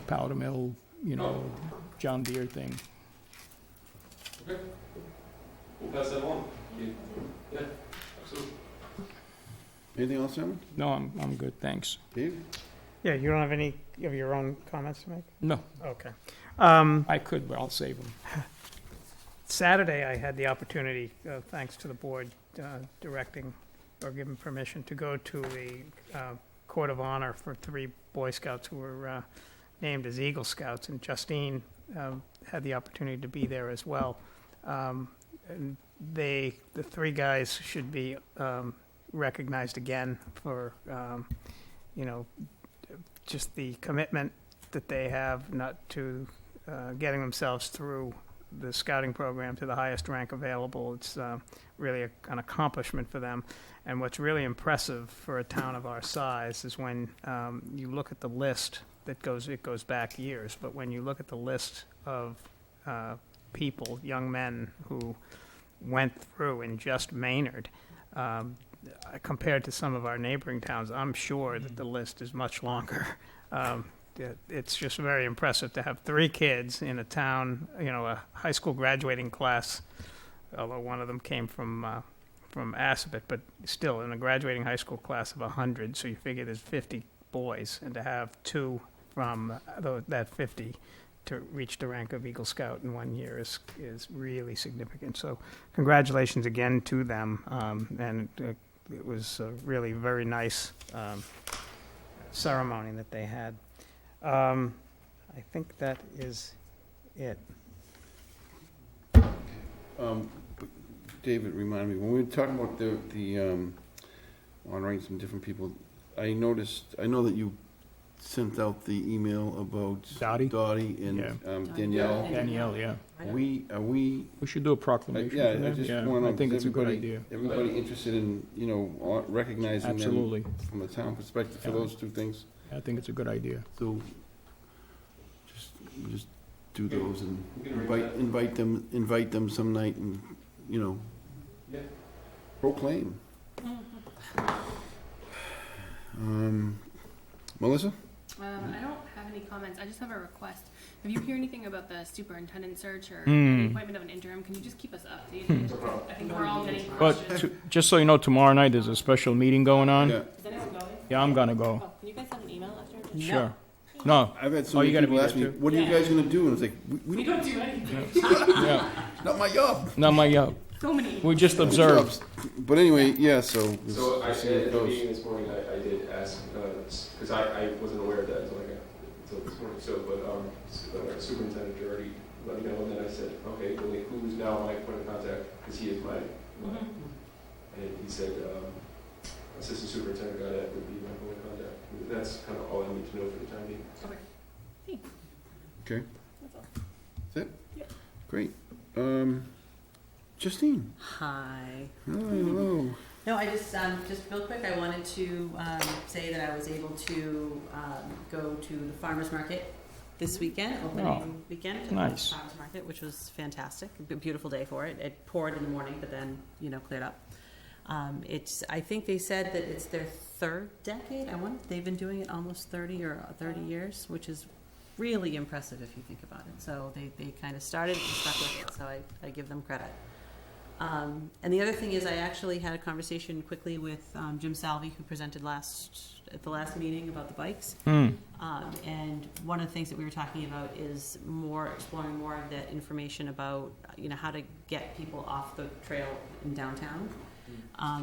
Speaker 4: powder mill, John Deere thing.
Speaker 13: Okay. We'll pass that along. Yeah, absolutely.
Speaker 1: Anything else, Simon?
Speaker 4: No, I'm good, thanks.
Speaker 1: Dave?
Speaker 6: Yeah, you don't have any of your own comments to make?
Speaker 4: No,
Speaker 6: Okay.
Speaker 4: I could, but I'll save them.
Speaker 6: Saturday, I had the opportunity, thanks to the board directing or giving permission to go to the Court of Honor for 3 Boy Scouts who were named as Eagle Scouts, and Justine had the opportunity to be there as well. And the 3 guys should be recognized again for, just the commitment that they have not to getting themselves through the scouting program to the highest rank available. It's really an accomplishment for them. And what's really impressive for a town of our size is when you look at the list it goes back years, but when you look at the list of people, young men who went through in just Maynard, compared to some of our neighboring towns, I'm sure that the list is much longer. It's just very impressive to have 3 kids in a town, a high school graduating class, although one of them came from Assabet, but still in a graduating high school class of 100, so you figure there's 50 boys, and to have 2 from that 50 to reach the rank of Eagle Scout in 1 year is really significant. So congratulations again to them, and it was a really very nice ceremony that they had. I think that is it.
Speaker 1: David, remind me, when we were talking about the honoring some different people, I know that you sent out the email about Dottie and Danielle.
Speaker 4: Danielle, yeah.
Speaker 1: Are we?
Speaker 4: We should do a proclamation.
Speaker 1: Yeah,
Speaker 4: for them.
Speaker 1: I just want to.
Speaker 4: I think it's a good idea.
Speaker 1: Everybody interested in recognizing
Speaker 4: Absolutely.
Speaker 1: them from a town perspective for those 2 things.
Speaker 4: I think it's a good idea.
Speaker 1: So just do those and invite them some night and proclaim. Melissa?
Speaker 3: I don't have any comments. I just have a request. If you hear anything about the superintendent search or the appointment of an interim, can you just keep us updated? I think we're all getting questions.
Speaker 4: But just so you know, tomorrow night there's a special meeting going on.
Speaker 1: Yeah.
Speaker 3: Is anyone going?
Speaker 4: Yeah, I'm gonna go.
Speaker 3: Oh, can you guys send an email after?
Speaker 4: Sure. No.
Speaker 1: I've had so
Speaker 4: you
Speaker 1: many
Speaker 4: gotta
Speaker 1: people
Speaker 4: be
Speaker 1: ask me,
Speaker 4: there too.
Speaker 1: what are you guys going to do? And it's like,
Speaker 3: We don't do anything.
Speaker 4: Yeah.
Speaker 1: not my job.
Speaker 4: Not my job.
Speaker 3: So many.
Speaker 4: We just observe.
Speaker 1: But anyway, yeah, so
Speaker 13: At the meeting this morning, I did ask, because I wasn't aware of that until this morning, but Superintendent already let me know, and then I said, okay, well, who's now my point of contact, because he is my and he said, Assistant Superintendent Goddard would be my point of contact. That's kind of all I need to know for the time being.
Speaker 3: Okay. Thanks.
Speaker 1: Okay.
Speaker 3: That's all.
Speaker 1: That's it?
Speaker 3: Yeah.
Speaker 1: Great. Justine.
Speaker 2: Hi.
Speaker 1: Hello.
Speaker 2: No, I just real quick, I wanted to say that I was able to go to the farmer's market this weekend, opening weekend.
Speaker 4: Nice.
Speaker 2: Farmer's market, which was fantastic. A beautiful day for it. It poured in the morning, but then, cleared up. I think they said that it's their 3rd decade. They've been doing it almost 30 years, which is really impressive if you think about it. So they kind of started and stuck with it, so I give them credit. And the other thing is I actually had a conversation quickly with Jim Salvi, who presented at the last meeting about the bikes. And one of the things that we were talking about is exploring more of that information about, how to get people off the trail in downtown.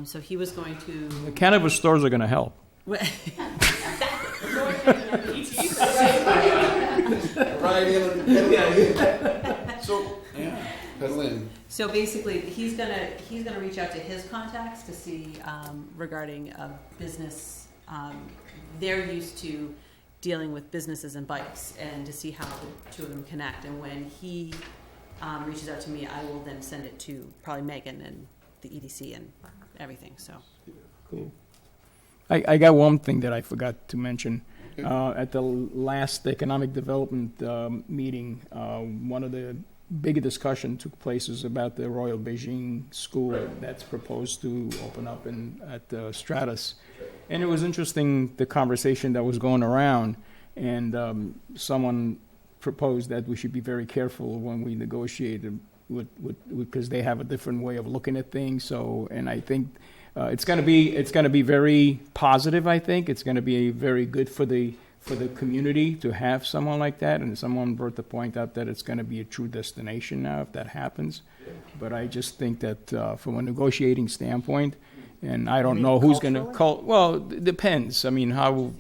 Speaker 2: So he was going to...
Speaker 4: The cannabis stores are going to help.
Speaker 1: So, yeah, pedal in.
Speaker 2: So basically, he's gonna reach out to his contacts to see regarding business. They're used to dealing with businesses and bikes, and to see how the 2 of them connect. And when he reaches out to me, I will then send it to probably Megan and the EDC and everything. So
Speaker 4: cool. I got one thing that I forgot to mention. At the last economic development meeting, one of the big discussion took place is about the Royal Beijing School that's proposed to open up at Stratus. And it was interesting, the conversation that was going around, and someone proposed that we should be very careful when we negotiate because they have a different way of looking at things. So, and I think it's going to be very positive. I think it's going to be very good for the for the community to have someone like that, and someone brought the point out that it's gonna be a true destination now if that happens. But I just think that, from a negotiating standpoint, and I don't
Speaker 6: mean
Speaker 4: know who's gonna
Speaker 6: culturally?
Speaker 4: well, it depends, I mean, how,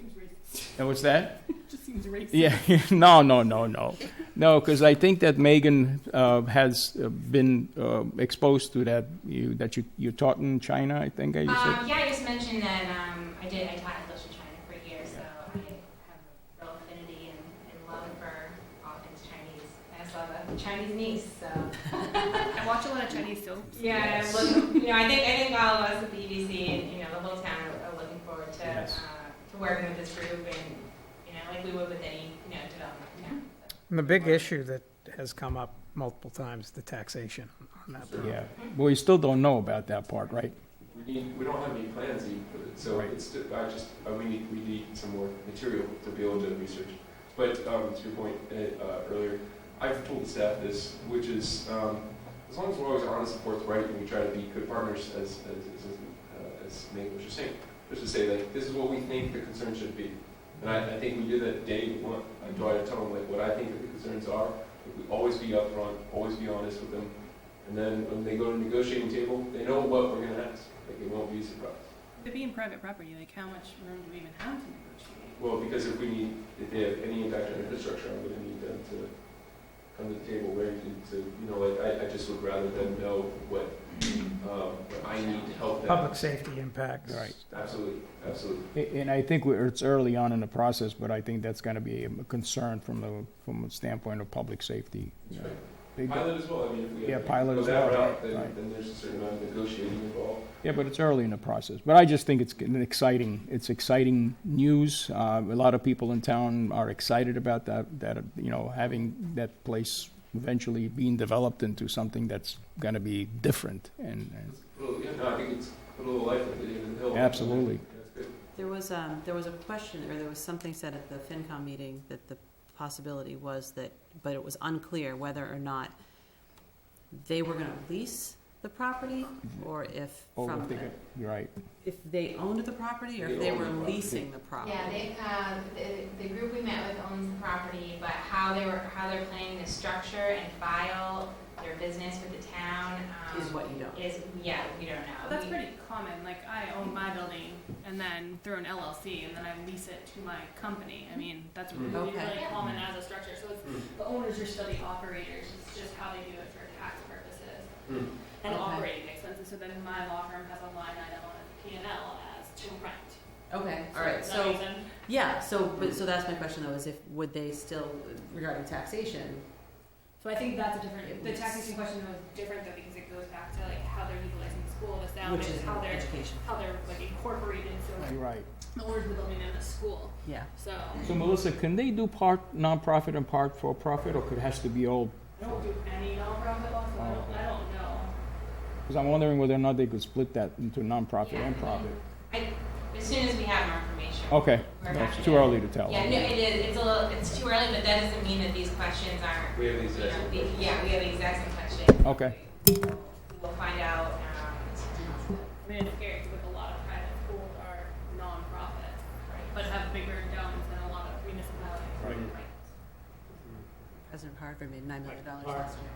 Speaker 4: what's that?
Speaker 3: Just seems racist.
Speaker 4: Yeah, no, because I think that Megan has been exposed to that. You taught in China, I think. You said.
Speaker 16: Yeah, I just mentioned that I taught English in China for a year, so I have a real affinity and love for all things Chinese. I also have a Chinese niece, so.
Speaker 3: I watch a lot of Chinese soaps.
Speaker 16: Yeah, I think all of us at the EDC and the whole town are looking forward to to working with this group and like we would with any development. Yeah.
Speaker 6: And the big issue that has come up multiple times, the taxation on that.
Speaker 4: Yeah, well, we still don't know about that part, right?
Speaker 13: We don't have any plans even for it, so it's we need some more material to be able to research. But to your point earlier, I've told the staff this, which is as long as we're always honest and forthright and we try to be good partners, as Megan was just saying, just to say like this is what we think the concern should be. And I think we did that day one. I try to tell them like what I think the concerns are. Like, we always be upfront, always be honest with them, and then when they go to the negotiating table, they know what we're going to ask. Like it won't be a surprise.
Speaker 3: But being private property, like how much room do we even have to negotiate?
Speaker 13: Well, because if they have any impact on infrastructure, I'm going to need them to come to the table ready to I just would rather them know what I need to help them.
Speaker 6: Public safety impacts.
Speaker 4: Right.
Speaker 13: Absolutely.
Speaker 4: And I think it's early on in the process, but I think that's going to be a concern from a standpoint of public safety.
Speaker 13: Pilot as well. I mean, if we
Speaker 4: pilot
Speaker 13: go
Speaker 4: as
Speaker 13: that
Speaker 4: well.
Speaker 13: route, then there's a certain amount of negotiating involved.
Speaker 4: Yeah, but it's early in the process. But I just think it's exciting news. A lot of people in town are excited about that having that place eventually being developed into something that's going to be different. And
Speaker 13: I think it's put a little life in the hill.
Speaker 4: Absolutely.
Speaker 2: There was a question, or there was something said at the FinCom meeting that the possibility was that, but it was unclear whether or not they were going to lease the property, or if if they owned the property, or if they were leasing the property.
Speaker 16: Yeah, the group we met with owns the property, but how they're planning to structure and file their business with the town
Speaker 2: is what you don't.
Speaker 16: We don't know.
Speaker 3: Well, that's pretty common. Like I own my building and then through an LLC and then I lease it to my company. I mean, that's really common as a structure. So it's the owners are still the operators. It's just how they do it for tax purposes and operating expenses. So then my law firm has a line item on its P&L as to rent.
Speaker 2: Okay, all right. So so that's my question though: is would they still, regarding taxation?
Speaker 3: So I think that's a different. The taxation question was different though because it goes back to like how they're utilizing the school, the sound,
Speaker 2: Which is
Speaker 3: how they're
Speaker 2: education.
Speaker 3: how they're like incorporated. So
Speaker 4: Right.
Speaker 3: the owners of the building in the school.
Speaker 2: Yeah.
Speaker 3: So
Speaker 4: Melissa, can they do part nonprofit and part for profit, or it has to be all?
Speaker 3: I don't do any nonprofit law, so I don't know.
Speaker 4: Because I'm wondering whether or not they could split that into nonprofit and profit.
Speaker 16: As soon as we have more information.
Speaker 4: Okay,
Speaker 16: we're
Speaker 4: no,
Speaker 16: happy
Speaker 4: it's too
Speaker 16: to-
Speaker 4: early to tell.
Speaker 16: Yeah, no, it is. It's too early, but that doesn't mean that these questions aren't.
Speaker 13: We have the exact same questions.
Speaker 16: We have the exact same question.
Speaker 4: Okay.
Speaker 16: We'll find out.
Speaker 3: I mean, it's scary because a lot of private schools are nonprofits, but have bigger domes than a lot of municipalities.
Speaker 4: Right.
Speaker 2: President Harvard made $9 million last year.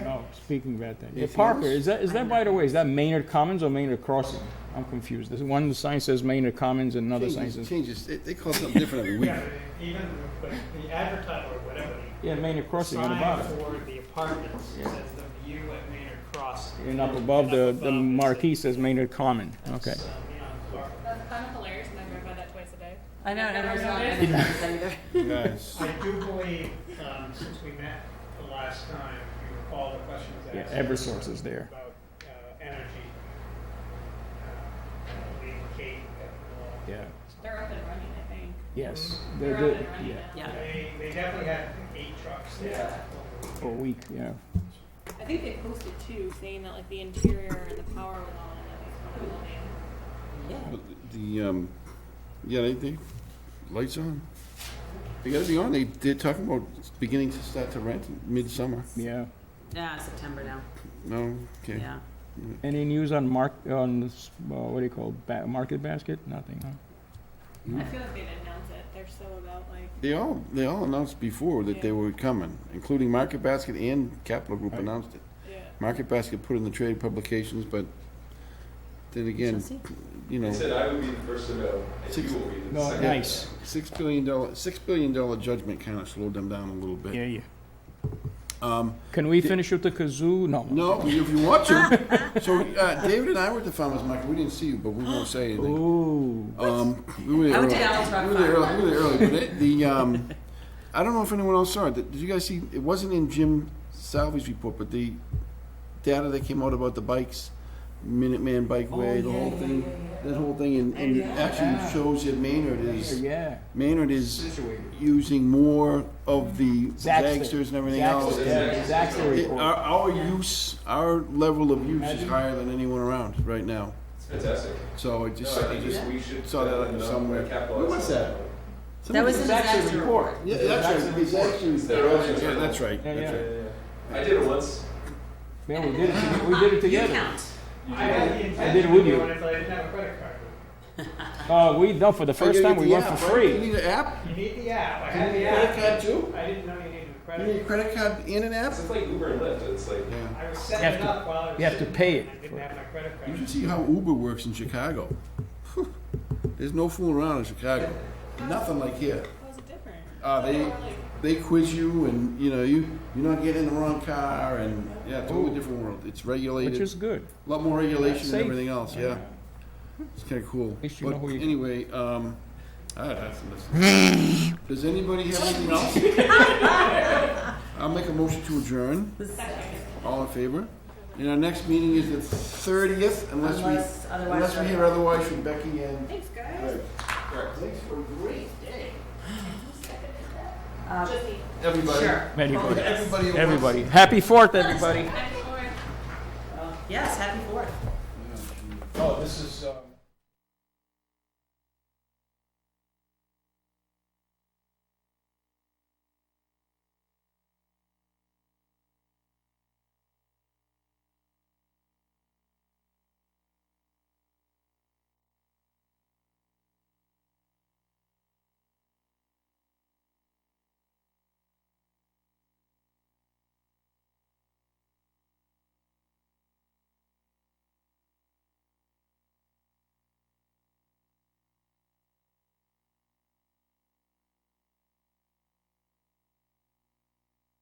Speaker 4: No, speaking about that. Yeah, Parker, is that by the way, is that Maynard Commons or Maynard Crossing? I'm confused. There's one sign says Maynard Commons and another sign says.
Speaker 1: Changes. They call something different every week.
Speaker 6: Yeah, even the advertiser or whatever.
Speaker 4: Yeah, Maynard Crossing on the bottom.
Speaker 6: Sign for the apartments says the view at Maynard Crossing.
Speaker 4: And up above the marquee says Maynard Common. Okay.
Speaker 3: That's kind of hilarious, and I drive by that twice a day.
Speaker 2: I know.
Speaker 1: Yes.
Speaker 6: I do believe, since we met the last time, you recall the question was asked.
Speaker 4: Yeah, Eversource is there.
Speaker 6: About energy. Leading Kate.
Speaker 4: Yeah.
Speaker 3: They're up and running, I think.
Speaker 4: Yes.
Speaker 3: They're up and running.
Speaker 2: Yeah.
Speaker 6: They definitely had 8 trucks there.
Speaker 4: For a week, yeah.
Speaker 3: I think they posted too, saying that like the interior and the power was on and at least one of the buildings.
Speaker 2: Yeah.
Speaker 1: They lights on. They got to be on. They're talking about beginning to start to rent midsummer.
Speaker 4: Yeah.
Speaker 2: Yeah, September now.
Speaker 1: No, okay.
Speaker 2: Yeah.
Speaker 4: Any news on what do you call Market Basket? Nothing, huh?
Speaker 3: I feel like they didn't announce it. They're so about like.
Speaker 1: They all announced before that they were coming, including Market Basket and Capital Group announced it.
Speaker 3: Yeah.
Speaker 1: Market Basket put in the trade publications, but then again, you know.
Speaker 13: They said I would be the first to know, and you will be the second.
Speaker 4: Nice.
Speaker 1: $6 billion judgment kind of slowed them down a little bit.
Speaker 4: Yeah. Can we finish with the kazoo? No.
Speaker 1: No, if you want to. So David and I were at the farmer's market. We didn't see you, but we won't say anything.
Speaker 4: Ooh.
Speaker 1: We were there
Speaker 2: I went to
Speaker 1: early.
Speaker 2: Allen's Rock
Speaker 1: We were there
Speaker 2: Farm.
Speaker 1: early. We were there early. But I don't know if anyone else saw it. Did you guys see? It wasn't in Jim Salvy's report, but the data that came out about the bikes, Minuteman Bikeway, the whole thing, that whole thing, and it actually shows that Maynard is using more of the Zagsters and everything else. Our level of use is higher than anyone around right now.
Speaker 13: It's fantastic.
Speaker 1: So I
Speaker 13: We should
Speaker 1: saw that somewhere. What's that?
Speaker 2: That was in the Zaxter report.
Speaker 1: Yeah, that's right. The Zagsters. Yeah, that's right. That's right.
Speaker 13: I did it once.
Speaker 4: Man, we did it together.
Speaker 2: You count.
Speaker 4: I did it with you.
Speaker 6: I didn't have a credit card.
Speaker 4: For the first time, we went for
Speaker 1: You
Speaker 4: free.
Speaker 1: need an app?
Speaker 6: You need the app. I
Speaker 1: You
Speaker 6: had
Speaker 1: need
Speaker 6: the
Speaker 1: a
Speaker 6: app.
Speaker 1: credit card too?
Speaker 6: I didn't know you needed a
Speaker 1: You
Speaker 6: credit
Speaker 1: need a credit card and an app?
Speaker 13: It's like Uber and Lyft. It's like
Speaker 6: I was setting it up while I was
Speaker 4: You have to
Speaker 6: sitting
Speaker 4: pay
Speaker 6: there,
Speaker 4: it.
Speaker 6: and I didn't have my credit
Speaker 1: You
Speaker 6: card.
Speaker 1: should see how Uber works in Chicago. Whew. There's no fooling around in Chicago. Nothing like here.
Speaker 3: How's it different?
Speaker 1: They quiz you, and you know you're not getting in the wrong car, and yeah, totally different world. It's regulated.
Speaker 4: Which is good.
Speaker 1: A lot more regulation
Speaker 4: Safe.
Speaker 1: than everything else. Yeah, it's kind of cool.
Speaker 4: least you
Speaker 1: But
Speaker 4: know who you-
Speaker 1: anyway, does anybody have anything else? I'll make a motion to adjourn. All in favor? And our next meeting is the 30th, unless we hear otherwise from Becky and.
Speaker 3: Thanks, guys.
Speaker 1: Greg. Thanks for a great day.
Speaker 3: Just me.
Speaker 1: Everybody.
Speaker 2: Sure.
Speaker 1: Everybody.
Speaker 4: Everybody. Happy 4th, everybody.
Speaker 2: Yes, happy 4th.
Speaker 4: Oh, this is...